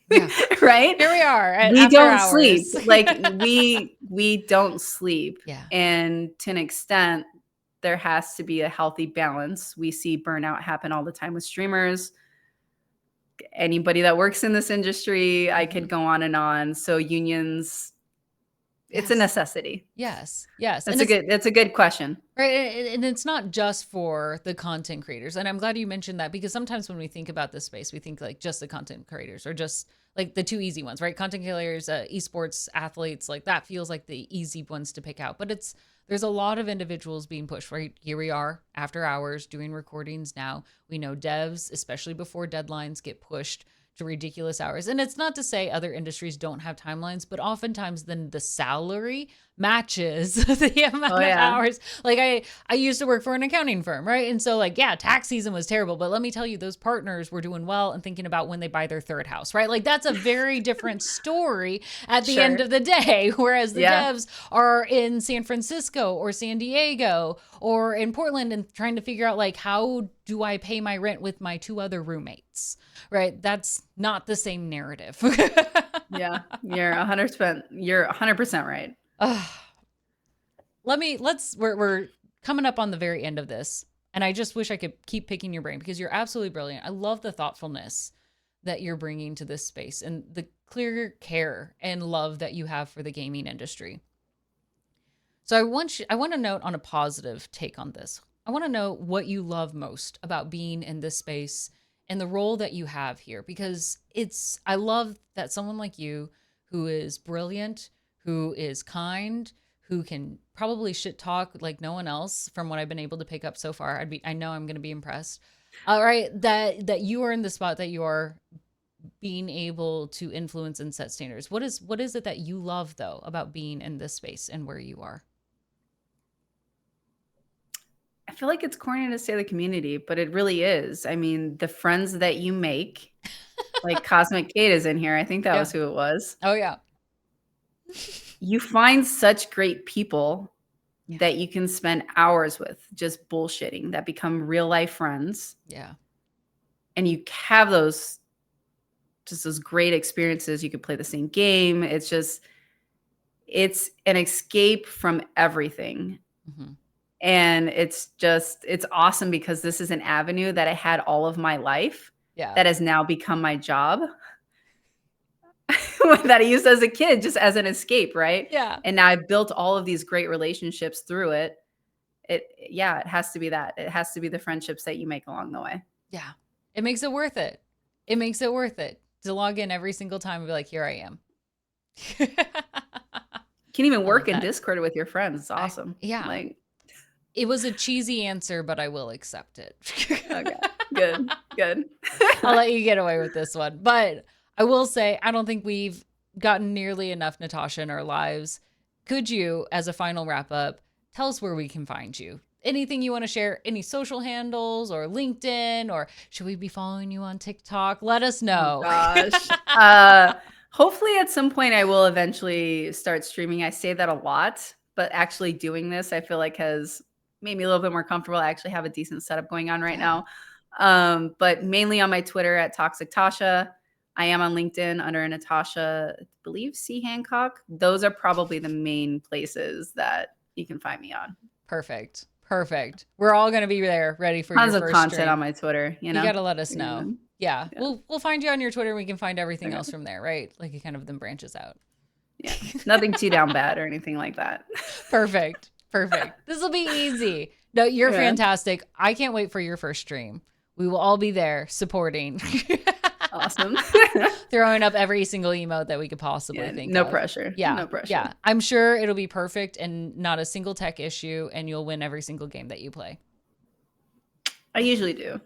S1: Yeah.
S2: Right?
S1: Here we are.
S2: We don't
S1: hours.
S2: sleep. Like we don't sleep.
S1: Yeah.
S2: And to an extent, there has to be a healthy balance. We see burnout happen all the time with streamers. Anybody that works in this industry, I could go on and on. So unions, it's a necessity.
S1: Yes.
S2: That's a good question.
S1: Right. And it's not just for the content creators. And I'm glad you mentioned that, because sometimes when we think about this space, we think like just the content creators or just like the two easy ones, right? Content creators, esports athletes, like that feels like the easy ones to pick out. But there's a lot of individuals being pushed, right? Here we are after hours doing recordings now. We know devs, especially before deadlines, get pushed to ridiculous hours. And it's not to say other industries don't have timelines, but oftentimes then the salary matches the amount of hours. Like I used to work for an accounting firm, right? And so like, tax season was terrible, but let me tell you, those partners were doing well and thinking about when they buy their third house, right? Like that's a very different story at the end of the day. Whereas the devs are in San Francisco or San Diego or in Portland and trying to figure out like, how do I pay my rent with my 2 other roommates, right? That's not the same narrative.
S2: Yeah, you're 100% right.
S1: We're coming up on the very end of this, and I just wish I could keep picking your brain because you're absolutely brilliant. I love the thoughtfulness that you're bringing to this space and the clear care and love that you have for the gaming industry. So I want to note on a positive take on this. I want to know what you love most about being in this space and the role that you have here, because I love that someone like you, who is brilliant, who is kind, who can probably shit talk like no one else from what I've been able to pick up so far. I know I'm going to be impressed. All right. That you are in the spot that you are, being able to influence and set standards. What is it that you love though about being in this space and where you are?
S2: I feel like it's corny to say the community, but it really is. I mean, the friends that you make, like Cosmic Kate is in here. I think that was who it was.
S1: Oh yeah.
S2: You find such great people that you can spend hours with just bullshitting, that become real life friends.
S1: Yeah.
S2: And you have those just those great experiences. You could play the same game. It's an escape from everything.
S1: Mhm.
S2: And it's awesome because this is an avenue that I had all of my life
S1: Yeah.
S2: that has now become my job that I used as a kid just as an escape, right?
S1: Yeah.
S2: And now I've built all of these great relationships through it. It has to be that. It has to be the friendships that you make along the way.
S1: Yeah. It makes it worth it. It makes it worth it to log in every single time and be like, here I am.
S2: You can even
S1: I love
S2: work in
S1: that.
S2: Discord with your friends. It's awesome.
S1: Yeah.
S2: Like,
S1: it was a cheesy answer, but I will accept it.
S2: okay. Good. Good.
S1: I'll let you get away with this one. But I will say, I don't think we've gotten nearly enough Natasha in our lives. Could you, as a final wrap up, tell us where we can find you? Anything you want to share? Any social handles or LinkedIn, or should we be following you on TikTok? Let us know.
S2: Oh, gosh. Hopefully at some point I will eventually start streaming. I say that a lot, but actually doing this, I feel like has made me a little bit more comfortable. I actually have a decent setup going on right now. But mainly on my Twitter at Toxic Tasha. I am on LinkedIn under Natasha, I believe C. Hancock. Those are probably the main places that you can find me on.
S1: Perfect. Perfect. We're all going to be there ready for
S2: Tons
S1: your
S2: of
S1: first
S2: content
S1: stream.
S2: on my Twitter, you know?
S1: You got to let us know.
S2: Yeah.
S1: Yeah.
S2: Yeah.
S1: We'll find you on your Twitter and we can find everything
S2: Okay.
S1: else from there, right? Like it kind of then branches out.
S2: Yeah. Nothing too down bad or anything like that.
S1: Perfect. Perfect. This will be easy. No, you're
S2: Yeah.
S1: fantastic. I can't wait for your first stream. We will all be there supporting.
S2: Awesome.
S1: Throwing up every single emote that we could possibly think
S2: no
S1: of.
S2: pressure.
S1: Yeah.
S2: No pressure.
S1: Yeah. I'm sure it'll be perfect and not a single tech issue, and you'll win every single game that you play.
S2: I usually do.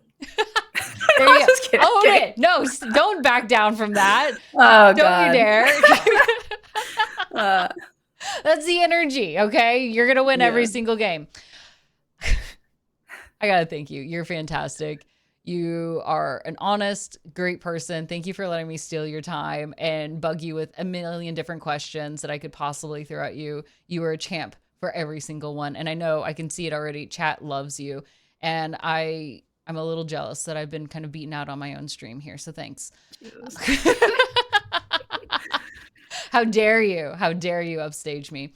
S1: There you go.
S2: Just kidding.
S1: Own it. No, don't back down from that.
S2: Oh,
S1: Don't
S2: God.
S1: you dare.
S2: Uh,
S1: That's the energy, okay? You're going to win every
S2: Yeah.
S1: single game. I got to thank you. You're fantastic. You are an honest, great person. Thank you for letting me steal your time and bug you with a million different questions that I could possibly throw at you. You are a champ for every single one. And I know I can see it already. Chat loves you. And I'm a little jealous that I've been kind of beaten out on my own stream here. So thanks. How dare you? How dare you upstage me?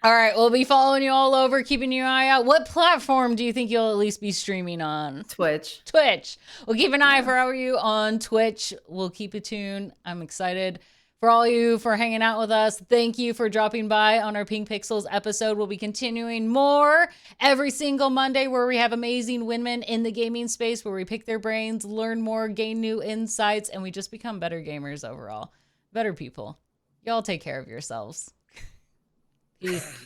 S1: All right, we'll be following you all over, keeping your eye out. What platform do you think you'll at least be streaming on?
S2: Twitch.
S1: We'll keep an eye for you on Twitch. We'll keep it tuned. I'm excited for all you for hanging out with us. Thank you for dropping by on our Pink Pixels episode. We'll be continuing more every single Monday where we have amazing women in the gaming space where we pick their brains, learn more, gain new insights, and we just become better gamers overall. Better people. Y'all take care of yourselves. Peace.